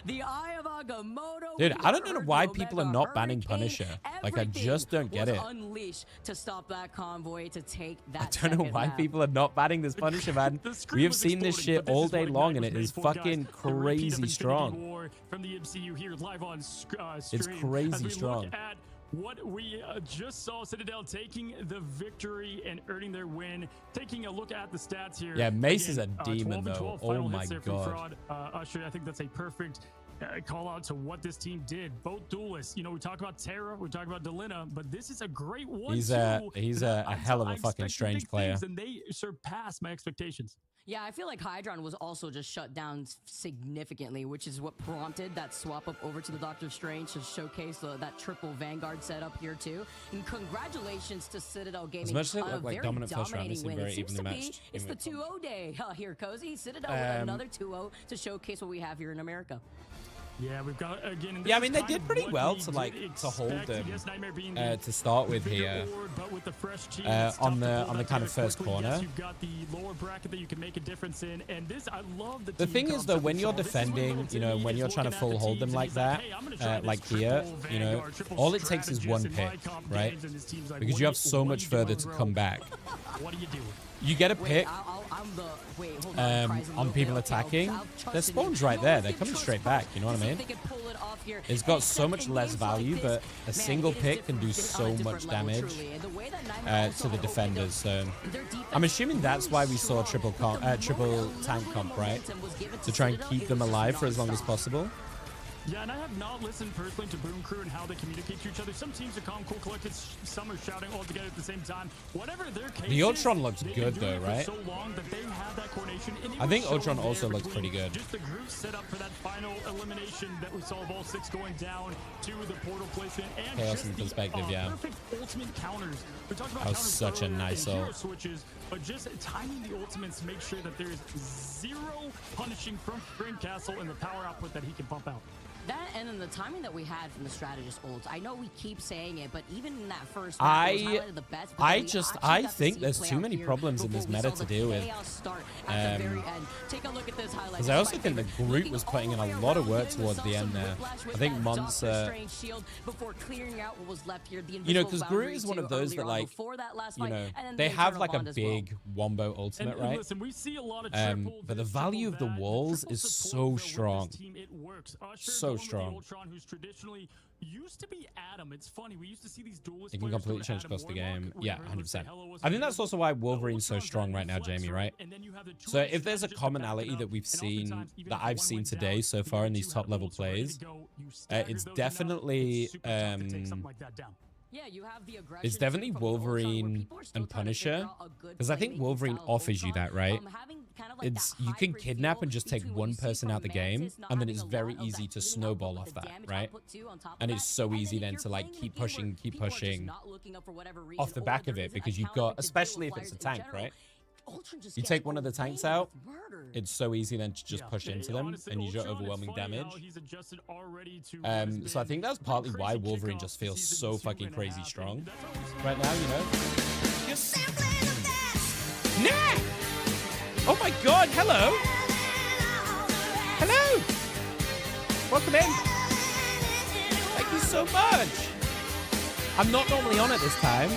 The Eye of Agamotto. Dude, I don't know why people are not banning Punisher. Like, I just don't get it. Unleashed to stop that convoy, to take I that don't know why map. people are not banning this Punisher, man. We have seen this shit all day long, and it is fucking crazy strong. From the MCU here live on stream. It's crazy strong. At what we just saw, Citadel taking the victory and earning their win. Taking a look at the stats here. Yeah, Mace is Again, a demon, 12 and though. 12 Oh final my hits there from god. Fraud. Usher, I think that's a perfect call out to what this team did. Both duelists. You know, we talk about Terra, we talk about Delina, but this is a great one. He's a hell of a fucking strange player. And they surpassed my expectations. Yeah, I feel like Hydron was also just shut down significantly, which is what prompted that swap up over to the Doctor Strange to showcase that triple Vanguard setup here too. And congratulations to Citadel Gaming. As much as it on a looked like very dominant first round, they seemed win. very It seems evenly to be, matched. it's the 2-0 day here, Cozy. Citadel with another 2-0 to showcase what we have here in America. Yeah, we've got again. Yeah, I mean they did pretty well to hold them to start with here on the kind of first corner. You've got the lower bracket that you can make a difference in, and this I love the thing is though, when you're defending, you know, when you're trying to full hold them like that, like here, you know, all it takes is one pick, right? Because you have so much further to come back. What do you do? You get a pick on people attacking. Their spawn's right there. They're coming straight back. You know what I mean? It's got so much less value, but a single pick can do so much damage to the defenders. So I'm assuming that's why we saw triple tank comp, right? To try and keep them alive for as long as possible. Yeah, and I have not listened personally to Boom Crew and how they communicate to each other. Some teams are calm, cool, collected. Some are shouting all together at the same time. Whatever their case the Ultron looks good though, right? So long that they have that coordination, and I think Ultron also looks pretty good. Just the group set up for that final elimination that we saw of all 6 going down to the portal placement and Chaos in perspective, yeah. Perfect ultimate counters. We talked about that was such a nice ult. Switches, but just timing the ultimates to make sure that there is zero punishing from Frame Castle and the power output that he can pump out. That and then the timing that we had from the strategist ults. I know we keep saying it, but even in that first I think there's too many problems in this meta to deal with. Take a look at this highlight. Because I also think the group was putting in a lot of work towards the end there. I think Monts, you know, because Groot is one of those that, like, you know, they have like a big wombo ultimate, right? But the value of the walls is so strong. So strong. Ultron, who's traditionally used to be Adam. It's funny, we used to see these duelist It can completely change across the game. Yeah, 100%. I think that's also why Wolverine's so strong right now, Jamie, right? So if there's a commonality that we've seen, that I've seen today so far in these top level plays, it's definitely it's definitely Wolverine and Punisher, because I think Wolverine offers you that, right? It's you can kidnap and just take one person out the game, and then it's very easy to snowball off that, right? And it's so easy then to like keep pushing off the back of it, because you've got, especially if it's a tank, right? You take one of the tanks out, it's so easy then to just push into them, and you get overwhelming damage. So I think that's partly why Wolverine just feels so fucking crazy strong right now, you know? Nah! Oh my god, hello! Hello! Welcome in! Thank you so much! I'm not normally on at this time.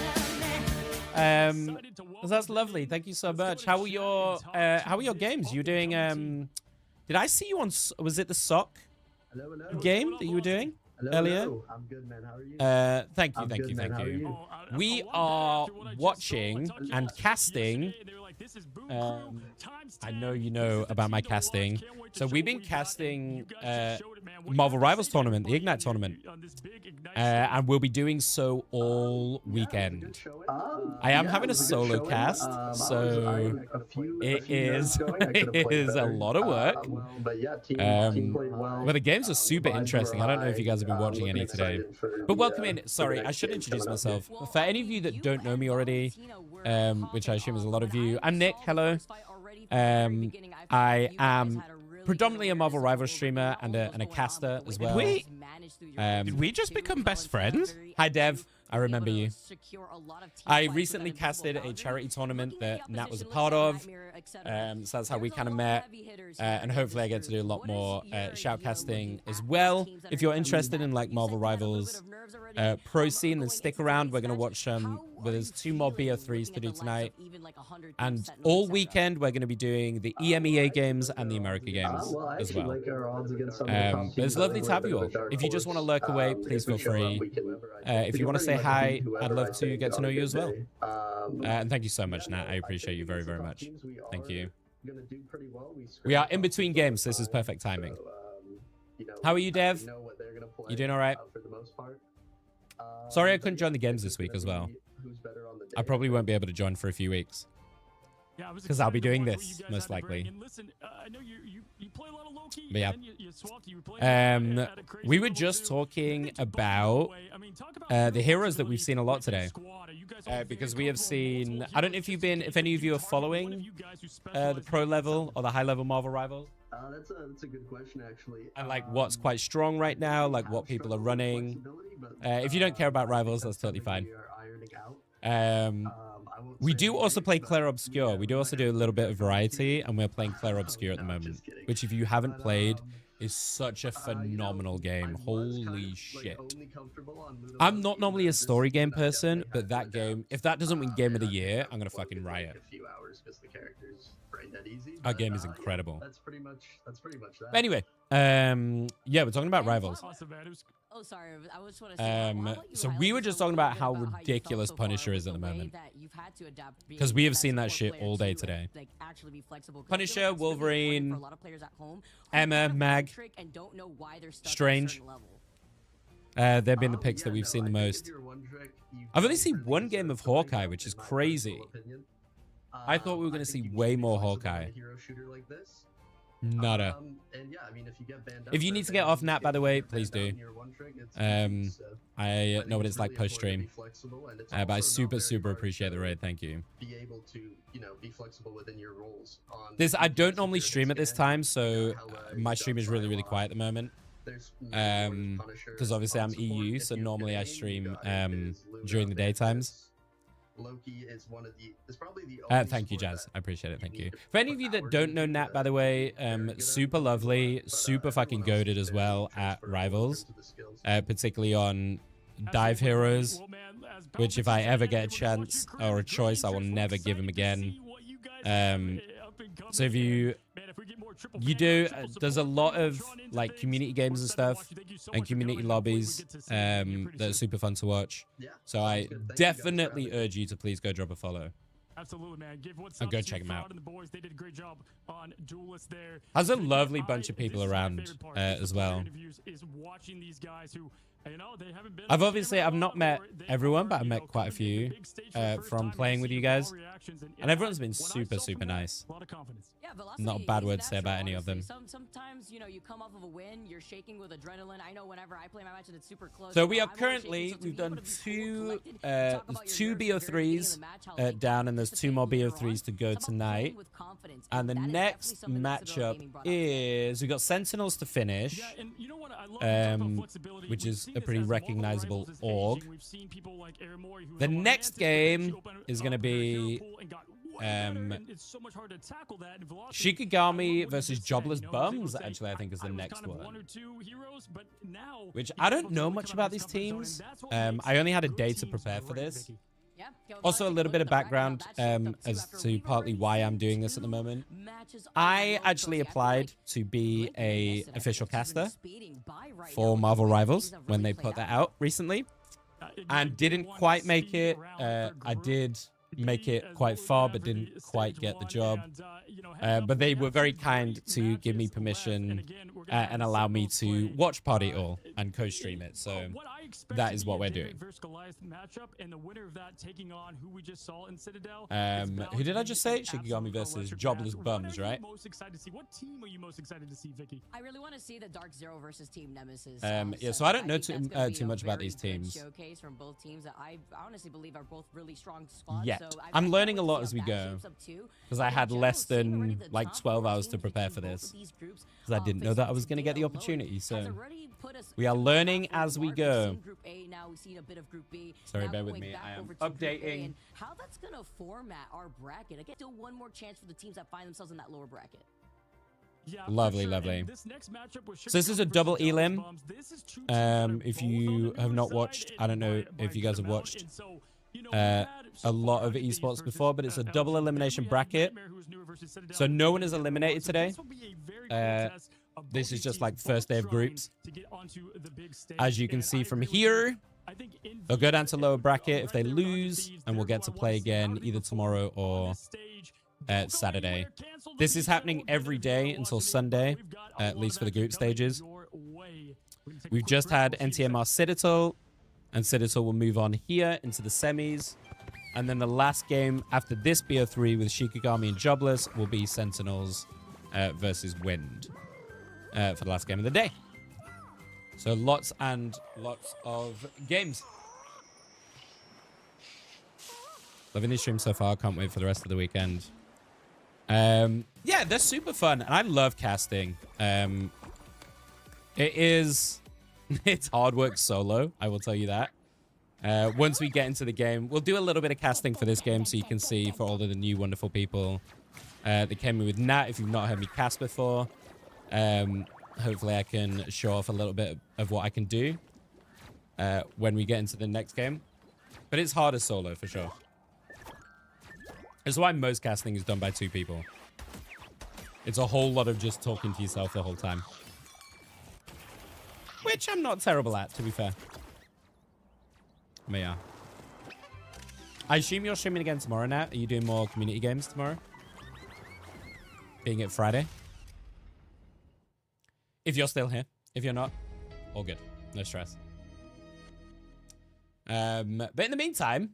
That's lovely. Thank you so much. How are your games? You doing did I see you on, was it the sock game that you were doing earlier? I'm good, man. How are you? Thank you. We are watching and casting. I know you know about my casting. So we've been casting Marvel Rivals tournament, the Ignite tournament, and we'll be doing so all weekend. I am having a solo cast, so it is a lot of work. But the games are super interesting. I don't know if you guys have been watching any today. But welcome in. Sorry, I should introduce myself. For any of you that don't know me already, which I assume is a lot of you, I'm Nick. Hello. I am predominantly a Marvel Rivals streamer and a caster as well. Did we just become best friends? Hi, Dev. I remember you. I recently casted a charity tournament that Nat was a part of. So that's how we kind of met. And hopefully I get to do a lot more shoutcasting as well. If you're interested in like Marvel Rivals pro scene, then stick around. We're going to watch there's 2 more BO3s to do tonight. And all weekend, we're going to be doing the EMEA games and the America games as well. It's lovely to have you all. If you just want to lurk away, please feel free. If you want to say hi, I'd love to get to know you as well. And thank you so much, Nat. I appreciate you very, very much. Thank you. We are in between games. So this is perfect timing. How are you, Dev? You doing all right? Sorry I couldn't join the games this week as well. I probably won't be able to join for a few weeks. Because I'll be doing this, most likely. But yeah. We were just talking about the heroes that we've seen a lot today. Because we have seen... I don't know if any of you are following the pro level or the high level Marvel Rivals. That's a good question, actually. And like what's quite strong right now, like what people are running. If you don't care about Rivals, that's totally fine. We do also play Clair Obscur. We do also do a little bit of variety, and we're playing Clair Obscur at the moment, which if you haven't played, is such a phenomenal game. Holy shit. I'm not normally a story game person, but that game, if that doesn't win Game of the Year, I'm going to fucking riot. Our game is incredible. That's pretty much that. But anyway, yeah, we're talking about Rivals. Oh, sorry. I was want to say, so we were just talking about how ridiculous Punisher is at the moment. Because we have seen that shit all day today. Punisher, Wolverine, Emma, Mag, Strange. They've been the picks that we've seen the most. I've only seen one game of Hawkeye, which is crazy. I thought we were going to see way more Hawkeye. Nada. If you need to get off Nat, by the way, please do. I know what it's like post-stream. But I super, super appreciate the raid. Thank you. I don't normally stream at this time, so my stream is really, really quiet at the moment. Because obviously I'm EU, so normally I stream during the daytimes. Loki is one of the thank you, Jazz. I appreciate it. Thank you. For any of you that don't know Nat, by the way, super lovely, super fucking goated as well at Rivals, particularly on dive heroes, which if I ever get a chance or a choice, I will never give him again. So if you do, there's a lot of like community games and stuff and community lobbies that are super fun to watch. So I definitely urge you to please go drop a follow. Absolutely, man. And go check them out. The boys, they did a great job on Duelist there. Has a lovely bunch of people around as well. I've not met everyone, but I've met quite a few from playing with you guys. And everyone's been super, super nice. Not a bad word to say about any of them. Sometimes, you know, you come off of a win, you're shaking with adrenaline. I know whenever I play my match and it's super close. So we are currently, we've done two BO3s down, and there's 2 more BO3s to go tonight. And the next matchup is, we've got Sentinels to finish, which is a pretty recognizable org. The next game is going to be Shikigami versus Jobless Bums, actually, I think is the next one. Which I don't know much about these teams. I only had a day to prepare for this. Also, a little bit of background as to partly why I'm doing this at the moment. I actually applied to be a official caster for Marvel Rivals when they put that out recently, and didn't quite make it. I did make it quite far, but didn't quite get the job. But they were very kind to give me permission and allow me to watch Party It All and co-stream it. So that is what we're doing. Who did I just say? Shikigami versus Jobless Bums, right? What team are you most excited to see, Vicky? I really want to see the Dark Zero versus Team Nemesis. Yeah, so I don't know too much about these teams. Showcase from both teams that I honestly believe are both really strong squads. Yet. So I'm learning a lot as we go because I had less than like 12 hours to prepare for this because I didn't know that I was going to get the opportunity. So we are learning as we go. Sorry, bear with me. I am updating. How that's going to format our bracket. Again, still one more chance for the teams that find themselves in that lower bracket. Yeah, lovely, sure. lovely. This next matchup was so this is a double elim. If you have not watched, I don't know if you guys have watched a lot of esports before, but it's a double elimination bracket. So no one is eliminated today. This is just like first day of groups. As you can see from here, they'll go down to lower bracket if they lose, and we'll get to play again either tomorrow or Saturday. This is happening every day until Sunday, at least for the group stages. We've just had NTMR Citadel, and Citadel will move on here into the semis. And then the last game after this BO3 with Shikigami and Jobless will be Sentinels versus Wind for the last game of the day. So lots and lots of games. Loving these streams so far. Can't wait for the rest of the weekend. Yeah, they're super fun, and I love casting. It's hard work solo, I will tell you that. Once we get into the game, we'll do a little bit of casting for this game so you can see for all of the new wonderful people that came in with Nat. If you've not heard me cast before, hopefully I can show off a little bit of what I can do when we get into the next game. But it's harder solo for sure. That's why most casting is done by 2 people. It's a whole lot of just talking to yourself the whole time. Which I'm not terrible at, to be fair. But yeah. I assume you're streaming again tomorrow, Nat. Are you doing more community games tomorrow? Being it Friday? If you're still here. If you're not, all good. No stress. But in the meantime,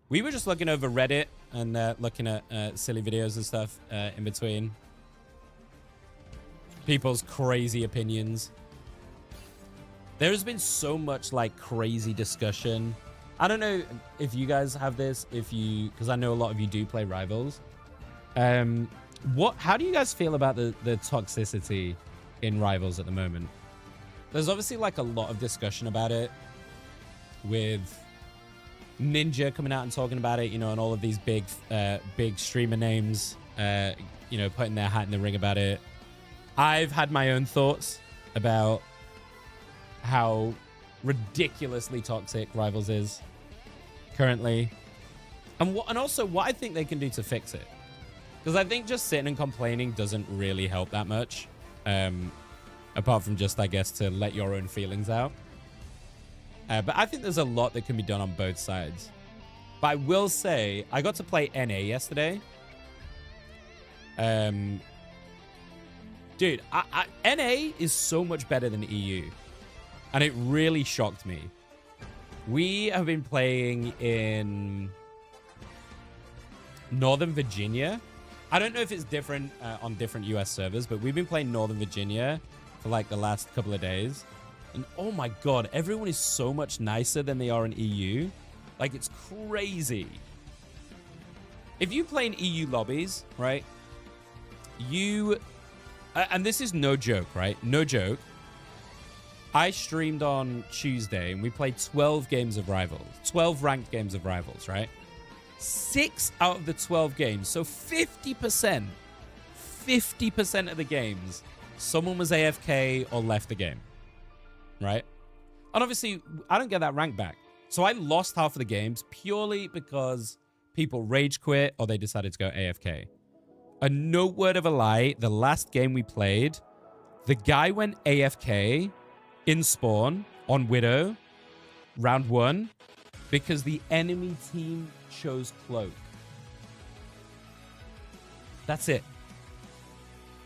we were just looking over Reddit and looking at silly videos and stuff in between. People's crazy opinions. There has been so much like crazy discussion. I don't know if you guys have this, because I know a lot of you do play Rivals. How do you guys feel about the toxicity in Rivals at the moment? There's obviously like a lot of discussion about it with Ninja coming out and talking about it, you know, and all of these big streamer names, you know, putting their hat in the ring about it. I've had my own thoughts about how ridiculously toxic Rivals is currently, and also what I think they can do to fix it. Because I think just sitting and complaining doesn't really help that much, apart from just, I guess, to let your own feelings out. But I think there's a lot that can be done on both sides. But I will say, I got to play NA yesterday. Dude, NA is so much better than EU. And it really shocked me. We have been playing in Northern Virginia. I don't know if it's different on different US servers, but we've been playing Northern Virginia for like the last couple of days. And oh my God, everyone is so much nicer than they are in EU. Like, it's crazy. If you play in EU lobbies, right? And this is no joke, right? No joke. I streamed on Tuesday and we played 12 games of Rivals. 12 ranked games of Rivals, right? 6 out of the 12 games, so 50% of the games, someone was AFK or left the game, right? And obviously, I don't get that rank back. So I lost half of the games purely because people rage quit or they decided to go AFK. And no word of a lie, the last game we played, the guy went AFK in spawn on Widow, round 1, because the enemy team chose Cloak. That's it.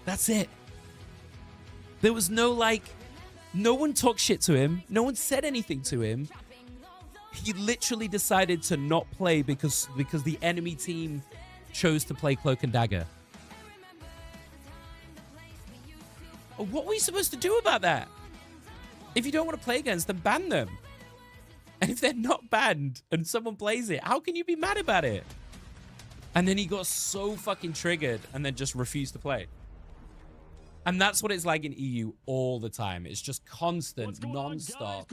That's it. There was no, like, no one talked shit to him. No one said anything to him. He literally decided to not play because the enemy team chose to play Cloak and Dagger. What were we supposed to do about that? If you don't want to play against them, ban them. And if they're not banned and someone plays it, how can you be mad about it? And then he got so fucking triggered and then just refused to play. And that's what it's like in EU all the time. It's just constant, non-stop.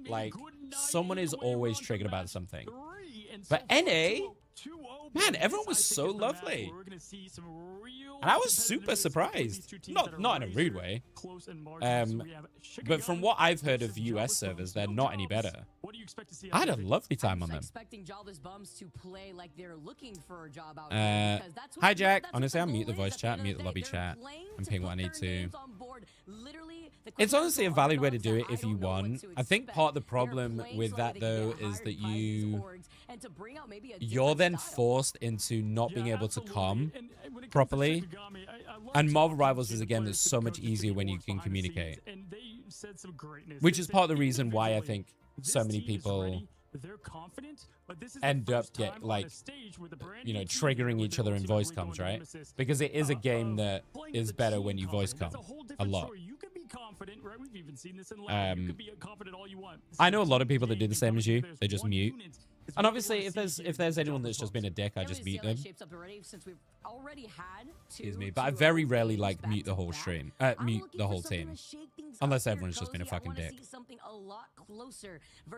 Like, someone is always triggered about something. But NA, man, everyone was so lovely. And I was super surprised. Not in a rude way. But from what I've heard of US servers, they're not any better. I had a lovely time on them. Hi, Jack. Honestly, I'll mute the voice chat, mute the lobby chat, and ping what I need to. It's honestly a valid way to do it if you want. I think part of the problem with that, though, is that you're then forced into not being able to comm properly. And Marvel Rivals is a game that's so much easier when you can communicate. Which is part of the reason why I think so many people end up triggering each other in voice comms, right? Because it is a game that is better when you voice comm a lot. I know a lot of people that do the same as you. They just mute. And obviously, if there's anyone that's just been a dick, I just mute them. Excuse me, but I very rarely like mute the whole stream, mute the whole team, unless everyone's just been a fucking dick.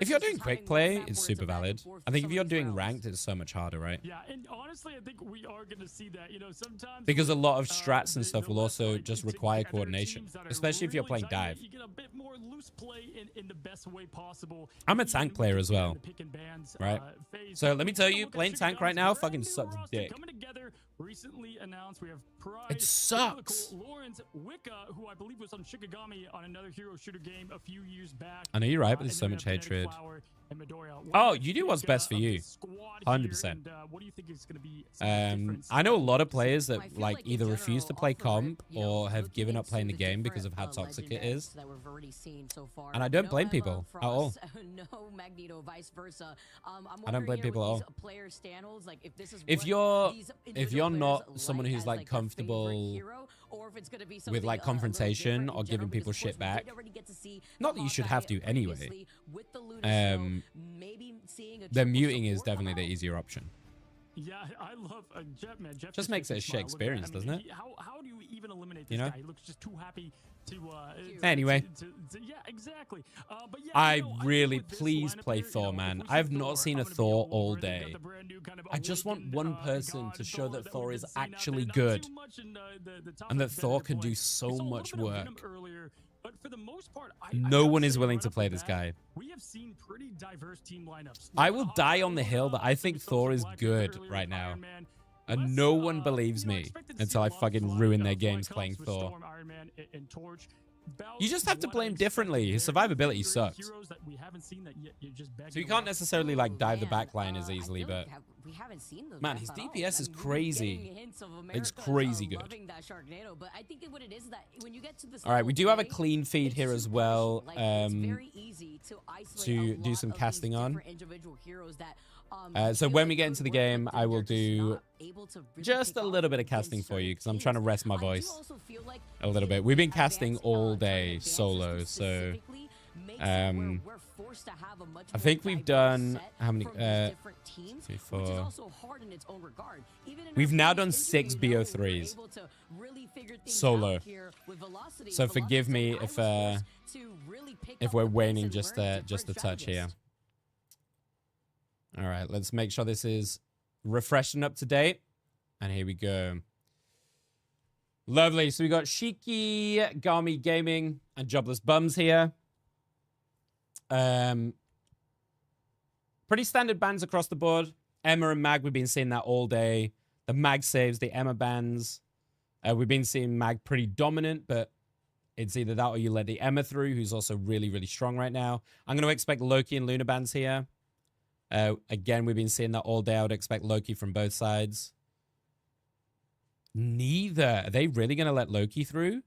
If you're doing quick play, it's super valid. I think if you're doing ranked, it's so much harder, right? Yeah, and honestly, I think we are gonna see that. You know, sometimes because a lot of strats and stuff will also just require coordination, especially if you're playing dive. I'm a tank player as well, right? So let me tell you, playing tank right now fucking sucks dick. Recently announced we have Pride. It sucks. Lawrence Wicca, who I believe was on Shikigami on another hero shooter game a few years back. I know you're right, but there's so much hatred. Oh, you do what's best for you. 100%. What do you think is going to be? I know a lot of players that like either refuse to play comp or have given up playing the game because of how toxic it is. And I don't blame people at all. I don't blame people at all. If you're not someone who's like comfortable with like confrontation or giving people shit back, not that you should have to anyway, then muting is definitely the easier option. Yeah, I love Jeff, man. Jeff just makes it a shit experience, doesn't it? How do you even eliminate this guy? He looks just too happy to anyway. Yeah, exactly. But yeah, really please play Thor, man. I have not seen a Thor all day. I just want one person to show that Thor is actually good and that Thor can do so much work. But for the most part, no one is willing to play this guy. We have seen pretty diverse team lineups. I will die on the hill that I think Thor is good right now. And no one believes me until I fucking ruin their games playing Thor. You just have to play him differently. His survivability sucks. So you can't necessarily like dive the backline as easily, but man, his DPS is crazy. It's crazy good. All right, we do have a clean feed here as well to do some casting on. So when we get into the game, I will do just a little bit of casting for you because I'm trying to rest my voice a little bit. We've been casting all day solo, so I think we've done how many? 3, 4. We've now done 6 BO3s solo. So forgive me if we're waning just a touch here. All right, let's make sure this is refreshed and up to date. And here we go. Lovely. So we got Shiki, Gami Gaming, and Jobless Bums here. Pretty standard bans across the board. Emma and Mag, we've been seeing that all day. The Mag saves, the Emma bans. We've been seeing Mag pretty dominant, but it's either that or you let the Emma through, who's also really, really strong right now. I'm going to expect Loki and Luna bans here. Again, we've been seeing that all day. I would expect Loki from both sides. Neither. Are they really going to let Loki through?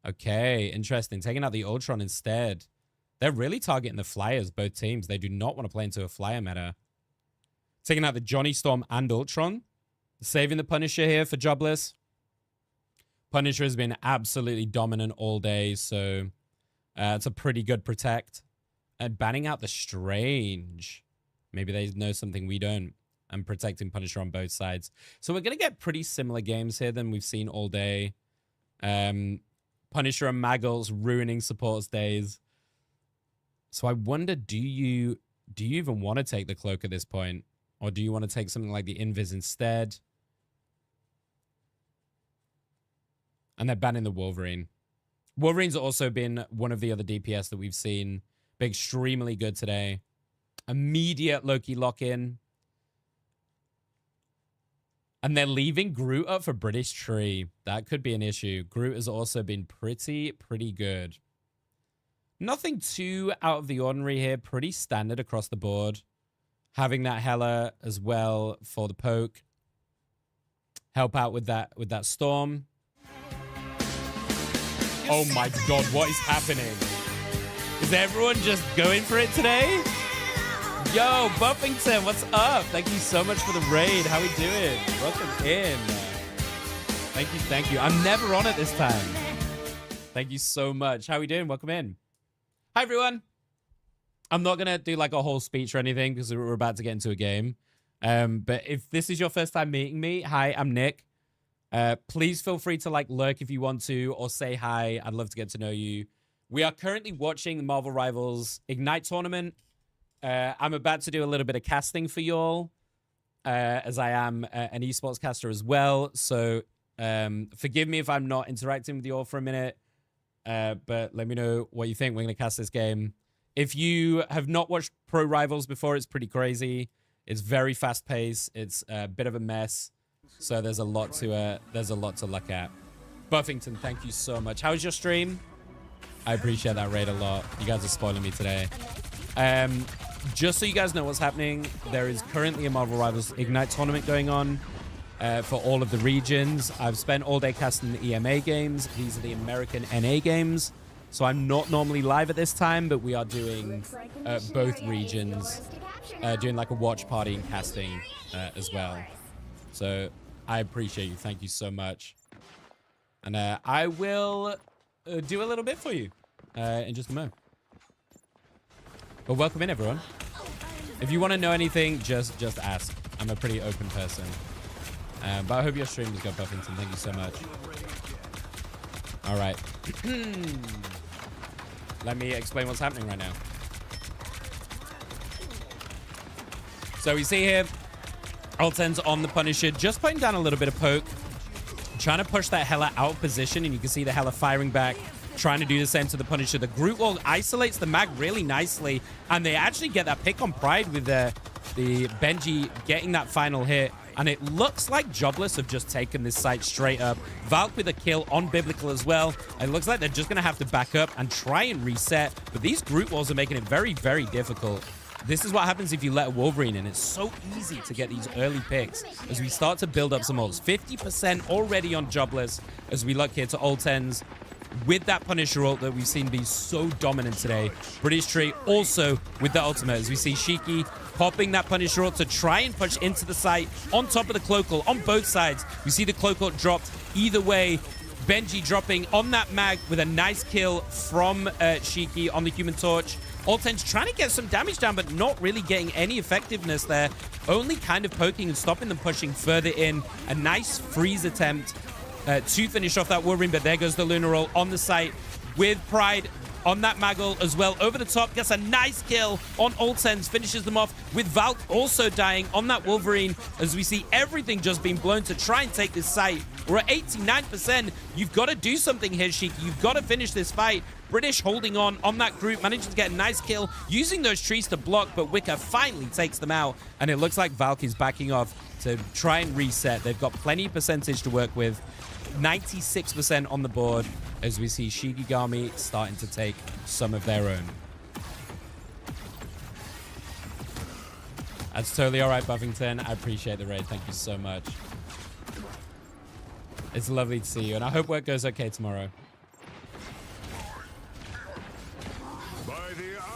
Okay, interesting. Taking out the Ultron instead. They're really targeting the Flyers, both teams. They do not want to play into a Flyer meta. Taking out the Johnny Storm and Ultron. Saving the Punisher here for Jobless. Punisher has been absolutely dominant all day, so it's a pretty good protect. And banning out the Strange. Maybe they know something we don't. And protecting Punisher on both sides. So we're going to get pretty similar games here than we've seen all day. Punisher and Maggles ruining supports days. So I wonder, do you even want to take the Cloak at this point? Or do you want to take something like the Invis instead? And they're banning the Wolverine. Wolverine's also been one of the other DPS that we've seen. Been extremely good today. Immediate Loki lock-in. And they're leaving Groot up for British Tree. That could be an issue. Groot has also been pretty good. Nothing too out of the ordinary here. Pretty standard across the board. Having that Hela as well for the poke. Help out with that storm. Oh my god, what is happening? Is everyone just going for it today? Yo, Buffington, what's up? Thank you so much for the raid. How we doing? Welcome in. Thank you. I'm never on it this time. Thank you so much. How we doing? Welcome in. Hi, everyone. I'm not going to do like a whole speech or anything because we're about to get into a game. But if this is your first time meeting me, hi, I'm Nick. Please feel free to like lurk if you want to or say hi. I'd love to get to know you. We are currently watching the Marvel Rivals Ignite tournament. I'm about to do a little bit of casting for y'all, as I am an esports caster as well. So forgive me if I'm not interacting with y'all for a minute, but let me know what you think. We're going to cast this game. If you have not watched Pro Rivals before, it's pretty crazy. It's very fast paced. It's a bit of a mess. So there's a lot to look at. Buffington, thank you so much. How was your stream? I appreciate that raid a lot. You guys are spoiling me today. Just so you guys know what's happening, there is currently a Marvel Rivals Ignite tournament going on for all of the regions. I've spent all day casting the EMA games. These are the American NA games. So I'm not normally live at this time, but we are doing both regions, doing like a watch party and casting as well. So I appreciate you. Thank you so much. And I will do a little bit for you in just a moment. But welcome in, everyone. If you want to know anything, just ask. I'm a pretty open person. But I hope your stream is good, Buffington. Thank you so much. All right. Let me explain what's happening right now. So we see here, Alten's on the Punisher, just putting down a little bit of poke. Trying to push that Hela out of position, and you can see the Hela firing back. Trying to do the same to the Punisher. The Groot Wall isolates the mag really nicely, and they actually get that pick on Pride with the Benji getting that final hit. And it looks like Jobless have just taken this site straight up. Valk with a kill on Biblical as well. It looks like they're just going to have to back up and try and reset. But these Groot Walls are making it very, very difficult. This is what happens if you let a Wolverine in. It's so easy to get these early picks as we start to build up some ults. 50% already on Jobless as we look here to Altens. With that Punisher ult that we've seen be so dominant today. British Tree also with the ultimate as we see Shiki popping that Punisher ult to try and push into the site on top of the Cloak ult on both sides. We see the Cloak ult dropped either way. Benji dropping on that mag with a nice kill from Shiki on the Human Torch. Alten's trying to get some damage down, but not really getting any effectiveness there. Only kind of poking and stopping them pushing further in. A nice freeze attempt to finish off that Wolverine, but there goes the Lunar Roll on the site with Pride on that Maggle as well. Over the top, gets a nice kill on Altens, finishes them off with Valk also dying on that Wolverine as we see everything just being blown to try and take this site. We're at 89%. You've got to do something here, Shiki. You've got to finish this fight. British holding on that group, managing to get a nice kill, using those trees to block, but Wicker finally takes them out, and it looks like Valk is backing off to try and reset. They've got plenty of percentage to work with. 96% on the board as we see Shikigami starting to take some of their own. That's totally all right, Buffington. I appreciate the raid. Thank you so much. It's lovely to see you, and I hope work goes okay tomorrow.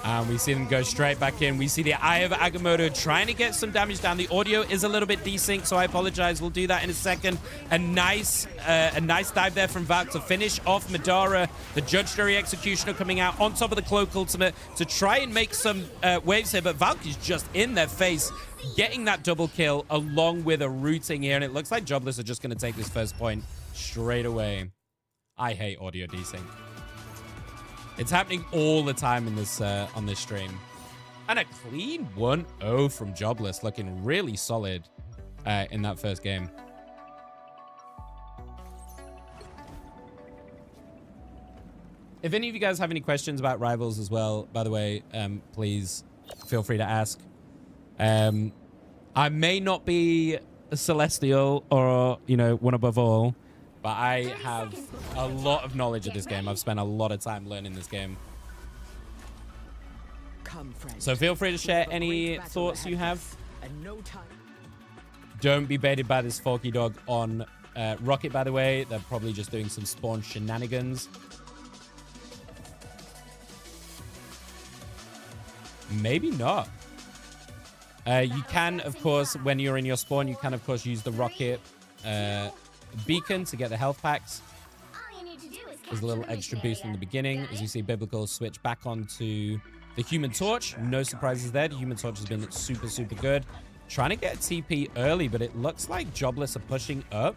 And we see them go straight back in. We see the Eye of Agamotto trying to get some damage down. The audio is a little bit desync, so I apologize. We'll do that in a second. A nice dive there from Valk to finish off Madara. The Judge Jury Executioner coming out on top of the Cloak Ultimate to try and make some waves here, but Valk is just in their face, getting that double kill along with a rooting here, and it looks like Jobless are just going to take this first point straight away. I hate audio desync. It's happening all the time in this on this stream. And a clean 1-0 from Jobless, looking really solid in that first game. If any of you guys have any questions about Rivals as well, by the way, please feel free to ask. I may not be a Celestial or, you know, one above all, but I have a lot of knowledge of this game. I've spent a lot of time learning this game. So feel free to share any thoughts you have. Don't be baited by this Forky Dog on Rocket, by the way. They're probably just doing some spawn shenanigans. Maybe not. You can, of course, when you're in your spawn, you can, of course, use the Rocket beacon to get the health packs. There's a little extra boost in the beginning. As you see, Biblical switch back onto the Human Torch. No surprises there. The Human Torch has been super, super good. Trying to get a TP early, but it looks like Jobless are pushing up.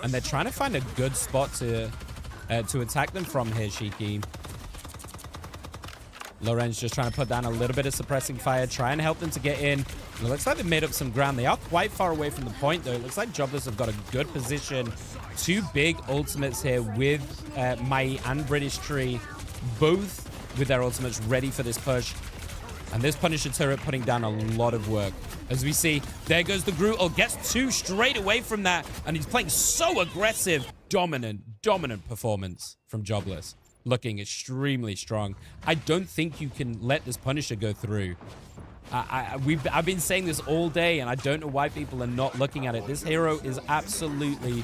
And they're trying to find a good spot to attack them from here, Shiki. Lorenz just trying to put down a little bit of suppressing fire, try and help them to get in. And it looks like they've made up some ground. They are quite far away from the point, though. It looks like Jobless have got a good position. Two big ultimates here with Mai and British Tree, both with their ultimates ready for this push. And this Punisher turret putting down a lot of work. As we see, there goes the Gruul. Gets two straight away from that. And he's playing so aggressive. Dominant performance from Jobless. Looking extremely strong. I don't think you can let this Punisher go through. I've been saying this all day, and I don't know why people are not looking at it. This hero is absolutely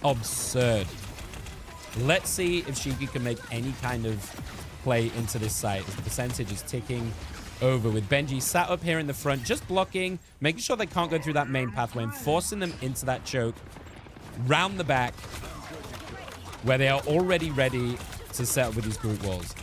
absurd. Let's see if Shiki can make any kind of play into this site, as the percentage is ticking over with Benji sat up here in the front, just blocking, making sure they can't go through that main pathway and forcing them into that choke round the back where they are already ready to set up with these group walls.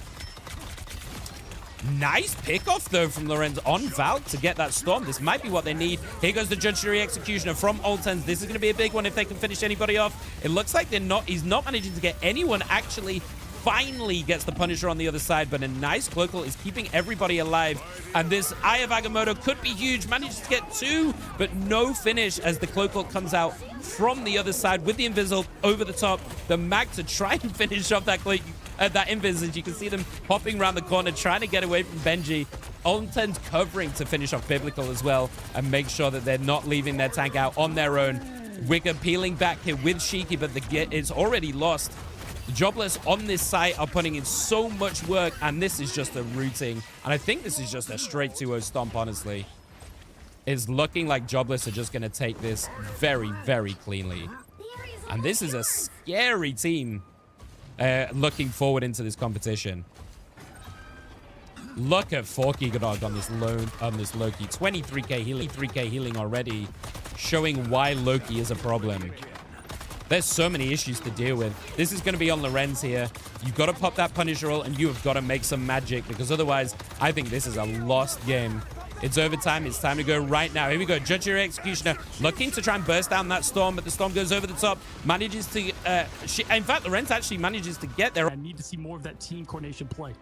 Nice pickoff, though, from Lorenz on Valk to get that storm. This might be what they need. Here goes the Judge Jury Executioner from Oltens. This is going to be a big one if they can finish anybody off. It looks like he's not managing to get anyone. Actually, finally gets the Punisher on the other side, but a nice Cloakle is keeping everybody alive. And this Eye of Agamotto could be huge. Manages to get two, but no finish as the Cloakle comes out from the other side with the Invisible over the top. The mag to try and finish off that Invis, as you can see them popping around the corner, trying to get away from Benji. Olten's covering to finish off Biblical as well and make sure that they're not leaving their tank out on their own. Wigger peeling back here with Shiki, but it's already lost. The Jobless on this site are putting in so much work, and this is just a rooting. And I think this is just a straight 2-0 stomp, honestly. It's looking like Jobless are just going to take this very, very cleanly. And this is a scary team looking forward into this competition. Look at Forky Dog on this Loki. 23k healing, 3k healing already, showing why Loki is a problem. There's so many issues to deal with. This is going to be on Lorenz here. You've got to pop that Punisher roll, and you have got to make some magic, because otherwise, I think this is a lost game. It's overtime. It's time to go right now. Here we go. Judge Jury Executioner looking to try and burst down that storm, but the storm goes over the top. Manages to... in fact, Lorenz actually manages to get there. I need to see more of that team coordination play.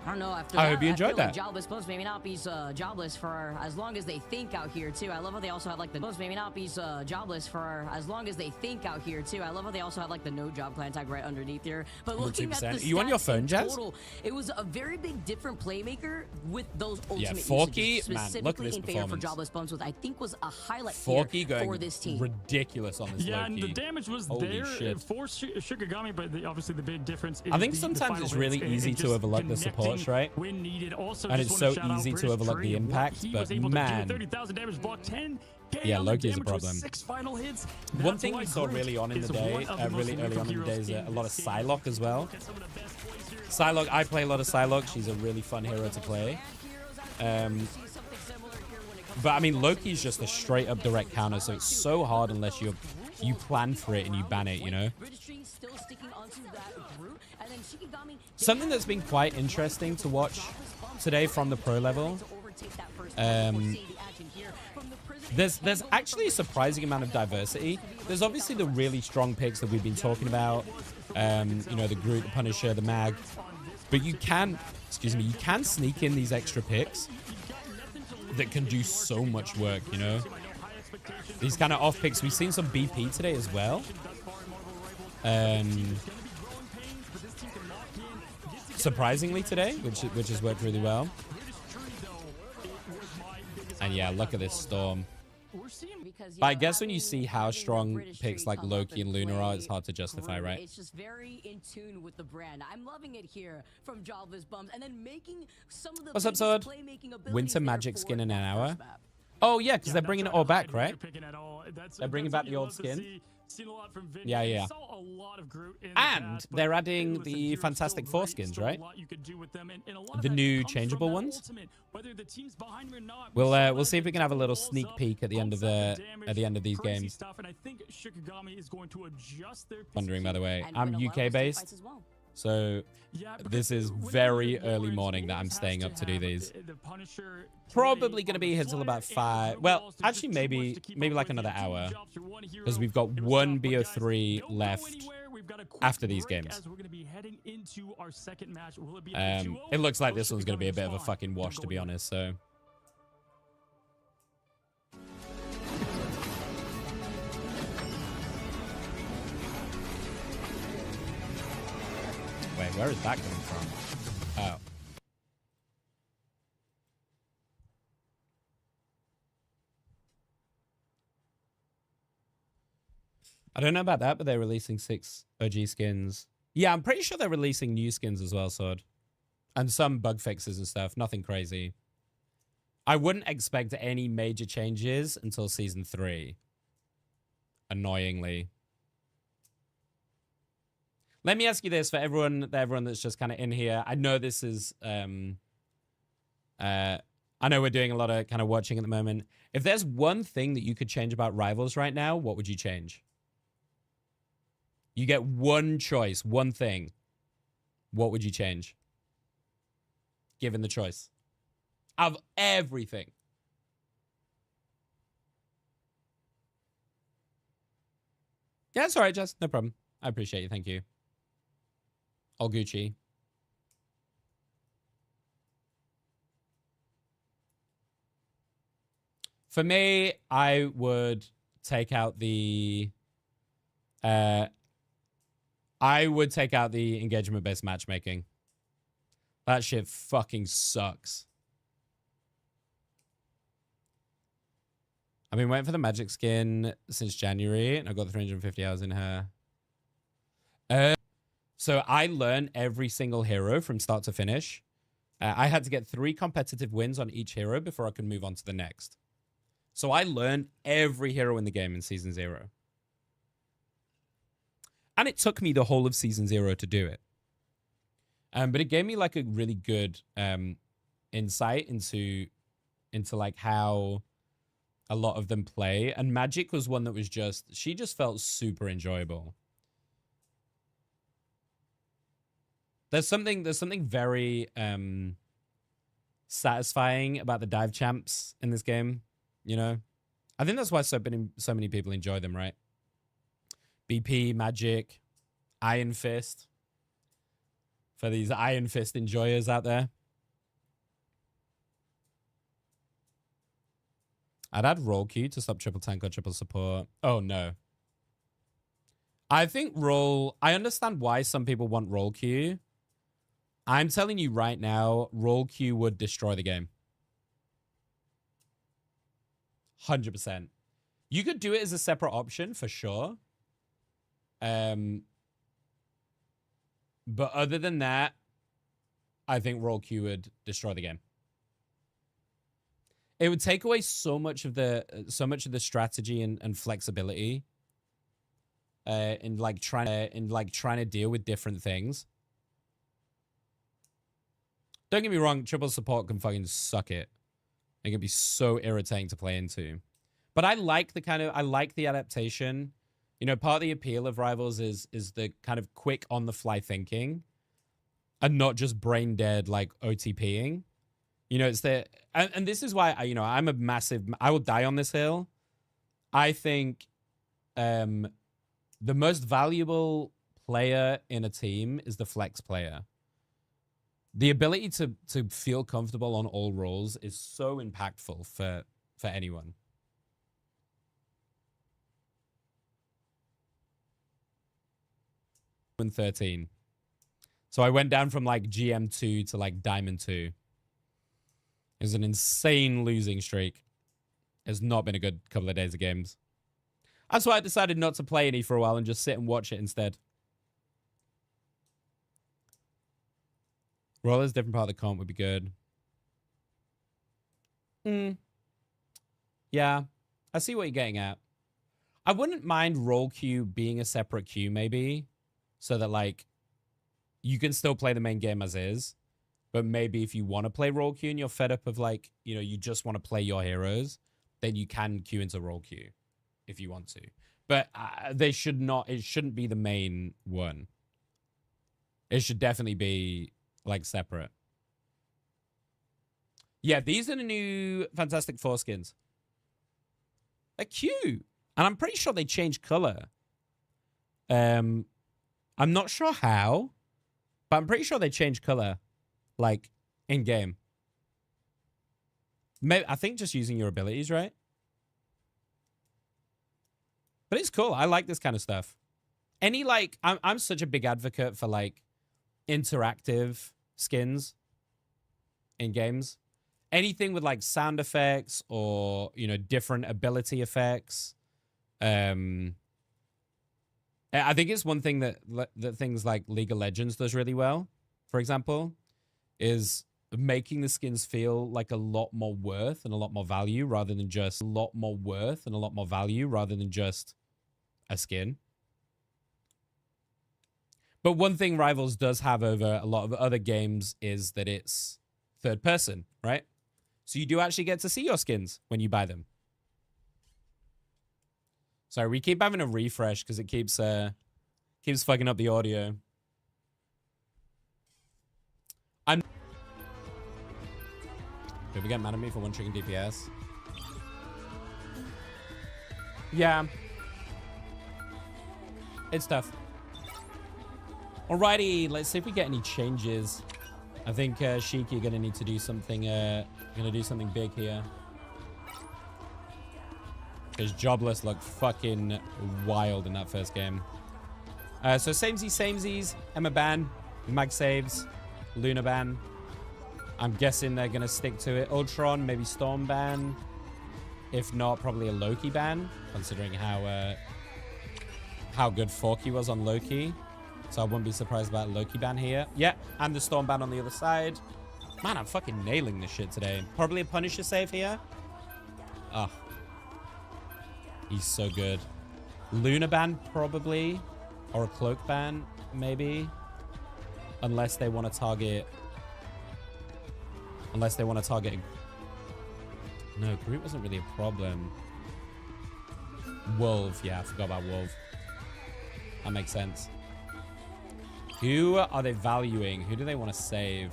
I don't know. After I that, hope you enjoyed that. Like jobless post maybe not be jobless for as long as they think out here too. I love how they also have like the post maybe not be jobless for as long as they think out here too. I love how they also have like the no job clan tag right underneath here. But looking at the stats, you on your phone, Jazz? Total, it was a very big different playmaker with those ultimate Forky, usages, specifically man, look at this in favor for performance. jobless bumps, which I think was a highlight Forky here going for this team. Ridiculous on this Yeah, Loki. and the damage was Holy there shit. for Shikigami, but obviously the big difference is I think sometimes it's really easy to overlook the supports, right? When needed. Also, and just it's so shout out easy to British overlook Tree. the impact, He but was able man. to do 30,000 damage, block 10 Yeah, Loki is a problem. 6 final hits. One thing we saw really on in the day, really early on in the day, is a lot of Psylocke as well. Psylocke, I play a lot of Psylocke. She's a really fun hero to play. But I mean, Loki's just a straight up direct counter, so it's so hard unless you plan for it and you ban it, you know? Something that's been quite interesting to watch today from the pro level. There's actually a surprising amount of diversity. There's obviously the really strong picks that we've been talking about. You know, the Groot, the Punisher, the Mag. But you can, you can sneak in these extra picks that can do so much work, you know? These kind of off picks. We've seen some BP today as well. Surprisingly today, which has worked really well. And yeah, look at this Storm. But I guess when you see how strong picks like Loki and Luna are, it's hard to justify, right? It's just very in tune with the brand. I'm loving it here from Jobless Bums, and then making some of the What's up, Sword? Winter Magic skin in an hour. Oh yeah, because they're bringing it all back, right? They're bringing back the old skin. Yeah. And they're adding the Fantastic Four skins, right? The new changeable ones. We'll see if we can have a little sneak peek at the end of these games. Wondering, by the way, I'm UK based, so this is very early morning that I'm staying up to do these. Probably going to be here till about 5. Well, actually, maybe like another hour, because we've got one BO3 left after these games. It looks like this one's going to be a bit of a fucking wash, to be honest. So. Wait, where is that coming from? Oh. I don't know about that, but they're releasing 6 OG skins. Yeah, I'm pretty sure they're releasing new skins as well, Sword. And some bug fixes and stuff. Nothing crazy. I wouldn't expect any major changes until Season 3. Annoyingly. Let me ask you this for everyone that's just kind of in here. I know this is... I know we're doing a lot of kind of watching at the moment. If there's one thing that you could change about Rivals right now, what would you change? You get one choice, one thing. What would you change? Given the choice. Of everything. Yeah, it's all right, Jess. No problem. I appreciate you. Thank you. All Gucci. For me, I would take out the... I would take out the engagement-based matchmaking. That shit fucking sucks. I've been waiting for the magic skin since January, and I've got the 350 hours in her. So I learned every single hero from start to finish. I had to get 3 competitive wins on each hero before I could move on to the next. So I learned every hero in the game in Season 0. And it took me the whole of Season 0 to do it. But it gave me like a really good insight into like how a lot of them play. And Magic was one that was she just felt super enjoyable. There's something very satisfying about the dive champs in this game, you know? I think that's why so many people enjoy them, right? BP, Magic, Iron Fist. For these Iron Fist enjoyers out there. I'd add roll queue to stop triple tank or triple support. Oh, no. I think roll... I understand why some people want roll queue. I'm telling you right now, roll queue would destroy the game. 100%. You could do it as a separate option for sure. But other than that, I think roll queue would destroy the game. it would take away so much of the strategy and flexibility in like trying to deal with different things. Don't get me wrong, triple support can fucking suck it. It can be so irritating to play into. But I like the adaptation. You know, part of the appeal of Rivals is the kind of quick on the fly thinking and not just brain dead like OTPing. You know, it's the and this is why I'm a massive, I will die on this hill. I think the most valuable player in a team is the flex player. The ability to feel comfortable on all roles is so impactful for anyone. And 13. So I went down from like GM2 to like Diamond 2. It was an insane losing streak. It's not been a good couple of days of games. That's why I decided not to play any for a while and just sit and watch it instead. Roller's different part of the comp would be good. Yeah, I see what you're getting at. I wouldn't mind roll queue being a separate queue maybe, so that like you can still play the main game as is, but maybe if you want to play roll queue and you're fed up of like, you know, you just want to play your heroes, then you can queue into roll queue if you want to. But it shouldn't be the main one. It should definitely be like separate. Yeah, these are the new Fantastic Four skins. They're cute. And I'm pretty sure they changed color. I'm not sure how, but I'm pretty sure they changed color, like, in-game. I think just using your abilities, right? But it's cool. I like this kind of stuff. Any, like, I'm such a big advocate for, like, interactive skins in games. Anything with, like, sound effects or, you know, different ability effects. I think it's one thing that things like League of Legends does really well, for example, is making the skins feel like a lot more worth and a lot more value rather than just a skin. But one thing Rivals does have over a lot of other games is that it's third person, right? So you do actually get to see your skins when you buy them. Sorry, we keep having a refresh because it keeps fucking up the audio. People get mad at me for one tricking DPS. Yeah. It's tough. Alrighty, let's see if we get any changes. I think Sheik, you're gonna need to do something big here. Because Jobless looked fucking wild in that first game. So samesies, Emma ban, Mag saves, Luna ban. I'm guessing they're gonna stick to it. Ultron, maybe Storm ban. If not, probably a Loki ban, considering how good Forky was on Loki. So I wouldn't be surprised about a Loki ban here. Yeah, and the Storm ban on the other side. Man, I'm fucking nailing this shit today. Probably a Punisher save here. Oh. He's so good. Luna ban, probably. Or a Cloak ban, maybe. Unless they want to target... No, Groot wasn't really a problem. Wolf. Yeah, I forgot about Wolf. That makes sense. Who are they valuing? Who do they want to save?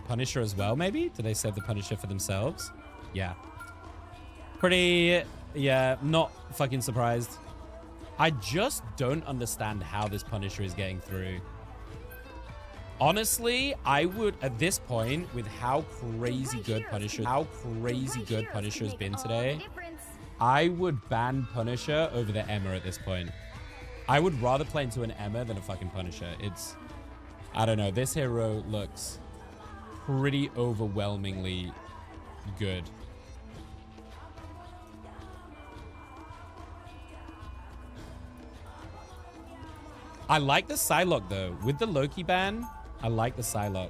Punisher as well, maybe? Do they save the Punisher for themselves? Yeah. Pretty... Yeah, not fucking surprised. I just don't understand how this Punisher is getting through. Honestly, I would, at this point, with how crazy good Punisher has been today, I would ban Punisher over the Emma at this point. I would rather play into an Emma than a fucking Punisher. It's... I don't know. This hero looks pretty overwhelmingly good. I like the Psylocke, though. With the Loki ban, I like the Psylocke.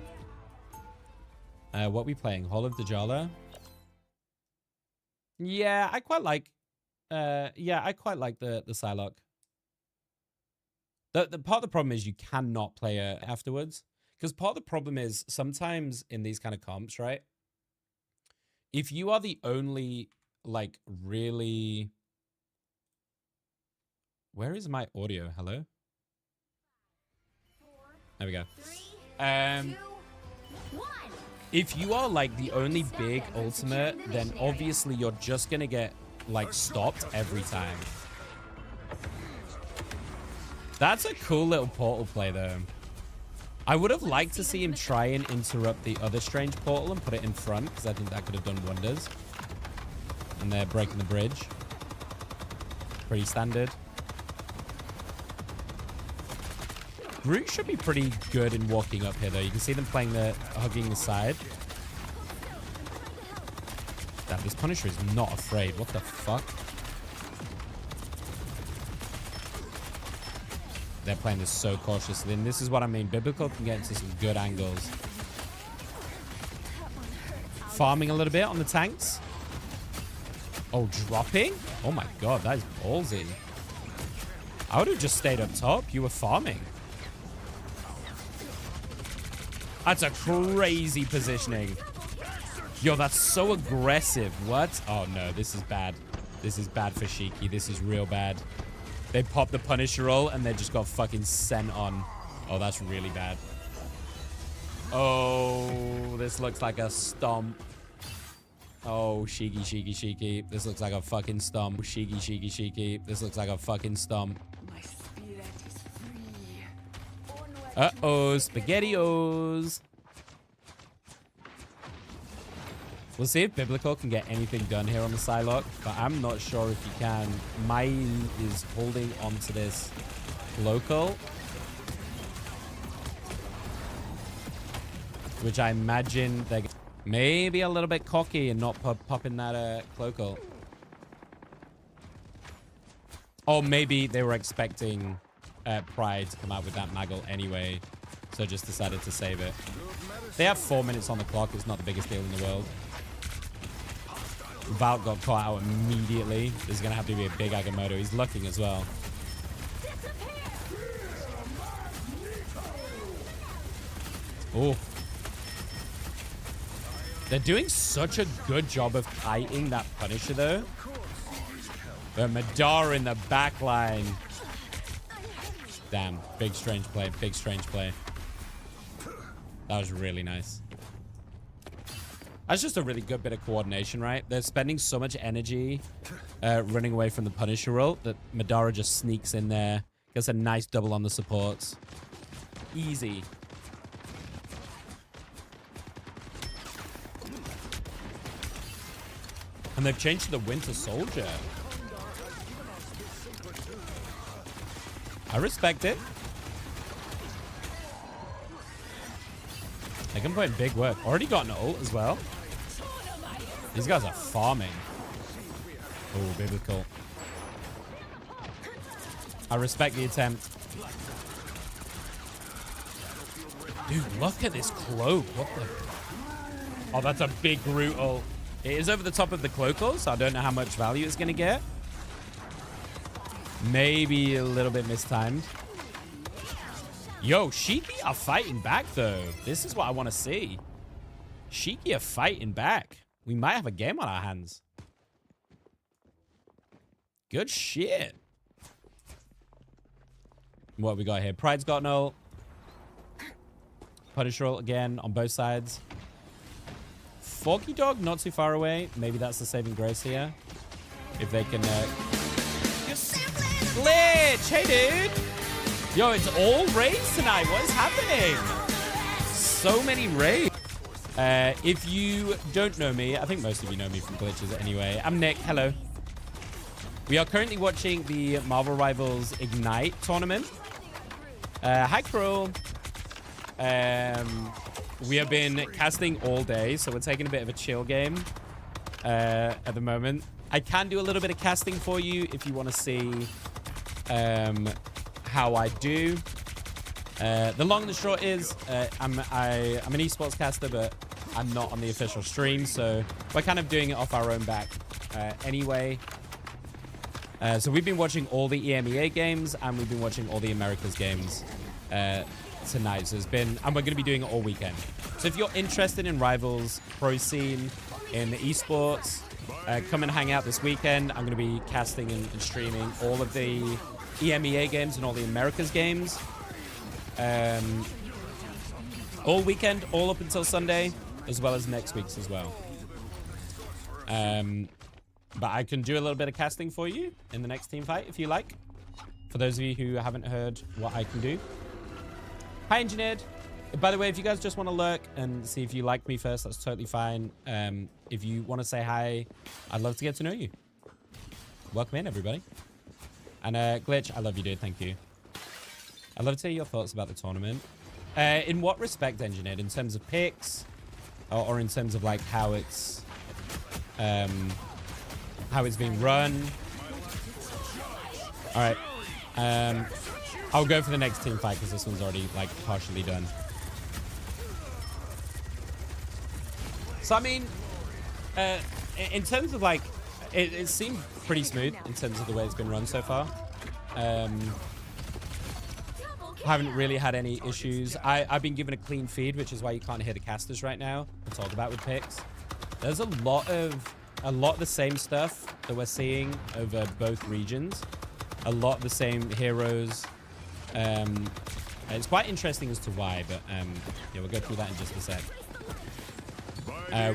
What are we playing? Hall of Dajala? Yeah, I quite like the Psylocke. The part of the problem is you cannot play it afterwards. Because part of the problem is sometimes in these kind of comps, right? If you are the only, like, really... Where is my audio? Hello? There we go. If you are, like, the only big ultimate, then obviously you're just gonna get, like, stopped every time. That's a cool little portal play, though. I would have liked to see him try and interrupt the other strange portal and put it in front, because I think that could have done wonders. And they're breaking the bridge. Pretty standard. Groot should be pretty good in walking up here, though. You can see them hugging the side. Damn, this Punisher is not afraid. What the fuck? They're playing this so cautiously. And this is what I mean. Biblical can get into some good angles. Farming a little bit on the tanks. Oh, dropping? Oh my god, that is ballsy. I would have just stayed up top. You were farming. That's a crazy positioning. Yo, that's so aggressive. What? Oh, no. This is bad. This is bad for Shiki. This is real bad. They popped the Punisher roll, and they just got fucking sent on. Oh, that's really bad. Oh, this looks like a stomp. Oh, Shiki, Shiki, Shiki. This looks like a fucking stomp. Shiki, Shiki, Shiki. This looks like a fucking stomp. Uh-oh, SpaghettiOs. We'll see if Biblical can get anything done here on the Psylocke, but I'm not sure if he can. Mine is holding onto this local, which I imagine they're maybe a little bit cocky and not popping that cloacal. Or maybe they were expecting Pride to come out with that Maggle anyway, so just decided to save it. They have 4 minutes on the clock. It's not the biggest deal in the world. Valk got caught out immediately. This is going to have to be a big Agamotto. He's looking as well. Oh. They're doing such a good job of kiting that Punisher, though. But Madara in the back line. Damn. Big strange play. Big strange play. That was really nice. That's just a really good bit of coordination, right? They're spending so much energy running away from the Punisher roll that Madara just sneaks in there. Gets a nice double on the supports. Easy. And they've changed to the Winter Soldier. I respect it. They can put in big work. Already got an ult as well. These guys are farming. Oh, biblical. I respect the attempt. Dude, look at this cloak. What the? Oh, that's a big Groot ult. It is over the top of the cloacal, so I don't know how much value it's going to get. Maybe a little bit mistimed. Yo, Shiki are fighting back, though. This is what I want to see. Shiki are fighting back. We might have a game on our hands. Good shit. What we got here? Pride's got an ult. Punisher ult again on both sides. Forky Dog not too far away. Maybe that's the saving grace here. If they can... Glitch! Hey, dude! Yo, it's all raids tonight. What is happening? So many raids. If you don't know me, I think most of you know me from Glitches anyway. I'm Nick. Hello. We are currently watching the Marvel Rivals Ignite tournament. Hi, Crow. We have been casting all day, so we're taking a bit of a chill game at the moment. I can do a little bit of casting for you if you want to see how I do. The long and the short is I'm an esports caster, but I'm not on the official stream, so we're kind of doing it off our own back anyway. So we've been watching all the EMEA games, and we've been watching all the Americas games tonight. So it's been, and we're going to be doing it all weekend. So if you're interested in Rivals, pro scene, in esports, come and hang out this weekend. I'm going to be casting and streaming all of the EMEA games and all the Americas games. All weekend, all up until Sunday, as well as next week's as well. But I can do a little bit of casting for you in the next team fight if you like. For those of you who haven't heard what I can do. Hi, Engineered. By the way, if you guys just want to lurk and see if you like me first, that's totally fine. If you want to say hi, I'd love to get to know you. Welcome in, everybody. And Glitch, I love you, dude. Thank you. I'd love to hear your thoughts about the tournament. In what respect, Engineered? In terms of picks, or in terms of like how it's being run? All right. I'll go for the next team fight because this one's already like partially done. So I mean, in terms of like, it seemed pretty smooth in terms of the way it's been run so far. Haven't really had any issues. I've been given a clean feed, which is why you can't hear the casters right now. We'll talk about with picks. There's a lot of the same stuff that we're seeing over both regions. A lot of the same heroes. It's quite interesting as to why, but yeah, we'll go through that in just a sec.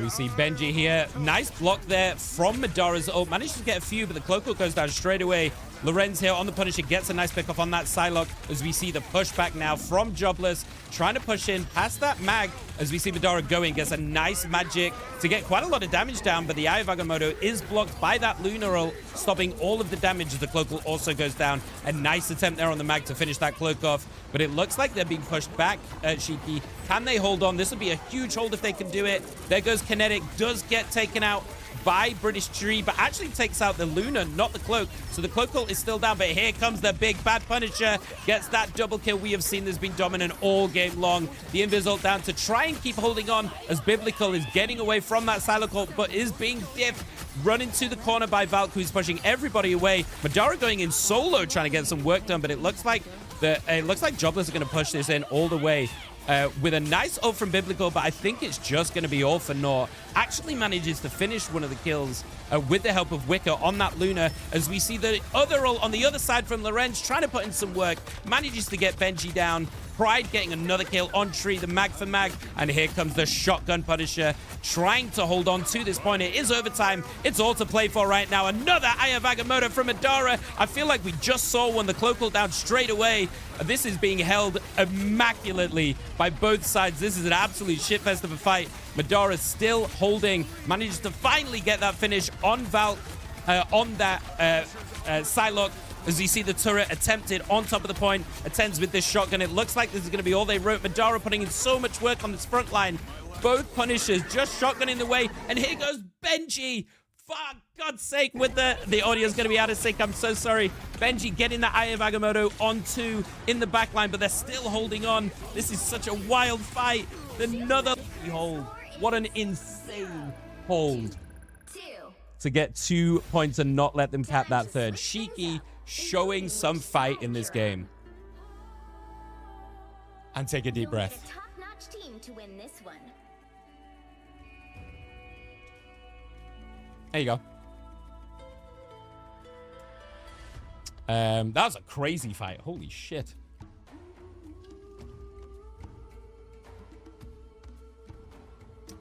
We see Benji here. Nice block there from Madara's ult. Managed to get a few, but the Cloak goes down straight away. Lorenz here on the Punisher gets a nice pick off on that Psylocke as we see the pushback now from Jobless. Trying to push in past that mag as we see Madara going. Gets a nice magic to get quite a lot of damage down, but the Eye of Agamotto is blocked by that Lunar ult, stopping all of the damage as the Cloak also goes down. A nice attempt there on the mag to finish that Cloak off, but it looks like they're being pushed back. Shiki, can they hold on? This would be a huge hold if they can do it. There goes Kinetic, does get taken out by British Tree, but actually takes out the Luna, not the Cloak. So the Cloak ult is still down, but here comes the big bad Punisher. Gets that double kill. We have seen this being dominant all game long. The Invis ult down to try and keep holding on as Biblical is getting away from that Psylocke ult, but is being diffed. Run into the corner by Valk, who's pushing everybody away. Madara going in solo, trying to get some work done, but it looks like Jobless are going to push this in all the way. With a nice ult from Biblical, but I think it's just going to be all for naught. Actually manages to finish one of the kills with the help of Wicker on that Luna, as we see the other ult on the other side from Lorenz trying to put in some work. Manages to get Benji down. Pride getting another kill on Tree, the mag for mag, and here comes the shotgun Punisher trying to hold on to this point. It is overtime. It's all to play for right now. Another Eye of Agamotto from Madara. I feel like we just saw one, the Cloak ult down straight away. This is being held immaculately by both sides. This is an absolute shitfest of a fight. Madara still holding, manages to finally get that finish on Valk, on that Psylocke. As you see the turret attempted on top of the point, attends with this shotgun. It looks like this is going to be all they wrote. Madara putting in so much work on this front line. Both Punishers just shotgunning the way. And here goes Benji. For God's sake, with the audio is going to be out of sync. I'm so sorry. Benji getting the Eye of Agamotto onto in the back line, but they're still holding on. This is such a wild fight. Another hold. What an insane hold. To get 2 points and not let them cap that third. Shiki showing some fight in this game. And take a deep breath. Top-notch team to win this one. There you go. That was a crazy fight. Holy shit.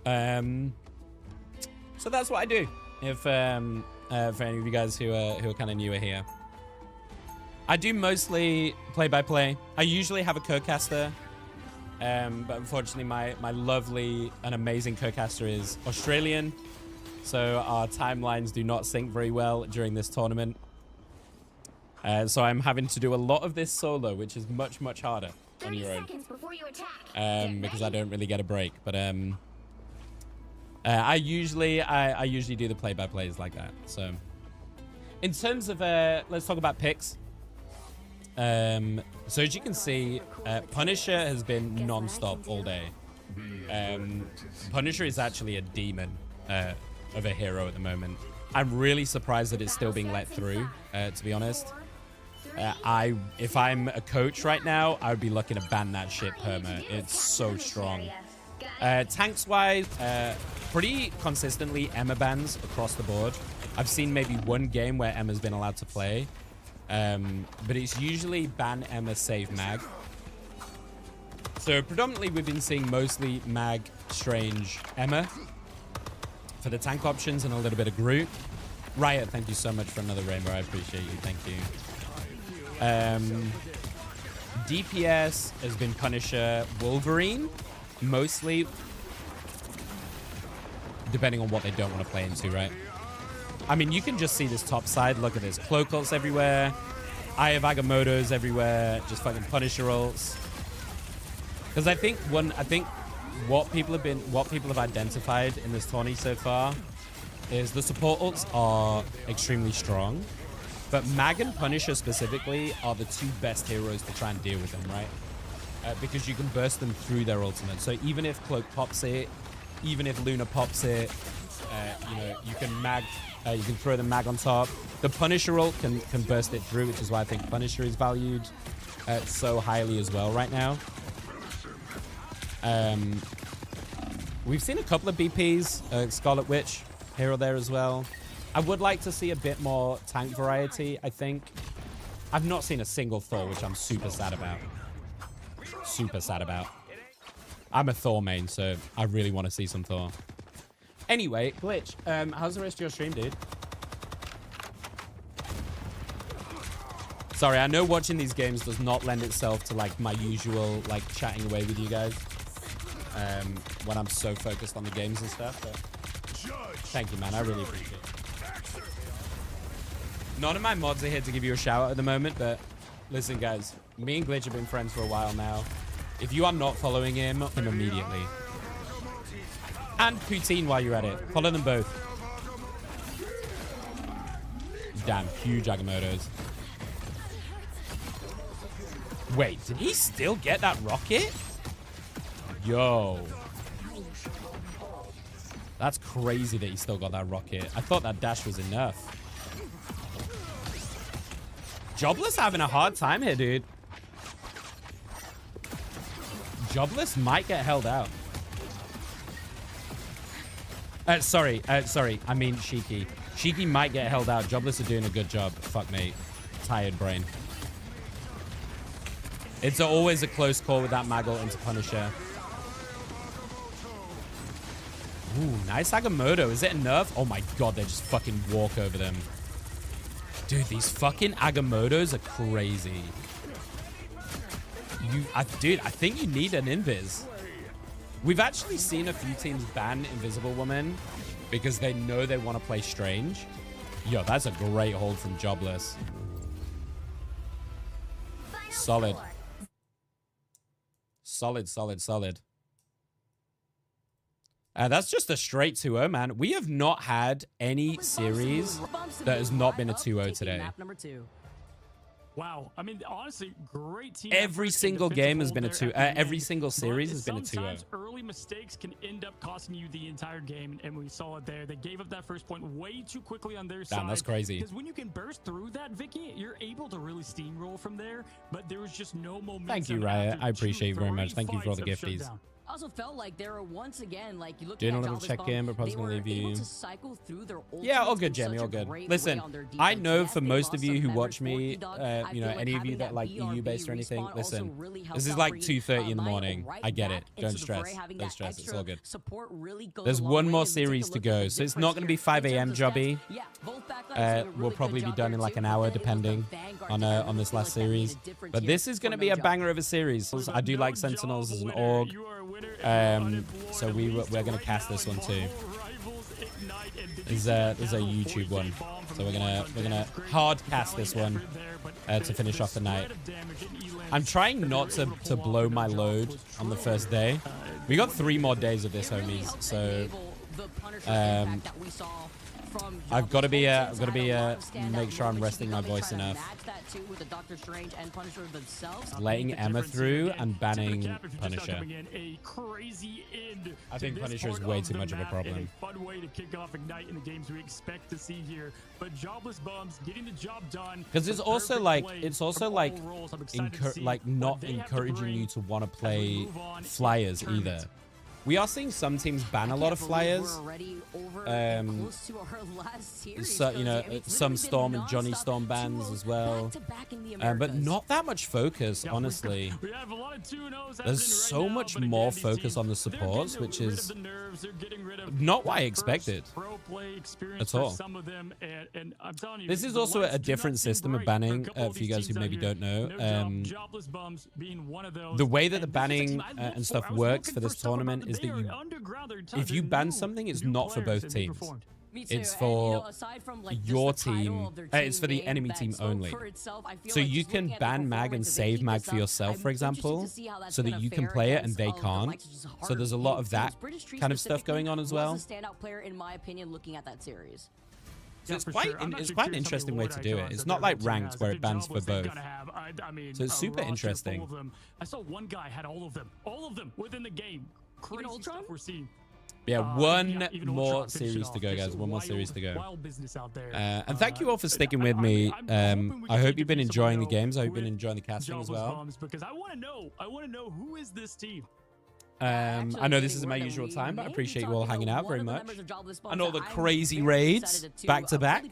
So that's what I do. If for any of you guys who are kind of newer here, I do mostly play-by-play. I usually have a co-caster, but unfortunately my lovely and amazing co-caster is Australian, so our timelines do not sync very well during this tournament. So I'm having to do a lot of this solo, which is much harder on your own, because I don't really get a break. But I usually do the play-by-plays like that. So in terms of let's talk about picks. So as you can see, Punisher has been non-stop all day. Punisher is actually a demon of a hero at the moment. I'm really surprised that it's still being let through, to be honest. If I'm a coach right now, I would be looking to ban that shit perma. It's so strong. Tanks-wise, pretty consistently Emma bans across the board. I've seen maybe one game where Emma's been allowed to play. But it's usually ban Emma, save Mag. So predominantly we've been seeing mostly Mag, Strange, Emma for the tank options and a little bit of Groot. Riot, thank you so much for another rainbow. I appreciate you. Thank you. DPS has been Punisher, Wolverine, mostly, depending on what they don't want to play into, right? I mean, you can just see this top side. Look at this. Cloak ults everywhere. Eye of Agamotto's everywhere. Just fucking Punisher ults. Because I think what people have identified in this tourney so far is the support ults are extremely strong. But Mag and Punisher specifically are the two best heroes to try and deal with them, right? Because you can burst them through their ultimate. So even if Cloak pops it, even if Luna pops it, you know, you can throw the Mag on top. The Punisher ult can burst it through, which is why I think Punisher is valued so highly as well right now. We've seen a couple of BPs, Scarlet Witch, hero there as well. I would like to see a bit more tank variety, I think. I've not seen a single Thor, which I'm super sad about. Super sad about. I'm a Thor main, so I really want to see some Thor. Anyway, Glitch, how's the rest of your stream, dude? Sorry, I know watching these games does not lend itself to like my usual like chatting away with you guys when I'm so focused on the games and stuff. But thank you, man. I really appreciate it. None of my mods are here to give you a shout out at the moment, but listen, guys, me and Glitch have been friends for a while now. If you are not following him immediately. And Poutine while you're at it. Follow them both. Damn, huge Agamottos. Wait, did he still get that rocket? Yo. That's crazy that he still got that rocket. I thought that dash was enough. Jobless having a hard time here, dude. Jobless might get held out. Sorry. I mean Shiki. Shiki might get held out. Jobless are doing a good job. Fuck me. Tired brain. It's always a close call with that Maggle into Punisher. Ooh, nice Agamotto. Is it enough? Oh my god, they just fucking walk over them. Dude, these fucking Agamottos are crazy. Dude, I think you need an invis. We've actually seen a few teams ban Invisible Woman because they know they want to play Strange. Yo, that's a great hold from Jobless. Solid. Solid. That's just a straight 2-0, man. We have not had any series that has not been a 2-0 today. Wow. I mean, honestly, great team. Every single game has been a 2. Every single series has been a 2-0. Sometimes early mistakes can end up costing you the entire game, and we saw it there. They gave up that first point way too quickly on their side. Damn, that's crazy. Because when you can burst through that, Vicky, you're able to really steamroll from there, but there was just no momentum. Thank you, Riot. I appreciate you very much. Thank you for all the gifties. Also felt like there were once again, like you look doing at a little check-in, but probably gonna leave you. Yeah, all good, Jamie, all good. Listen, I know for most of you who watch me, you know, any of you that like EU based or anything, listen, this is like 2:30 in the morning. I get it. Don't stress. Don't stress. It's all good. There's one more series to go, so it's not gonna be 5 a.m. jobby. We'll probably be done in like an hour, depending on this last series. But this is gonna be a banger of a series. I do like Sentinels as an org. So we're gonna cast this one too. There's a YouTube one, so we're gonna hard cast this one to finish off the night. I'm trying not to blow my load on the first day. We got 3 more days of this, homies. So I've got to be make sure I'm resting my voice enough. Letting Emma through and banning Punisher. I think Punisher is way too much of a problem. A fun way to kick off Ignite in the games we expect to see here, but Jobless Bums getting the job done. Because it's also like not encouraging you to want to play flyers either. We are seeing some teams ban a lot of flyers. So, you know, some Storm and Johnny Storm bans as well. But not that much focus, honestly. There's so much more focus on the supports, which is not what I expected at all. This is also a different system of banning for you guys who maybe don't know. The way that the banning and stuff works for this tournament is that if you ban something, it's not for both teams. It's for your team. It's for the enemy team only. So you can ban mag and save mag for yourself, for example, so that you can play it and they can't. So there's a lot of that kind of stuff going on as well. So it's quite an interesting way to do it. It's not like ranked where it bans for both. So it's super interesting. I saw one guy had all of them within the game. Crazy stuff we're seeing. Yeah, one more series to go, guys. One more series to go. And thank you all for sticking with me. I hope you've been enjoying the games. I hope you've been enjoying the casting as well. Because I want to know who is this team. I know this isn't my usual time, but I appreciate you all hanging out very much. And all the crazy raids back to back.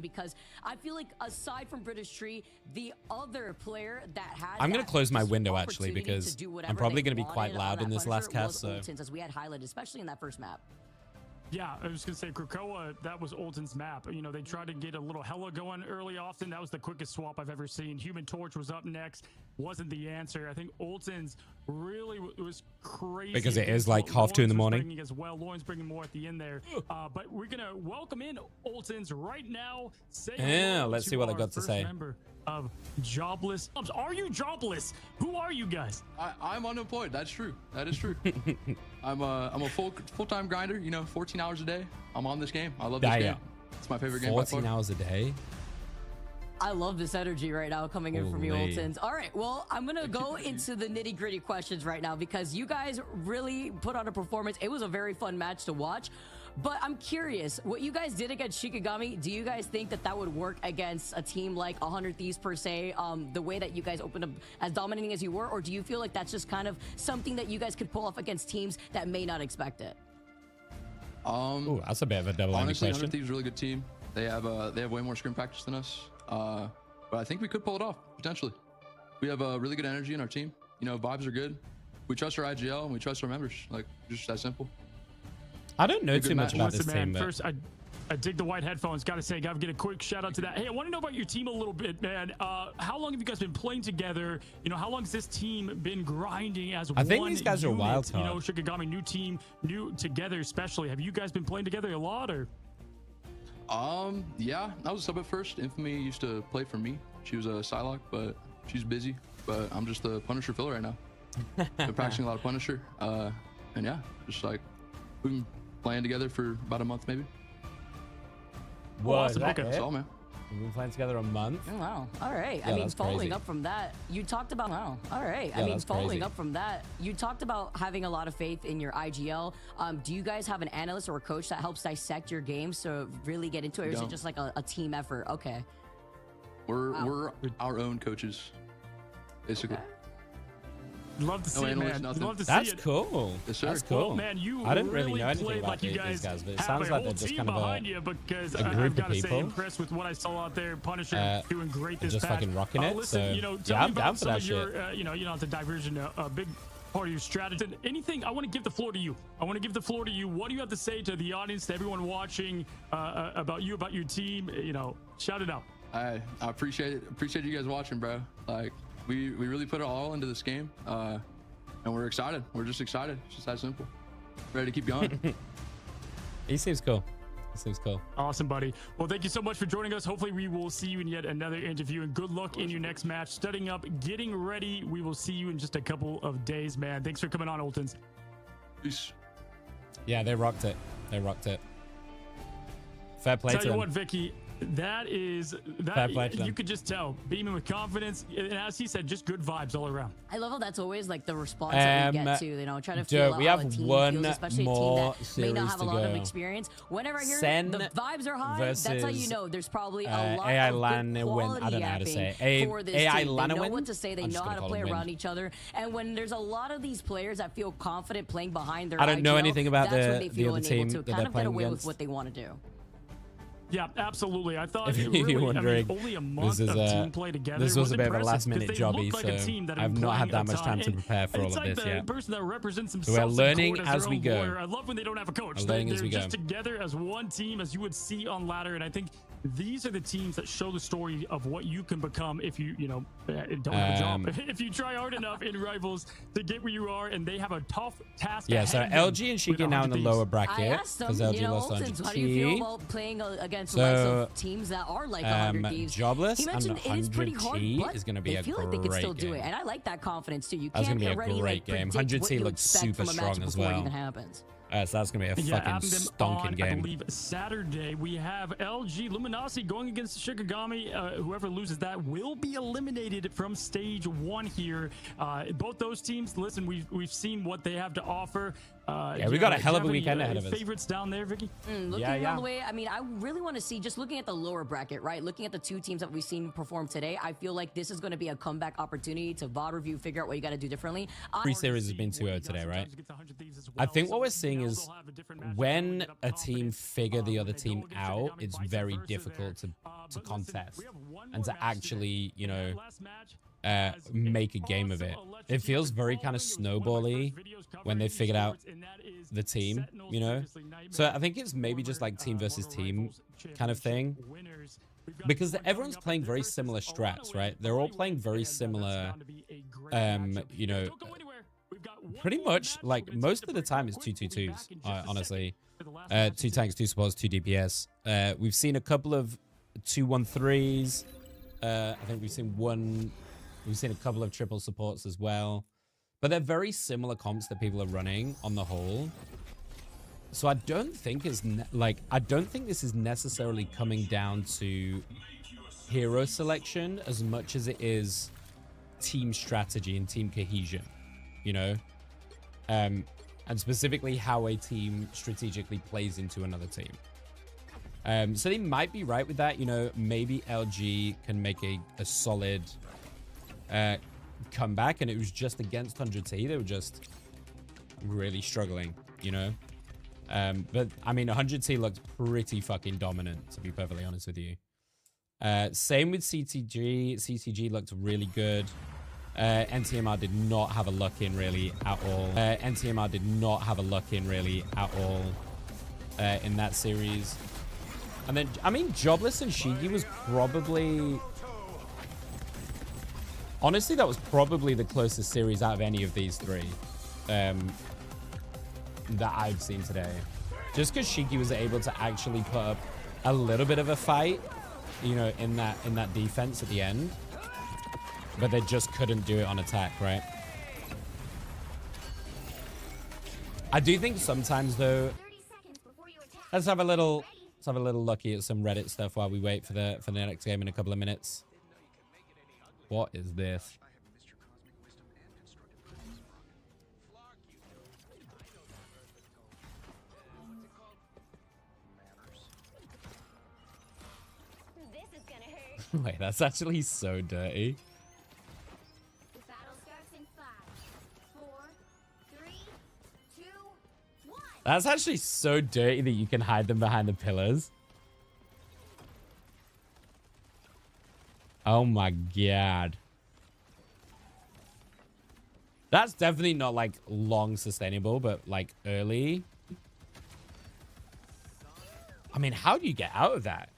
Because I feel like aside from British Tree, the other player that had I'm going to close my window actually because I'm probably going to be quite loud in this last cast. So as we had highlighted, especially in that first map. Yeah, I was going to say, Krakoa, that was Olton's map. You know, they tried to get a little Hella going early often. That was the quickest swap I've ever seen. Human Torch was up next. Wasn't the answer. I think Olton's really was crazy. Because it is like 2:30 in the morning. As well. Lauren's bringing more at the end there. But we're going to welcome in Olton's right now. Yeah, let's see what I got to say. Member of Jobless. Are you jobless? Who are you guys? I'm unemployed. That's true. That is true. I'm a full-time grinder. You know, 14 hours a day. I'm on this game. I love this game. It's my favorite game by far. 14 hours a day. I love this energy right now coming in from you, Oltons. All right, well, I'm going to go into the nitty-gritty questions right now because you guys really put on a performance. It was a very fun match to watch. But I'm curious, what you guys did against Shikigami, do you guys think that that would work against a team like 100 Thieves per se, the way that you guys opened up as dominating as you were? Or do you feel like that's just kind of something that you guys could pull off against teams that may not expect it? Ooh, that's a bit of a double-ended honestly, question. 100 Thieves is a really good team. They have way more scrim practice than us. But I think we could pull it off, potentially. We have a really good energy in our team. You know, vibes are good. We trust our IGL and we trust our members. Like, just that simple. I don't know too much about this team. First, I dig the white headphones. Gotta say, gotta get a quick shout out to that. Hey, I want to know about your team a little bit, man. How long have you guys been playing together? You know, how long has this team been grinding as one? I think these guys are wild card. You know, Shikigami, new team, new together especially. Have you guys been playing together a lot, or? Yeah, I was a sub at first. Infamy used to play for me. She was a Psylocke, but she's busy. But I'm just the Punisher filler right now. Been practicing a lot of Punisher. And yeah, just like we've been playing together for about a month, maybe. Whoa, That's all, man. We've been playing together a month. Oh, wow. All right. Yeah, I mean, following crazy. up from that, you talked about, wow. All right. Yeah, I mean, following crazy. up from that, you talked about having a lot of faith in your IGL. Do you guys have an analyst or a coach that helps dissect your games to really get into it? Or is it just like a team effort? Okay. We're our own coaches, basically. Okay. Love to see it, man. Love to see That's it. cool. Yes, sir. That's cool. Well, man, you I didn't really know anything played about like you these guys guys, but it have sounds a like whole they're just team kind of behind you because a group I've of got to say, people. impressed with what I saw out there. Punisher doing great this just patch. fucking rocking it. Listen, So you know, yeah, I'm me down about for some that of your, shit. you know, it's a diversion, a big part of your strategy. Anything, I want to give the floor to you. I want to give the floor to you. What do you have to say to the audience, to everyone watching, about you, about your team? You know, shout it out. I appreciate it. Appreciate you guys watching, bro. Like we really put it all into this game, and we're excited. We're just excited. It's just that simple. Ready to keep going. He seems cool. He seems cool. Awesome, buddy. Well, thank you so much for joining us. Hopefully, we will see you in yet another interview. And good luck in your next match. Studying up, getting ready. We will see you in just a couple of days, man. Thanks for coming on, Oltons. Peace. Yeah, they rocked it. They rocked it. Fair play to Tell you them. what, Vicky, that Fair play to them. you could just tell, beaming with confidence, and as he said, just good vibes all around. I love how that's always like the response that we get to, you know, trying to feel out we how have a team one feels, especially a team more that may not series have a to lot of go. experience. Whenever I hear SEN the vibes are high, that's how you versus, know there's probably a lot AI of LAN good win. quality I don't know how to say happening it. for this AI team. LAN They know win? what to say. They I'm just know how gonna to call play them win. around each other. And when there's a lot of these players that feel confident playing behind their I don't know IGL, anything about that's when the they feel other enabled team to that kind they're of get playing away with against. what they want to do. Yeah, absolutely. I thought If it you're really, wondering, only a month this is of team play together. this was a bit of a impressive last-minute because they jobby, looked like a so team that had I've been not had playing that a much time to ton. prepare for all It's of like this the yet. person that represents So themselves we're in learning court as their we own go. lawyer. I love when they don't have a coach. We're learning They're as we just go. together as one team, as you would see on ladder. And I think these are the teams that show the story of what you can become if you don't have a job. If you try hard enough in Rivals to get where you are, and they have a tough task. Yeah, so ahead of them LG and with Shiki now in the 100 lower Thieves. bracket I asked them, because LG you know, lost Olsons, 100 how do you feel about playing against the likes of teams that are like 100 Thieves? Jobless He mentioned and it is pretty hard, 100T but is going to be they a feel like they can still great do it, game. and I like that confidence too. You That's can't gonna be a already great game. predict 100T what you looks expect super from a strong match as before it well. even happens. So that's going to be a Yeah, fucking having them stonking on, I game. believe Saturday, we have LG Luminosity going against Shikigami. Whoever loses that will be eliminated from stage 1 here. Both those teams, listen, we've seen what they have to offer. Yeah, we got a hell of a weekend ahead of us. Favorites down there, Vicky? Looking all the way, I mean, I really want to see, just looking at the lower bracket, right? Looking at the two teams that we've seen perform today, I feel like this is going to be a comeback opportunity to VOD review, figure out what you got to do differently. Pre-series has been 2-0 today, right? I think what we're seeing is when a team figure the other team out, it's very difficult to contest and to actually, you know, make a game of it. It feels very kind of snowbally when they figured out the team, you know? So I think it's maybe just like team versus team kind of thing. Because everyone's playing very similar strats, right? They're all playing very similar, you know, pretty much like most of the time it's 2-2-2s, honestly. 2 tanks, 2 supports, 2 DPS. We've seen a couple of 2-1-3s. I think we've seen a couple of triple supports as well. But they're very similar comps that people are running on the whole. So I don't think I don't think this is necessarily coming down to hero selection as much as it is team strategy and team cohesion, you know? And specifically how a team strategically plays into another team. So they might be right with that, you know, maybe LG can make a solid comeback, and it was just against 100T. They were just really struggling, you know? But, I mean, 100T looked pretty fucking dominant, to be perfectly honest with you. Same with CTG. CTG looked really good. NTMR did not have a luck in really at all. NTMR did not have a luck in really at all in that series. And then, I mean, Jobless and Shiki was probably... Honestly, that was probably the closest series out of any of these three that I've seen today. Just because Shiki was able to actually put up a little bit of a fight, you know, in that defense at the end. But they just couldn't do it on attack, right? I do think sometimes, though, let's have a little lucky at some Reddit stuff while we wait for the next game in a couple of minutes. What is this? This is gonna hurt. Wait, that's actually so dirty. The battle starts in 5, 4, 3, 2, 1. That's actually so dirty that you can hide them behind the pillars. Oh my god. That's definitely not like long sustainable, but like early. I mean, how do you get out of that?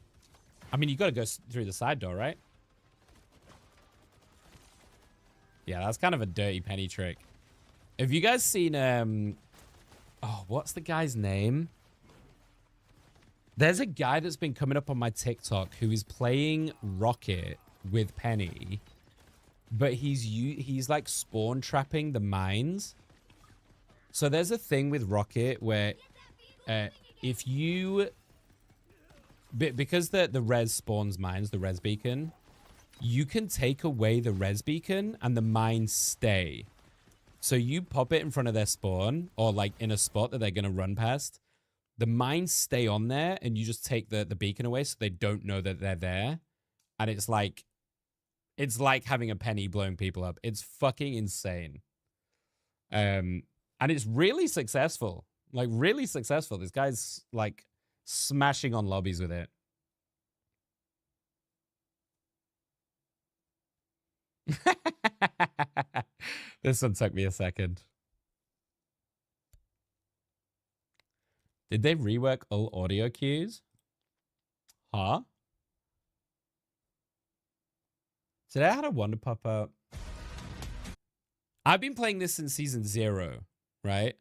I mean, you got to go through the side door, right? Yeah, that's kind of a dirty penny trick. Have you guys seen, oh, what's the guy's name? There's a guy that's been coming up on my TikTok who is playing Rocket with Penny, but he's like spawn trapping the mines. So there's a thing with Rocket where if you because the res spawns mines, the res beacon, you can take away the res beacon and the mines stay. So you pop it in front of their spawn or like in a spot that they're going to run past. The mines stay on there and you just take the beacon away so they don't know that they're there. And it's like having a penny blowing people up. It's fucking insane. And it's really successful. Like really successful. This guy's like smashing on lobbies with it. This one took me a second. Did they rework all audio cues? Huh? Today I had a wonder pop up. I've been playing this since season 0, right?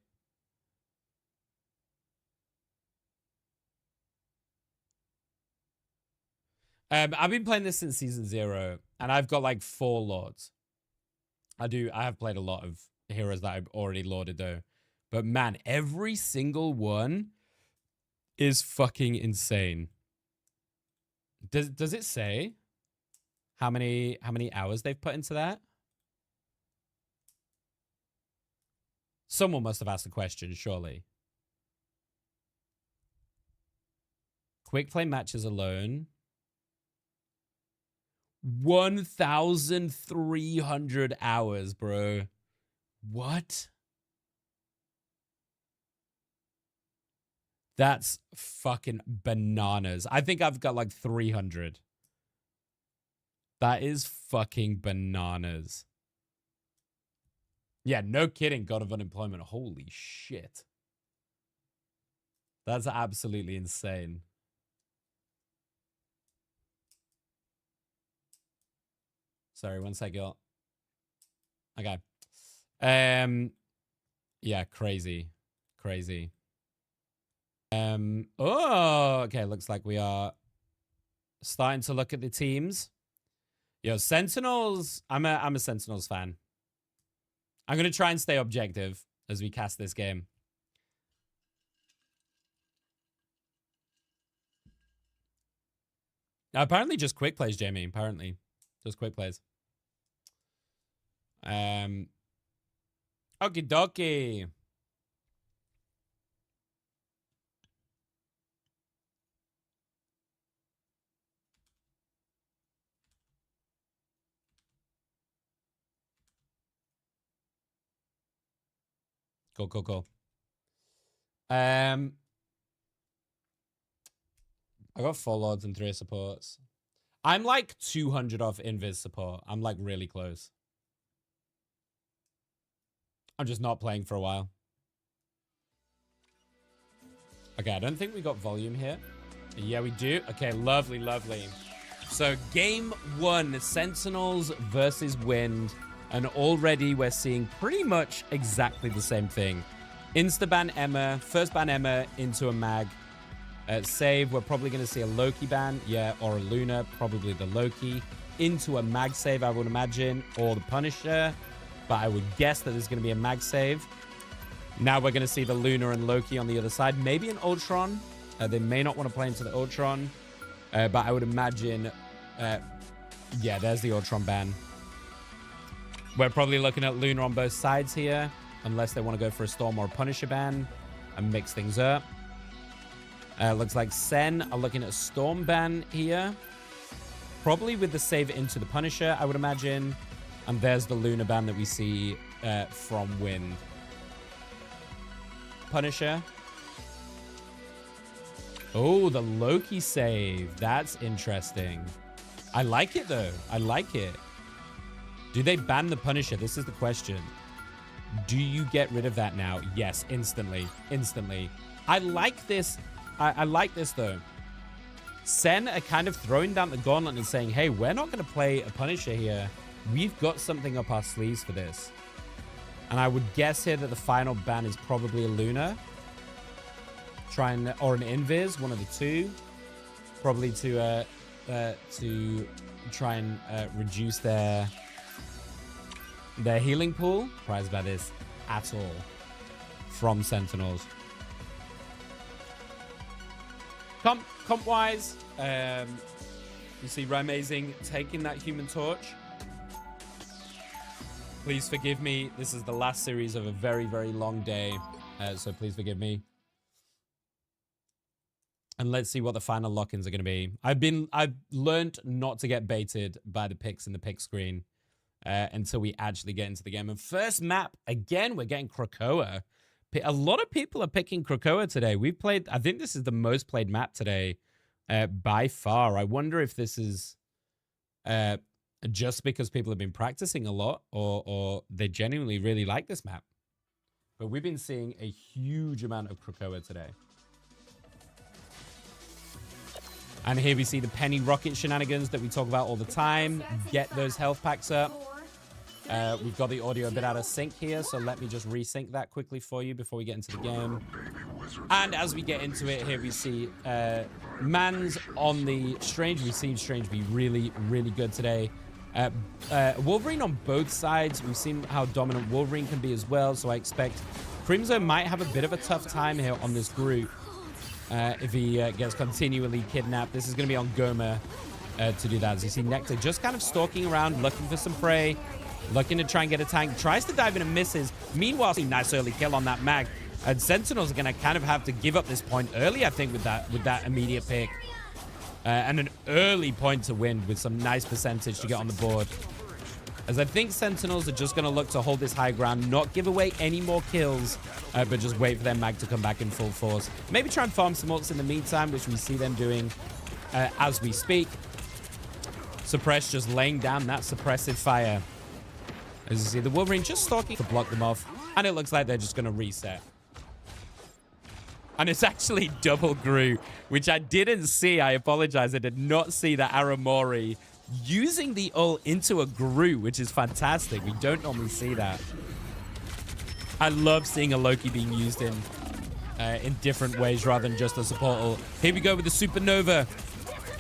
I've been playing this since season 0, and I've got like 4 lords. I have played a lot of heroes that I've already lorded though. But man, every single one is fucking insane. Does it say how many hours they've put into that? Someone must have asked a question, surely. Quick play matches alone. 1,300 hours, bro. What? That's fucking bananas. I think I've got like 300. That is fucking bananas. Yeah, no kidding. God of Unemployment. Holy shit. That's absolutely insane. Sorry, one sec, y'all. Okay. Yeah, crazy. Crazy. Oh, okay. Looks like we are starting to look at the teams. Yo, Sentinels. I'm a Sentinels fan. I'm gonna try and stay objective as we cast this game. Apparently just quick plays, Jamie. Apparently. Just quick plays. Okie dokie. Cool. I got 4 lords and 3 supports. I'm like 200 off invis support. I'm like really close. I'm just not playing for a while. Okay, I don't think we got volume here. Yeah, we do. Okay, lovely. So game 1, Sentinels versus Wind. And already we're seeing pretty much exactly the same thing. Insta-ban Emma. First ban Emma into a mag. Save, we're probably going to see a Loki ban. Yeah, or a Luna. Probably the Loki. Into a mag save, I would imagine. Or the Punisher. But I would guess that there's going to be a mag save. Now we're going to see the Luna and Loki on the other side. Maybe an Ultron. They may not want to play into the Ultron. But I would imagine... yeah, there's the Ultron ban. We're probably looking at Luna on both sides here. Unless they want to go for a Storm or a Punisher ban. And mix things up. Looks like SEN are looking at a Storm ban here. Probably with the save into the Punisher, I would imagine. And there's the Luna ban that we see from Wind. Punisher. Oh, the Loki save. That's interesting. I like it, though. I like it. Do they ban the Punisher? This is the question. Do you get rid of that now? Yes, instantly. Instantly. I like this. I like this, though. SEN are kind of throwing down the gauntlet and saying, hey, we're not going to play a Punisher here. We've got something up our sleeves for this. And I would guess here that the final ban is probably a Luna. Or an Invis, one of the two. Probably to try and reduce their healing pool. Surprised by this at all from Sentinels. Comp-wise, you see Amazing taking that Human Torch. Please forgive me. This is the last series of a very, very long day. So please forgive me. And let's see what the final lock-ins are going to be. I've learned not to get baited by the picks in the pick screen until we actually get into the game. And first map, again, we're getting Krakoa. A lot of people are picking Krakoa today. We've played, I think this is the most played map today by far. I wonder if this is just because people have been practicing a lot or they genuinely really like this map. But we've been seeing a huge amount of Krakoa today. And here we see the penny rocket shenanigans that we talk about all the time. Get those health packs up. We've got the audio a bit out of sync here, so let me just resync that quickly for you before we get into the game. And as we get into it, here we see Mans on the Strange. We've seen Strange be really, really good today. Wolverine on both sides. We've seen how dominant Wolverine can be as well, so I expect Crimzo might have a bit of a tough time here on this group. If he gets continually kidnapped. This is going to be on Goma to do that. As you see Nectar just kind of stalking around, looking for some prey, looking to try and get a tank. Tries to dive in and misses. Meanwhile, nice early kill on that mag. And Sentinels are going to kind of have to give up this point early, I think, with that immediate pick. And an early point to win with some nice percentage to get on the board. As I think Sentinels are just going to look to hold this high ground, not give away any more kills, but just wait for their mag to come back in full force. Maybe try and farm some ults in the meantime, which we see them doing as we speak. Suppress just laying down that suppressive fire. As you see, the Wolverine just stalking to block them off. And it looks like they're just going to reset. And it's actually double Gru, which I didn't see. I apologize. I did not see that Aramori using the ult into a Gru, which is fantastic. We don't normally see that. I love seeing a Loki being used in different ways rather than just a support ult. Here we go with the Supernova.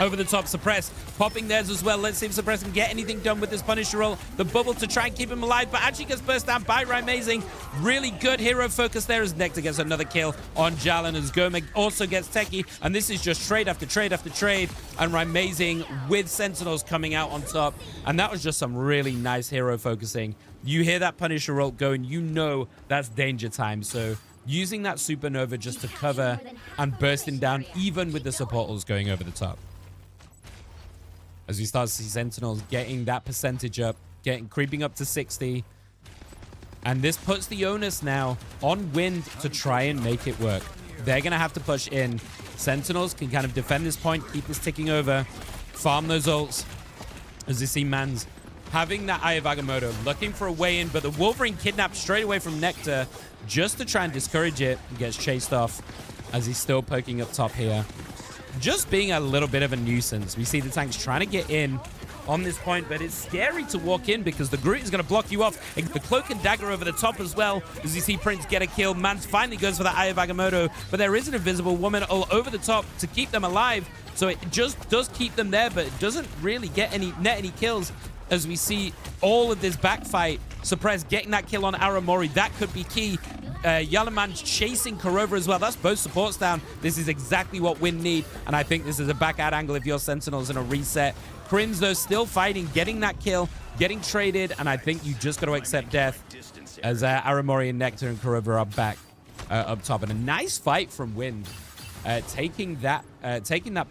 Over the top, Suppress popping theirs as well. Let's see if Suppress can get anything done with this Punisher roll. The bubble to try and keep him alive, but actually gets burst down by Amazing. Really good hero focus there as Nectar gets another kill on Jalan as Goma also gets techie. And this is just trade after trade after trade. And Amazing with Sentinels coming out on top. And that was just some really nice hero focusing. You hear that Punisher roll going, you know that's danger time. So using that Supernova just to cover and bursting down, even with the supportals going over the top. As we start to see Sentinels getting that percentage up, creeping up to 60. And this puts the onus now on Wind to try and make it work. They're going to have to push in. Sentinels can kind of defend this point, keep this ticking over, farm those ults. As you see Mans having that Eye of Agamotto, looking for a way in, but the Wolverine kidnapped straight away from Nectar just to try and discourage it. He gets chased off as he's still poking up top here. Just being a little bit of a nuisance. We see the tanks trying to get in on this point, but it's scary to walk in because the Groot is going to block you off. The Cloak and Dagger over the top as well. As you see Prince get a kill. Mans finally goes for that Eye of Agamotto, but there is an Invisible Woman all over the top to keep them alive. So it just does keep them there, but it doesn't really get net any kills. As we see all of this backfight, Suppress getting that kill on Aramori. That could be key. Yalaman's chasing Kurova as well. That's both supports down. This is exactly what Wind need. And I think this is a back out angle if you're Sentinels in a reset. Crims, though, still fighting, getting that kill, getting traded. And I think you just got to accept death as Aramori and Nectar and Kurova are back up top. And a nice fight from Wind. Taking that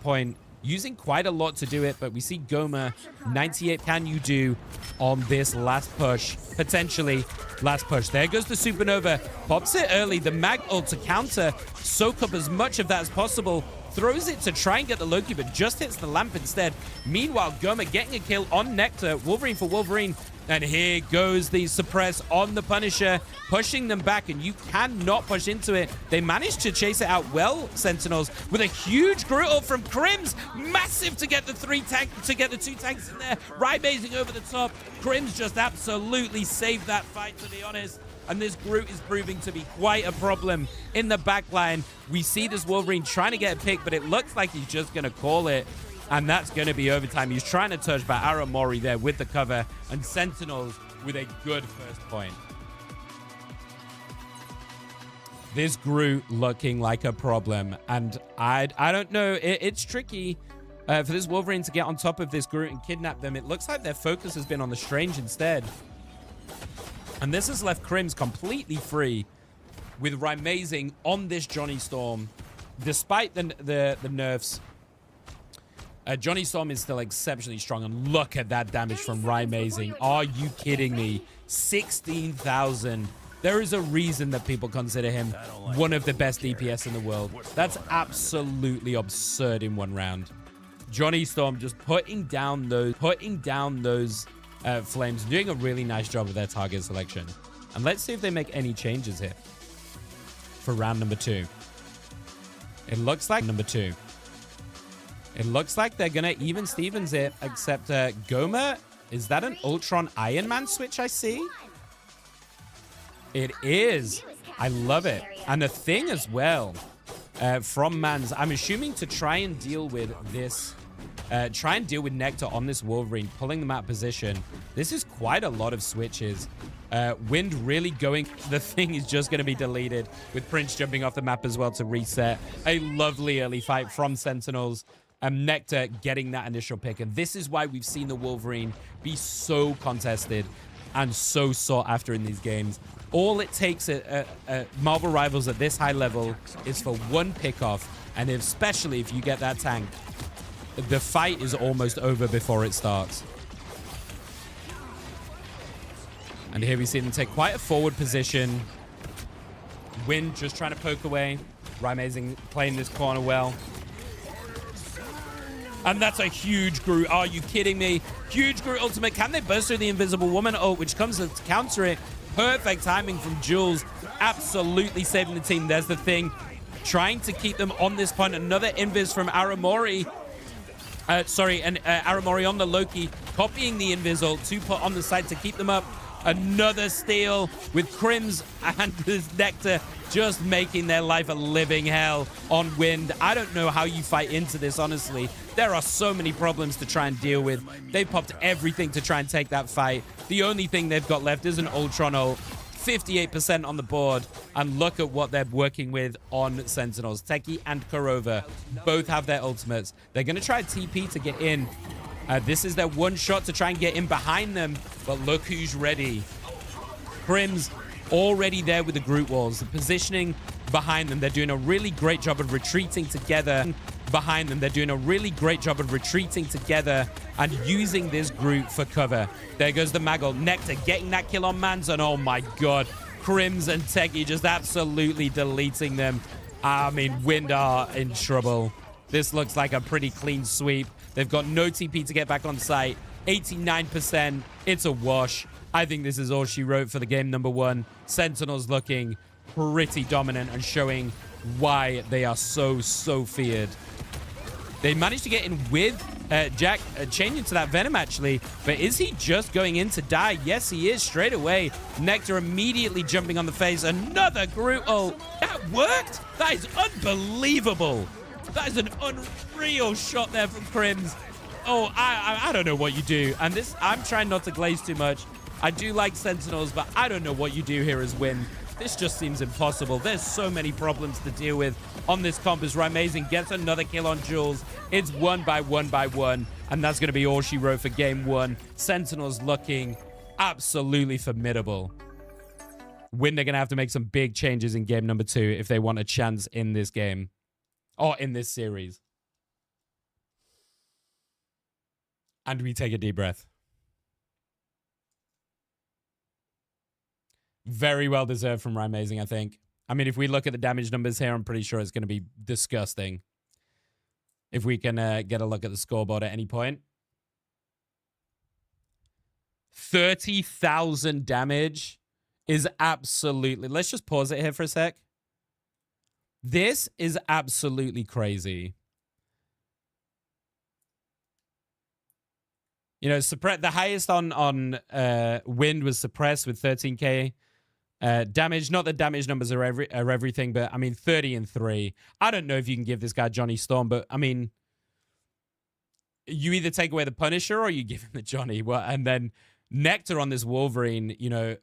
point, using quite a lot to do it, but we see Goma, 98 can you do on this last push, potentially last push. There goes the Supernova, pops it early, the mag ult to counter, soak up as much of that as possible, throws it to try and get the Loki, but just hits the lamp instead. Meanwhile, Goma getting a kill on Nectar, Wolverine for Wolverine, and here goes the Suppress on the Punisher, pushing them back, and you cannot push into it. They managed to chase it out well, Sentinels, with a huge Groot ult from Crims. Massive to get the two tanks in there. Amazing over the top. Crims just absolutely saved that fight, to be honest. And this Groot is proving to be quite a problem in the backline. We see this Wolverine trying to get a pick, but it looks like he's just going to call it. And that's going to be overtime. He's trying to touch by Aramori there with the cover. And Sentinels with a good first point. This Groot looking like a problem. And I don't know. It's tricky for this Wolverine to get on top of this Groot and kidnap them. It looks like their focus has been on the Strange instead. And this has left Crims completely free with Rymazing on this Johnny Storm. Despite the nerfs, Johnny Storm is still exceptionally strong. And look at that damage from Rymazing. Are you kidding me? 16,000. There is a reason that people consider him one of the best DPS in the world. That's absolutely absurd in one round. Johnny Storm just putting down those flames, doing a really nice job of their target selection. And let's see if they make any changes here for round number 2. It looks like It looks like they're gonna even Stevens it, except Goma. Is that an Ultron Iron Man switch I see? It is. I love it. And a thing as well from Mans, I'm assuming to try and deal with this, Nectar on this Wolverine, pulling them out of position. This is quite a lot of switches. Wind really going. The thing is just going to be deleted with Prince jumping off the map as well to reset. A lovely early fight from Sentinels. Nectar getting that initial pick. And this is why we've seen the Wolverine be so contested and so sought after in these games. All it takes at Marvel Rivals at this high level is for one pickoff, and especially if you get that tank, the fight is almost over before it starts. And here we see them take quite a forward position. Wind just trying to poke away. Rymazing playing this corner well. And that's a huge Groot. Are you kidding me? Huge Groot ultimate. Can they burst through the Invisible Woman ult, which comes to counter it? Perfect timing from Jules. Absolutely saving the team. There's the thing. Trying to keep them on this point. Another invis from Aramori. Aramori on the Loki. Copying the invis ult to put on the side to keep them up. Another steal with Crims and this Nectar just making their life a living hell on Wind. I don't know how you fight into this, honestly. There are so many problems to try and deal with. They popped everything to try and take that fight. The only thing they've got left is an Ultron ult. 58% on the board. And look at what they're working with on Sentinels. Teki and Kurova both have their ultimates. They're going to try TP to get in. This is their one shot to try and get in behind them. But look who's ready. Crims already there with the Groot walls. The positioning behind them. They're doing a really great job of retreating together. Behind them, they're doing a really great job of retreating together and using this Groot for cover. There goes the Maggle. Nectar getting that kill on Manson. Oh my god. Crims and Teki just absolutely deleting them. I mean, Wind are in trouble. This looks like a pretty clean sweep. They've got no TP to get back on site. 89%. It's a wash. I think this is all she wrote for the game number 1. Sentinels looking pretty dominant and showing why they are so feared. They managed to get in with Jack changing to that Venom, actually. But is he just going in to die? Yes, he is straight away. Nectar immediately jumping on the face. Another Groot ult. That worked? That is unbelievable. That is an unreal shot there from Crims. Oh, I don't know what you do. And this, I'm trying not to glaze too much. I do like Sentinels, but I don't know what you do here as Wind. This just seems impossible. There's so many problems to deal with on this comp as Rymazing gets another kill on Jules. It's 1 by 1 by 1. And that's going to be all she wrote for game 1. Sentinels looking absolutely formidable. Wind are going to have to make some big changes in game number 2 if they want a chance in this game. Or in this series. And we take a deep breath. Very well deserved from Rymazing, I think. I mean, if we look at the damage numbers here, I'm pretty sure it's going to be disgusting. If we can get a look at the scoreboard at any point. 30,000 damage is absolutely... Let's just pause it here for a sec. This is absolutely crazy. You know, the highest on Wind was suppressed with 13k damage. Not that damage numbers are everything, but I mean 30 and 3. I don't know if you can give this guy Johnny Storm, but I mean, you either take away the Punisher or you give him the Johnny. Well, and then Nectar on this Wolverine, you know,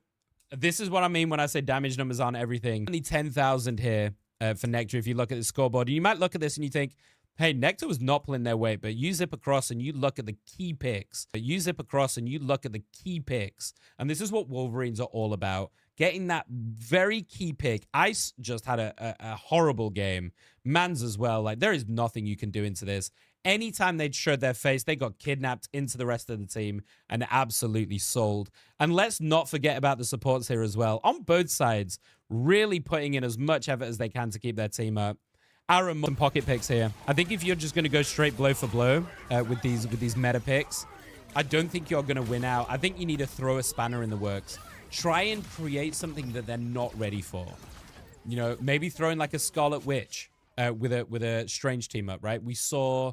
This is what I mean when I say damage numbers aren't everything. Only 10,000 here for Nectar if you look at the scoreboard. And you might look at this and you think, hey, Nectar was not pulling their weight, but you zip across and you look at the key picks. And this is what Wolverines are all about. Getting that very key pick. Ice just had a horrible game. Mans as well. Like, there is nothing you can do into this. Anytime they'd showed their face, they got kidnapped into the rest of the team and absolutely sold. And let's not forget about the supports here as well. On both sides, really putting in as much effort as they can to keep their team up. Aaron, some pocket picks here. I think if you're just going to go straight blow for blow with these meta picks, I don't think you're going to win out. I think you need to throw a spanner in the works. Try and create something that they're not ready for. You know, maybe throw in like a Scarlet Witch with a strange team up, right? We saw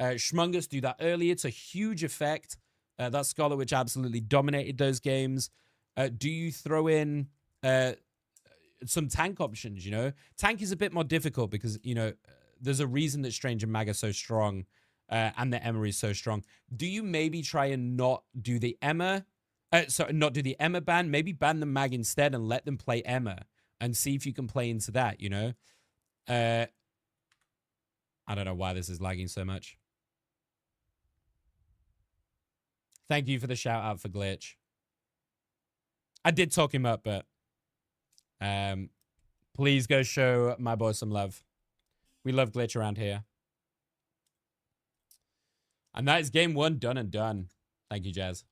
Schmungus do that earlier. It's a huge effect. That Scarlet Witch absolutely dominated those games. Do you throw in some tank options, you know? Tank is a bit more difficult because, you know, there's a reason that Strange and Mag are so strong and that Emma is so strong. Do you maybe try and not do the Emma? Not do the Emma ban. Maybe ban the Mag instead and let them play Emma and see if you can play into that, you know? I don't know why this is lagging so much. Thank you for the shout out for Glitch. I did talk him up, but please go show my boy some love. We love Glitch around here. And that is game 1 done and done. Thank you, Jazz.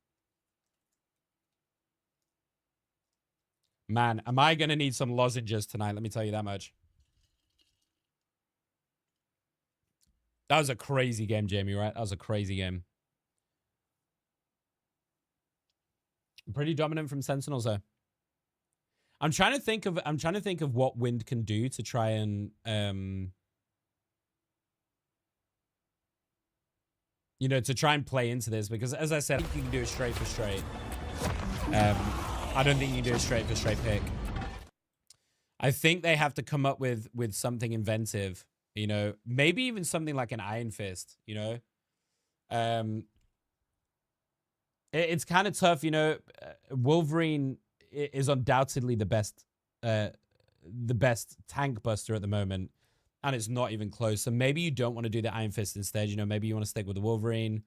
Man, am I going to need some lozenges tonight? Let me tell you that much. That was a crazy game, Jamie, right? That was a crazy game. Pretty dominant from Sentinels, though. I'm trying to think of what Wind can do to try and you know, to try and play into this, because as I said, I think you can do it straight for straight. I don't think you can do a straight for straight pick. I think they have to come up with something inventive, you know, maybe even something like an Iron Fist, you know. It's kind of tough, you know. Wolverine is undoubtedly the best tank buster at the moment, and it's not even close. So maybe you don't want to do the Iron Fist instead. You know, maybe you want to stick with the Wolverine.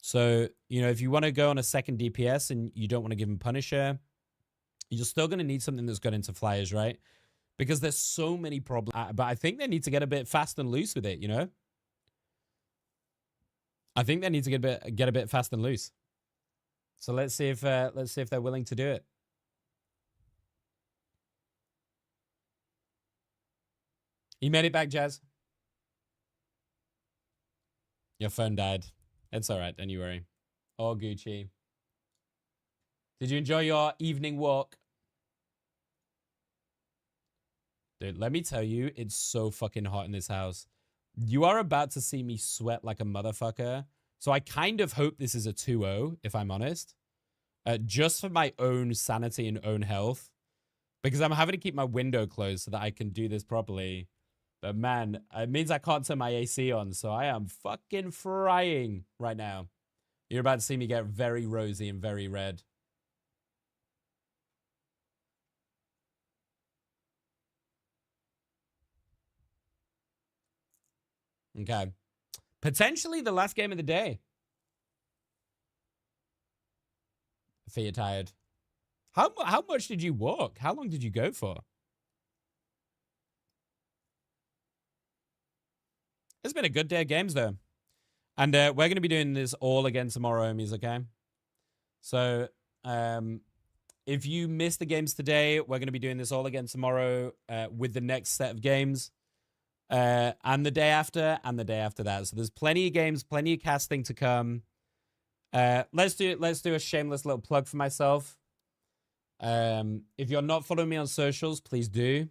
So, you know, if you want to go on a second DPS and you don't want to give him Punisher, you're still going to need something that's got into flyers, right? Because there's so many problems. But I think they need to get a bit fast and loose with it, you know? I think they need to get a bit fast and loose. So let's see if they're willing to do it. You made it back, Jazz. Your phone died. It's all right. Don't you worry. Oh, Gucci. Did you enjoy your evening walk? Dude, let me tell you, it's so fucking hot in this house. You are about to see me sweat like a motherfucker. So I kind of hope this is a 2-0, if I'm honest. Just for my own sanity and own health. Because I'm having to keep my window closed so that I can do this properly. But man, it means I can't turn my AC on. So I am fucking frying right now. You're about to see me get very rosy and very red. Okay. Potentially the last game of the day. I feel you're tired. How much did you walk? How long did you go for? It's been a good day of games, though. And we're going to be doing this all again tomorrow, homies, okay? So, if you missed the games today, we're going to be doing this all again tomorrow with the next set of games. And the day after, and the day after that. So there's plenty of games, plenty of casting to come. Let's do a shameless little plug for myself. If you're not following me on socials, please do.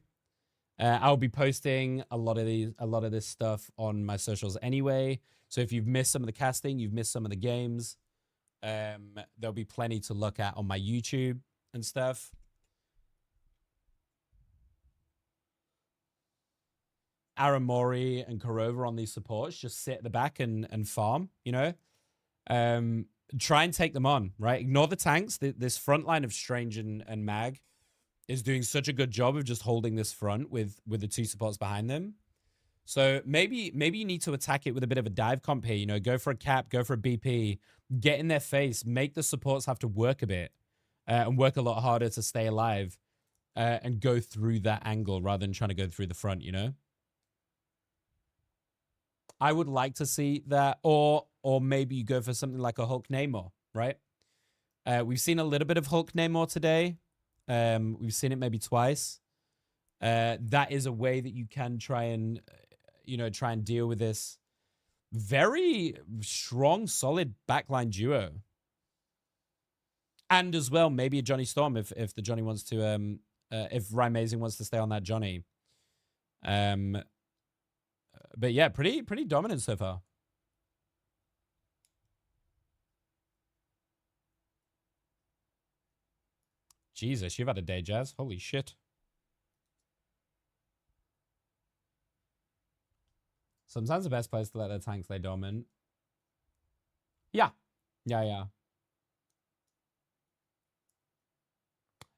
I'll be posting a lot of this stuff on my socials anyway. So if you've missed some of the casting, you've missed some of the games, there'll be plenty to look at on my YouTube and stuff. Aramori and Korova on these supports just sit at the back and farm, you know. try and take them on, right? Ignore the tanks. This front line of Strange and Mag is doing such a good job of just holding this front with the two supports behind them. So maybe you need to attack it with a bit of a dive comp here. You know, go for a cap, go for a BP, get in their face, make the supports have to work a bit and work a lot harder to stay alive and go through that angle rather than trying to go through the front, you know? I would like to see that, or maybe you go for something like a Hulk Namor, right? We've seen a little bit of Hulk Namor today. We've seen it maybe twice. That is a way that you can try and, you know, try and deal with this very strong, solid backline duo. And as well, maybe a Johnny Storm if the Johnny wants to, if Rymazing wants to stay on that Johnny. But yeah, pretty dominant so far. Jesus, you've had a day, Jazz. Holy shit. Sometimes the best place to let their tanks lay dormant. Yeah. Yeah.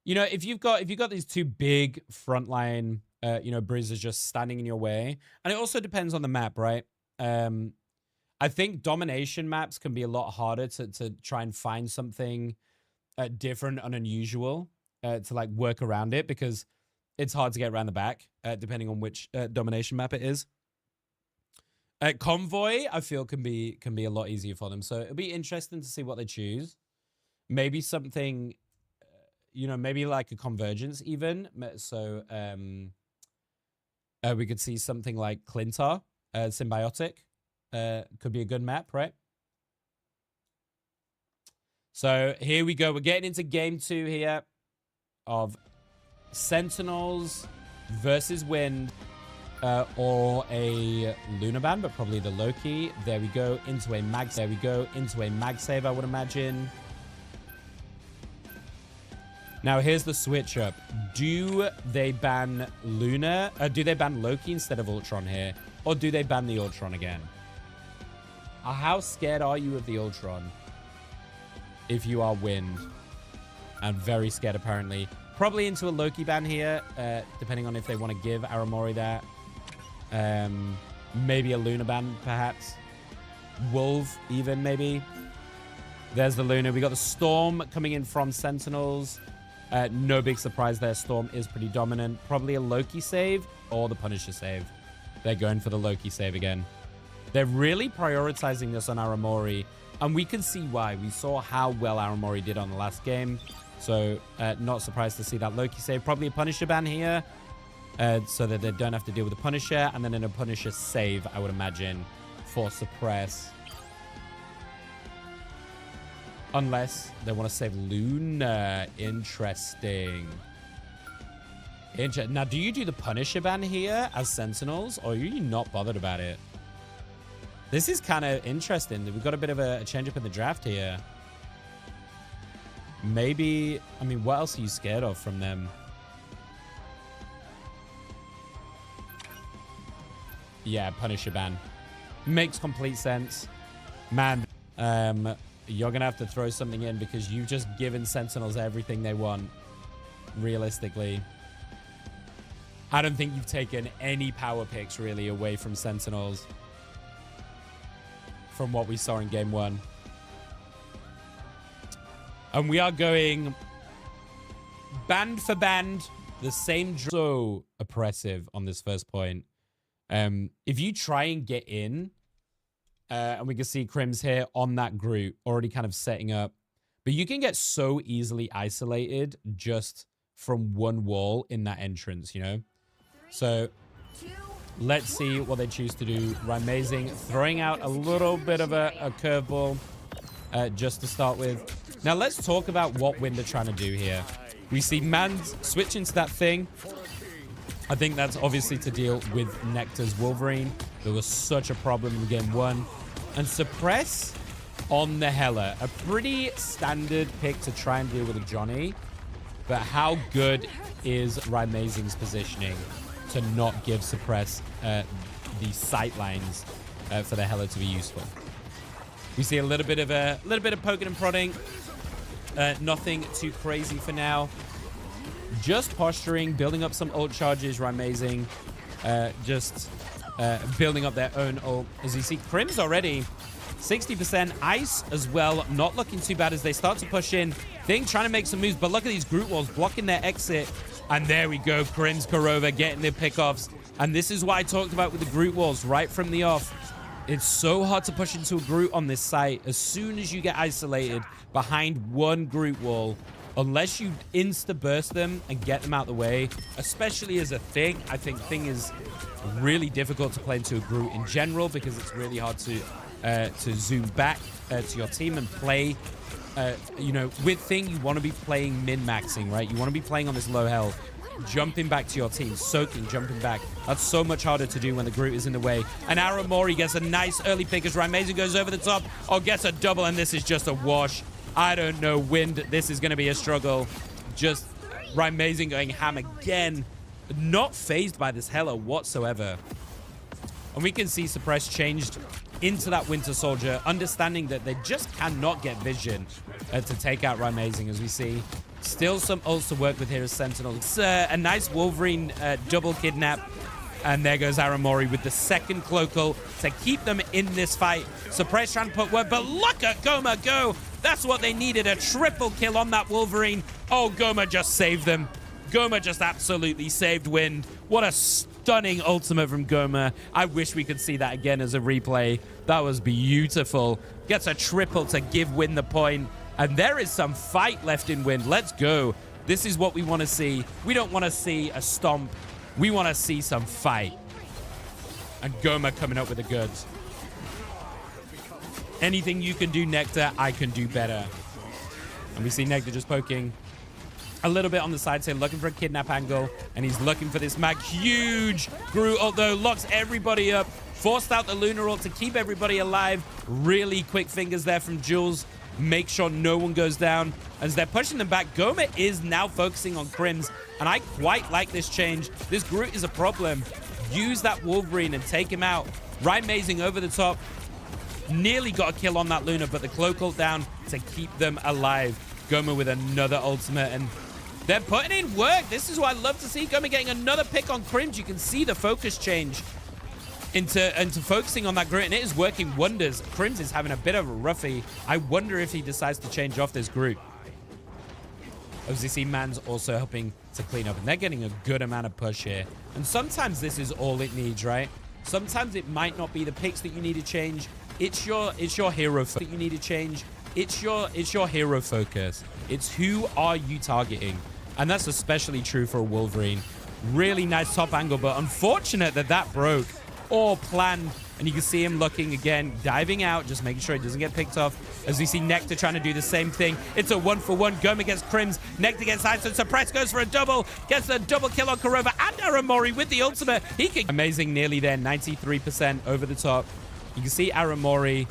You know, if you've got these two big frontline you know, bruisers just standing in your way. And it also depends on the map, right? I think domination maps can be a lot harder to try and find something different and unusual to like work around it, because it's hard to get around the back depending on which domination map it is. Convoy, I feel, can be a lot easier for them. So it'll be interesting to see what they choose. Maybe something, you know, maybe like a convergence even. So we could see something like Clintar, Symbiotic. Could be a good map, right? So here we go. We're getting into game 2 here of Sentinels versus Wind, or a Lunar Band, but probably the Loki. There we go. Into a mag. There we go. Into a mag save, I would imagine. Now, here's the switch up. Do they ban Luna? Do they ban Loki instead of Ultron here? Or do they ban the Ultron again? How scared are you of the Ultron? If you are Wind. And very scared, apparently. Probably into a Loki ban here, depending on if they want to give Aramori that. Maybe a Luna ban, perhaps. Wolf, even, maybe. There's the Luna. We got the Storm coming in from Sentinels. No big surprise there. Storm is pretty dominant. Probably a Loki save or the Punisher save. They're going for the Loki save again. They're really prioritizing this on Aramori, and we can see why. We saw how well Aramori did on the last game, so not surprised to see that Loki save. Probably a Punisher ban here, so that they don't have to deal with the Punisher, and then in a Punisher save, I would imagine, for Suppress. Unless they want to save Luna. Interesting. Now, do you do the Punisher ban here as Sentinels, or are you not bothered about it? This is kind of interesting. We've got a bit of a change up in the draft here. Maybe, I mean, what else are you scared of from them? Yeah, Punisher ban. Makes complete sense. Man, you're going to have to throw something in because you've just given Sentinels everything they want, realistically. I don't think you've taken any power picks, really, away from Sentinels from what we saw in Game 1. And we are going band for band, the same. So oppressive on this first point. If you try and get in, and we can see Crims here on that group already kind of setting up. But you can get so easily isolated just from one wall in that entrance, you know? So let's see what they choose to do. Rymazing, throwing out a little bit of a curveball just to start with. Now let's talk about what Wind are trying to do here. We see Mans switching to that thing. I think that's obviously to deal with Nectar's Wolverine. There was such a problem in Game 1. And Suppress on the Hela. A pretty standard pick to try and deal with a Johnny. But how good is Rymazing's positioning to not give Suppress the sight lines for the Hela to be useful? We see a little bit of poking and prodding. Nothing too crazy for now. Just posturing, building up some ult charges, Rising. Just building up their own ult. As you see, Crim's already 60%. Ice as well, not looking too bad as they start to push in. Thing trying to make some moves, but look at these group walls blocking their exit. And there we go, Crim's Korova getting the pickoffs. And this is what I talked about with the group walls right from the off. It's so hard to push into a group on this site. As soon as you get isolated behind one group wall, unless you insta-burst them and get them out the way, especially as a Thing, I think Thing is really difficult to play into a group in general because it's really hard to zoom back to your team and play. You know, with Thing, you want to be playing min-maxing, right? You want to be playing on this low health, jumping back to your team, soaking, jumping back. That's so much harder to do when the group is in the way. And Aramori gets a nice early pick as Rising goes over the top, or gets a double, and this is just a wash. I don't know, Wind. This is going to be a struggle. Just Rising going ham again. Not phased by this Hela whatsoever. And we can see Suppress changed into that Winter Soldier, understanding that they just cannot get vision to take out Rising, as we see. Still some ults to work with here as Sentinel. It's a nice Wolverine double kidnap. And there goes Aramori with the second Cloakle to keep them in this fight. Suppress trying to put word, but look at Goma go. That's what they needed, a triple kill on that Wolverine. Oh, Goma just saved them. Goma just absolutely saved Wind. What a stunning ultimate from Goma. I wish we could see that again as a replay. That was beautiful. Gets a triple to give Wind the point. And there is some fight left in Wind. Let's go. This is what we want to see. We don't want to see a stomp. We want to see some fight. And Goma coming up with the goods. Anything you can do, Nectar, I can do better. And we see Nectar just poking a little bit on the side, saying looking for a kidnap angle. And he's looking for this mag. Huge Groot, although locks everybody up. Forced out the Lunar ult to keep everybody alive. Really quick fingers there from Jules. Make sure no one goes down. As they're pushing them back, Goma is now focusing on Crims. And I quite like this change. This Groot is a problem. Use that Wolverine and take him out. Rising over the top. Nearly got a kill on that Luna, but the Cloak ult down to keep them alive. Goma with another ultimate, and they're putting in work. This is what I love to see. Goma getting another pick on Crims. You can see the focus change into focusing on that Groot, and it is working wonders. Crims is having a bit of a roughie. I wonder if he decides to change off this Groot. As you see, Man's also helping to clean up, and they're getting a good amount of push here. And sometimes this is all it needs, right? Sometimes it might not be the picks that you need to change. It's your hero that you need to change. It's your hero focus. It's who are you targeting, and that's especially true for a Wolverine. Really nice top angle, but unfortunate that broke or planned. And you can see him looking again, diving out, just making sure he doesn't get picked off. As we see Nectar trying to do the same thing. It's a 1-for-1. Goma gets Crims. Nectar gets Iso. Suppress goes for a double. Gets a double kill on Korova and Aramori with the ultimate. He can... Amazing, nearly there. 93% over the top. You can see Aramori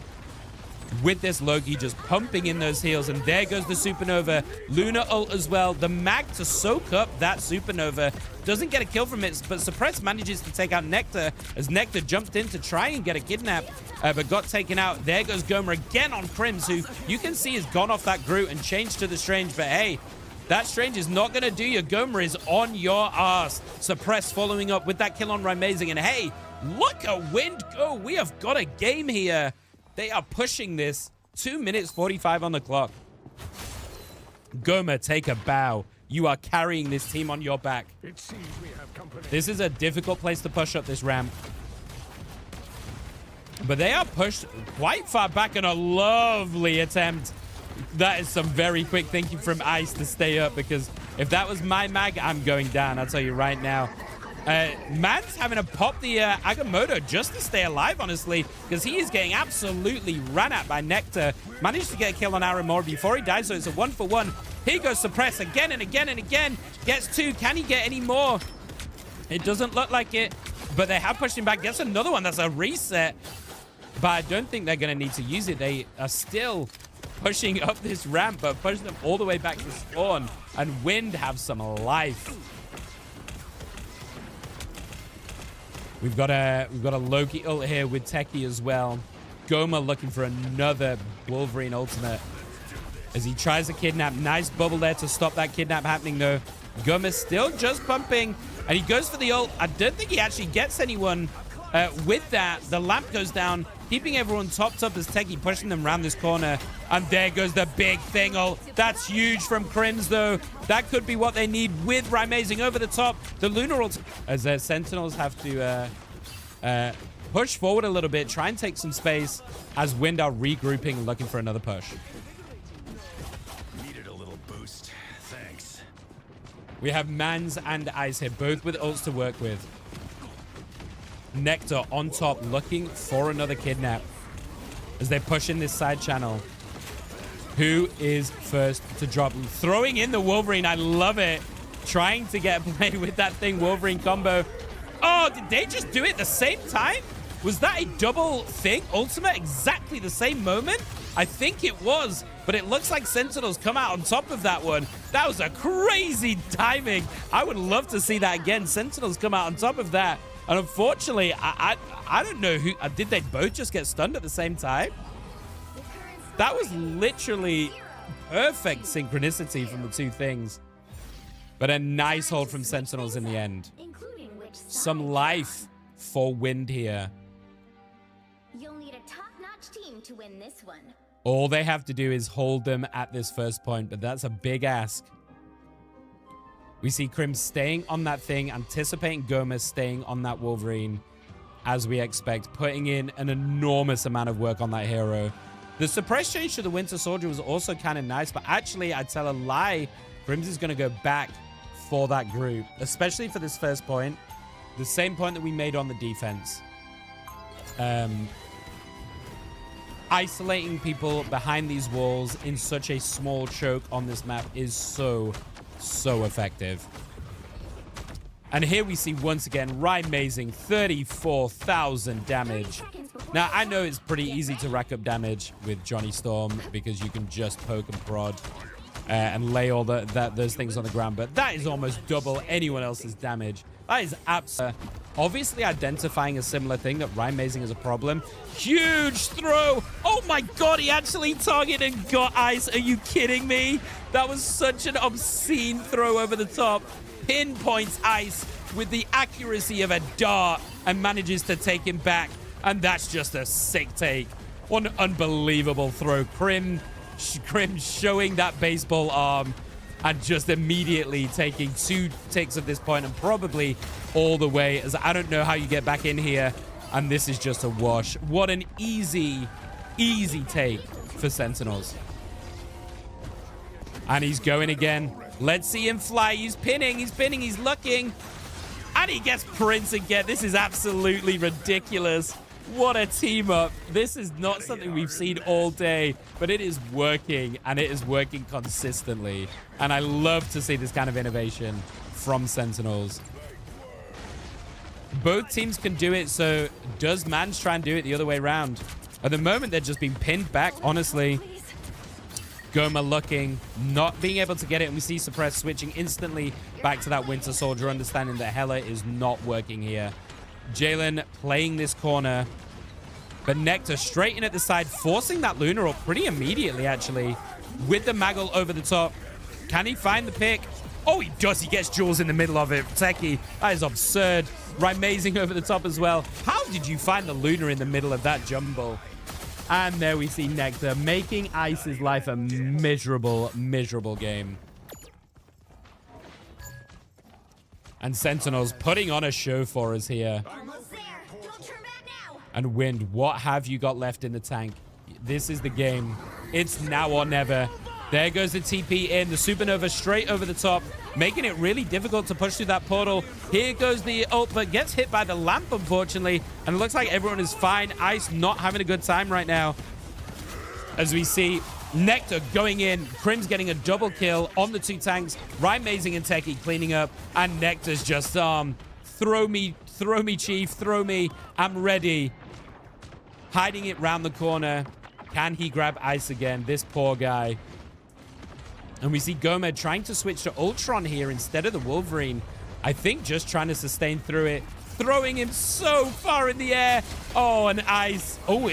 with this Loki just pumping in those heals. And there goes the Supernova. Luna ult as well. The mag to soak up that Supernova. Doesn't get a kill from it, but Suppress manages to take out Nectar as Nectar jumped in to try and get a kidnap, but got taken out. There goes Goma again on Crims, who you can see has gone off that Groot and changed to the Strange. But hey, that Strange is not going to do you. Goma is on your ass. Suppress following up with that kill on Rising. And hey, look at Wind go. We have got a game here. They are pushing this. 2 minutes 45 on the clock. Goma, take a bow. You are carrying this team on your back. It seems we have company. This is a difficult place to push up this ramp. But they are pushed quite far back, and a lovely attempt. That is some very quick thinking from Ice to stay up, because if that was my mag, I'm going down. I'll tell you right now. Man's having to pop the Agamotto just to stay alive, honestly, because he is getting absolutely ran at by Nectar. Managed to get a kill on Aramori before he dies, so it's a 1-for-1. Here goes Suppress again and again and again. Gets 2. Can he get any more? It doesn't look like it, but they have pushed him back. Gets another one. That's a reset, but I don't think they're going to need to use it. They are still pushing up this ramp, but pushing them all the way back to spawn. And Wind have some life. We've got a Loki ult here with Techie as well. Goma looking for another Wolverine ultimate as he tries to kidnap. Nice bubble there to stop that kidnap happening, though. Goma still just pumping, and he goes for the ult. I don't think he actually gets anyone with that. The lamp goes down, keeping everyone topped up as Teki pushing them around this corner. And there goes the big thing ult. That's huge from Crims, though. That could be what they need with Rimazing over the top. The Lunar ult, as their Sentinels have to push forward a little bit, try and take some space as Wind are regrouping, looking for another push. Needed a little boost. Thanks. We have Mans and Ice here, both with ults to work with. Nectar on top, looking for another kidnap as they push in this side channel. Who is first to drop? Throwing in the Wolverine. I love it. Trying to get play with that thing Wolverine combo. Oh, did they just do it at the same time? Was that a double thing? Ultimate exactly the same moment? I think it was, but it looks like Sentinels come out on top of that one. That was a crazy timing. I would love to see that again. Sentinels come out on top of that. And unfortunately, I don't know who... did they both just get stunned at the same time? That was literally perfect synchronicity from the two things. But a nice hold from Sentinels in the end. Some life for Wind here. You'll need a top-notch team to win this one. All they have to do is hold them at this first point, but that's a big ask. We see Crim staying on that thing, anticipating Gomez staying on that Wolverine, as we expect, putting in an enormous amount of work on that hero. The suppress change to the Winter Soldier was also kind of nice, but actually, I'd tell a lie. Crims is going to go back for that group, especially for this first point. The same point that we made on the defense. Isolating people behind these walls in such a small choke on this map is so effective. And here we see once again Rimazing 34,000 damage. Now I know it's pretty easy to rack up damage with Johnny Storm because you can just poke and prod and lay all those things on the ground, but that is almost double anyone else's damage. That is obviously identifying a similar thing, that Rimazing is a problem. Huge throw. Oh my god, he actually targeted and got Ice. Are you kidding me? That was such an obscene throw over the top. Pinpoints Ice with the accuracy of a dart and manages to take him back. And that's just a sick take. One unbelievable throw. Crim showing that baseball arm and just immediately taking 2 takes at this point and probably all the way, as I don't know how you get back in here. And this is just a wash. What an easy take for Sentinels. And he's going again. Let's see him fly. He's pinning, he's looking. And he gets Prince again. This is absolutely ridiculous. What a team up. This is not something we've seen all day, but it is working, and it is working consistently. And I love to see this kind of innovation from Sentinels. Both teams can do it, so does Mans try and do it the other way around? At the moment, they're just being pinned back, honestly. Goma looking, not being able to get it, and we see Suppress switching instantly back to that Winter Soldier, understanding that Hela is not working here. Jalen playing this corner, but Nectar straight in at the side, forcing that Lunar up pretty immediately, actually, with the Maggle over the top. Can he find the pick? Oh, he does. He gets Jules in the middle of it. Teki, that is absurd. Rimazing over the top as well. How did you find the Lunar in the middle of that jumble? And there we see Nectar making Ice's life a miserable game. And Sentinels putting on a show for us here. And Wind, what have you got left in the tank? This is the game. It's now or never. There goes the TP in. The Supernova straight over the top, making it really difficult to push through that portal. Here goes the ult, but gets hit by the lamp, unfortunately. And it looks like everyone is fine. Ice not having a good time right now. As we see Nectar going in. Crim's getting a double kill on the 2 tanks. Rimazing and Teki cleaning up. And Nectar's just, throw me, Chief, throw me. I'm ready. Hiding it round the corner. Can he grab Ice again? This poor guy. And we see Goma trying to switch to Ultron here instead of the Wolverine. I think just trying to sustain through it. throwing him so far in the air. Oh, and ice. Oh,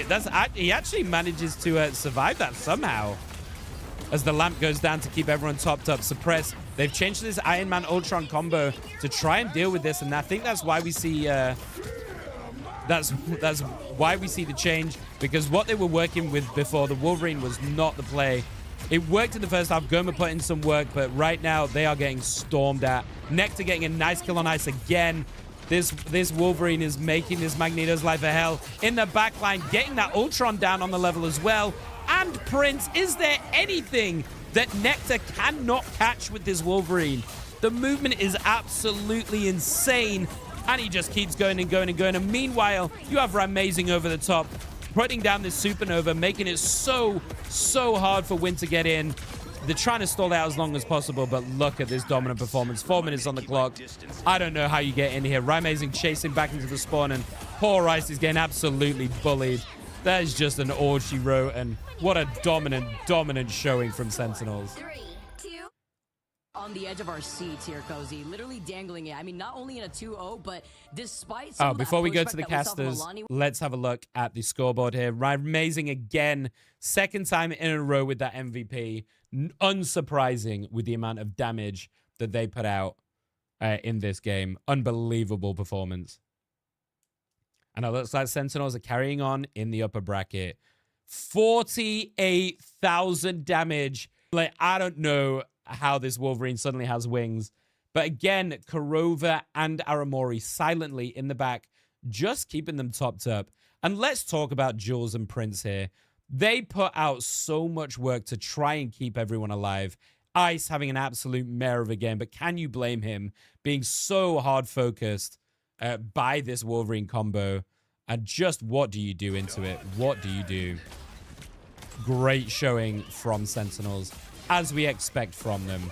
he actually manages to survive that somehow. As the lamp goes down to keep everyone topped up. Suppress. They've changed this Iron Man Ultron combo to try and deal with this, and I think that's why we see that's why we see the change, because what they were working with before, the Wolverine, was not the play. It worked in the first half. Goma put in some work, but right now they are getting stormed at. Nectar getting a nice kill on ice again. This Wolverine is making this Magneto's life a hell. In the backline, getting that Ultron down on the level as well. And Prince, is there anything that Nectar cannot catch with this Wolverine? The movement is absolutely insane, and he just keeps going and going and going. And meanwhile, you have Ramazing over the top, putting down this Supernova, making it so hard for Win to get in. They're trying to stall out as long as possible, but look at this dominant performance. 4 minutes on the clock. I don't know how you get in here. Ramazing chasing back into the spawn, and poor Ice is getting absolutely bullied. That is just an all she wrote, and what a dominant showing from Sentinels. 3, 2. On the edge of our seats here, Cozy, literally dangling it. I mean, not only in a 2-0, but despite some of before we go pushback to the that we saw from casters, Alani, let's have a look at the scoreboard here. Amazing again, second time in a row with that MVP. Unsurprising with the amount of damage that they put out in this game. Unbelievable performance. And it looks like Sentinels are carrying on in the upper bracket. 48,000 damage. Like, I don't know how this Wolverine suddenly has wings. But again, Kurova and Aramori silently in the back, just keeping them topped up. And let's talk about Jules and Prince here. They put out so much work to try and keep everyone alive. Ice having an absolute mare of a game, but can you blame him being so hard focused by this Wolverine combo? And just what do you do into it? What do you do? Great showing from Sentinels, as we expect from them.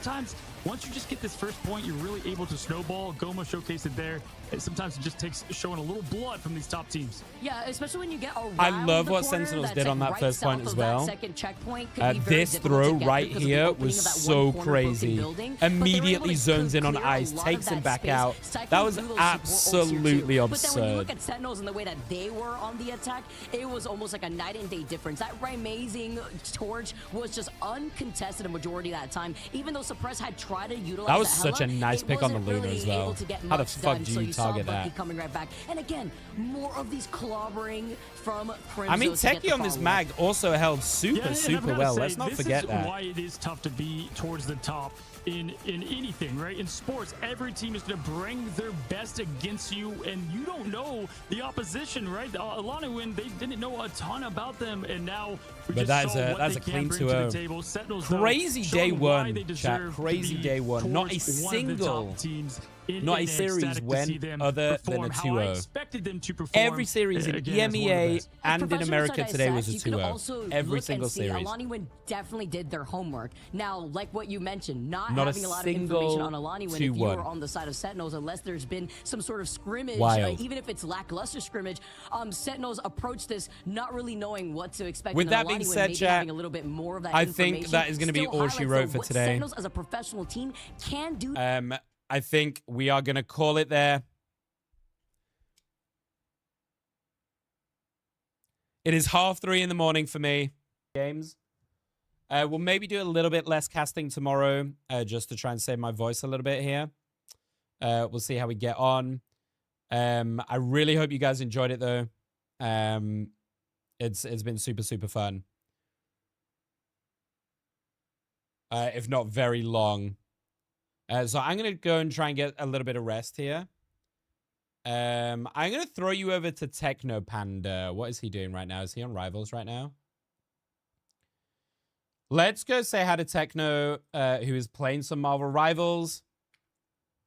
Sometimes, once you just get this first point, you're really able to snowball. Goma showcased it there. Sometimes it just takes showing a little blood from these top teams. Yeah, especially when you get around I love the what corner, Sentinels that's did like on that right first point south as of that well. second checkpoint could be very This difficult throw to get right because of the here opening was of that so one corner broken crazy. building, but they were able Immediately to zones in on clear a Ice, lot of takes that him back space, out. cycling That was through those absolutely support ults here too. But then when you absurd. look at Sentinels and the way that they were on the attack, it was almost like a night and day difference. That amazing torch was just uncontested a majority of that time, even though Suppress had tried to utilize That was hella, such a nice it pick on the wasn't Luna really as well. able to get How the much fuck done, do so you saw target Bucky that? coming right back. And again, more of these clobbering from Crimson. I mean, Techie on this mag also held super well. Let's not forget that. This is why it is tough to be towards the top in anything, right? In sports, every team is going to bring their best against you, and you don't know the opposition, right? Alani, when they didn't know a ton about them, and now we But just that's saw what a they clean can bring to the 2-0. table. Sentinels, Crazy though, day showing why one, they chat. deserve to Crazy be day one. Not a towards one of the single. top teams Not a and series ecstatic to went see them other than a perform how I 2-0. expected them to perform. Every series in again, as one of the EMEA best. and in Professional America side today was a you could 2-0. also Every look single and see series. Alani Win definitely did their homework. Now, like what you mentioned, not Not a having a lot of single information on Alani Win if you 2-1. were on the side of Sentinels, unless there's been some sort of scrimmage, Wild. even if it's lackluster scrimmage. Sentinels approach this not really knowing what to expect. With and that Alani being Win said, maybe chat, having a little bit more of that I think information that is going to be still all she highlights, wrote though, for what today. Sentinels as a professional team can do. I think we are going to call it there. It is 3:30 in the morning for me. Games. We'll maybe do a little bit less casting tomorrow, just to try and save my voice a little bit here. We'll see how we get on. I really hope you guys enjoyed it though. It's been super fun. If not very long. So I'm gonna go and try and get a little bit of rest here. I'm gonna throw you over to Techno Panda. What is he doing right now? Is he on Rivals right now? Let's go say hi to Techno, who is playing some Marvel Rivals.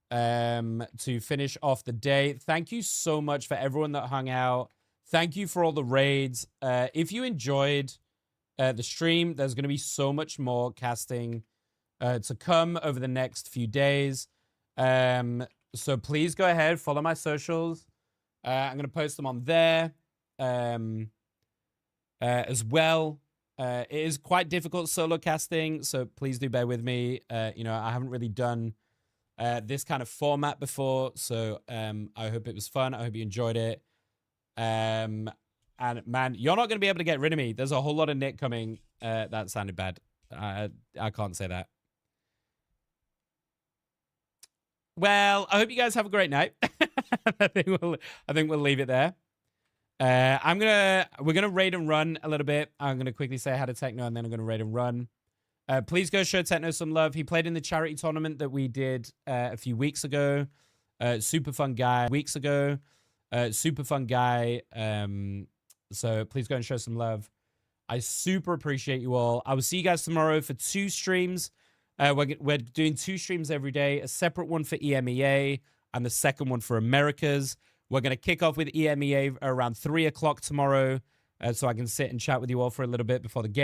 To finish off the day. Thank you so much for everyone that hung out. Thank you for all the raids. If you enjoyed the stream, there's going to be so much more casting to come over the next few days. So please go ahead, follow my socials. I'm going to post them on there as well. It is quite difficult solo casting, so please do bear with me. You know, I haven't really done this kind of format before, so I hope it was fun. I hope you enjoyed it. And man, you're not going to be able to get rid of me. There's a whole lot of Nick coming. That sounded bad. I can't say that. Well, I hope you guys have a great night. I think we'll leave it there. We're gonna raid and run a little bit. I'm gonna quickly say hi to Techno, and then I'm gonna raid and run. Please go show Techno some love. He played in the charity tournament that we did a few weeks ago. Super fun guy. Super fun guy. So please go and show some love. I super appreciate you all. I will see you guys tomorrow for 2 streams. We're doing 2 streams every day, a separate one for EMEA and the second one for Americas. We're going to kick off with EMEA around 3 o'clock tomorrow, so I can sit and chat with you all for a little bit before the game.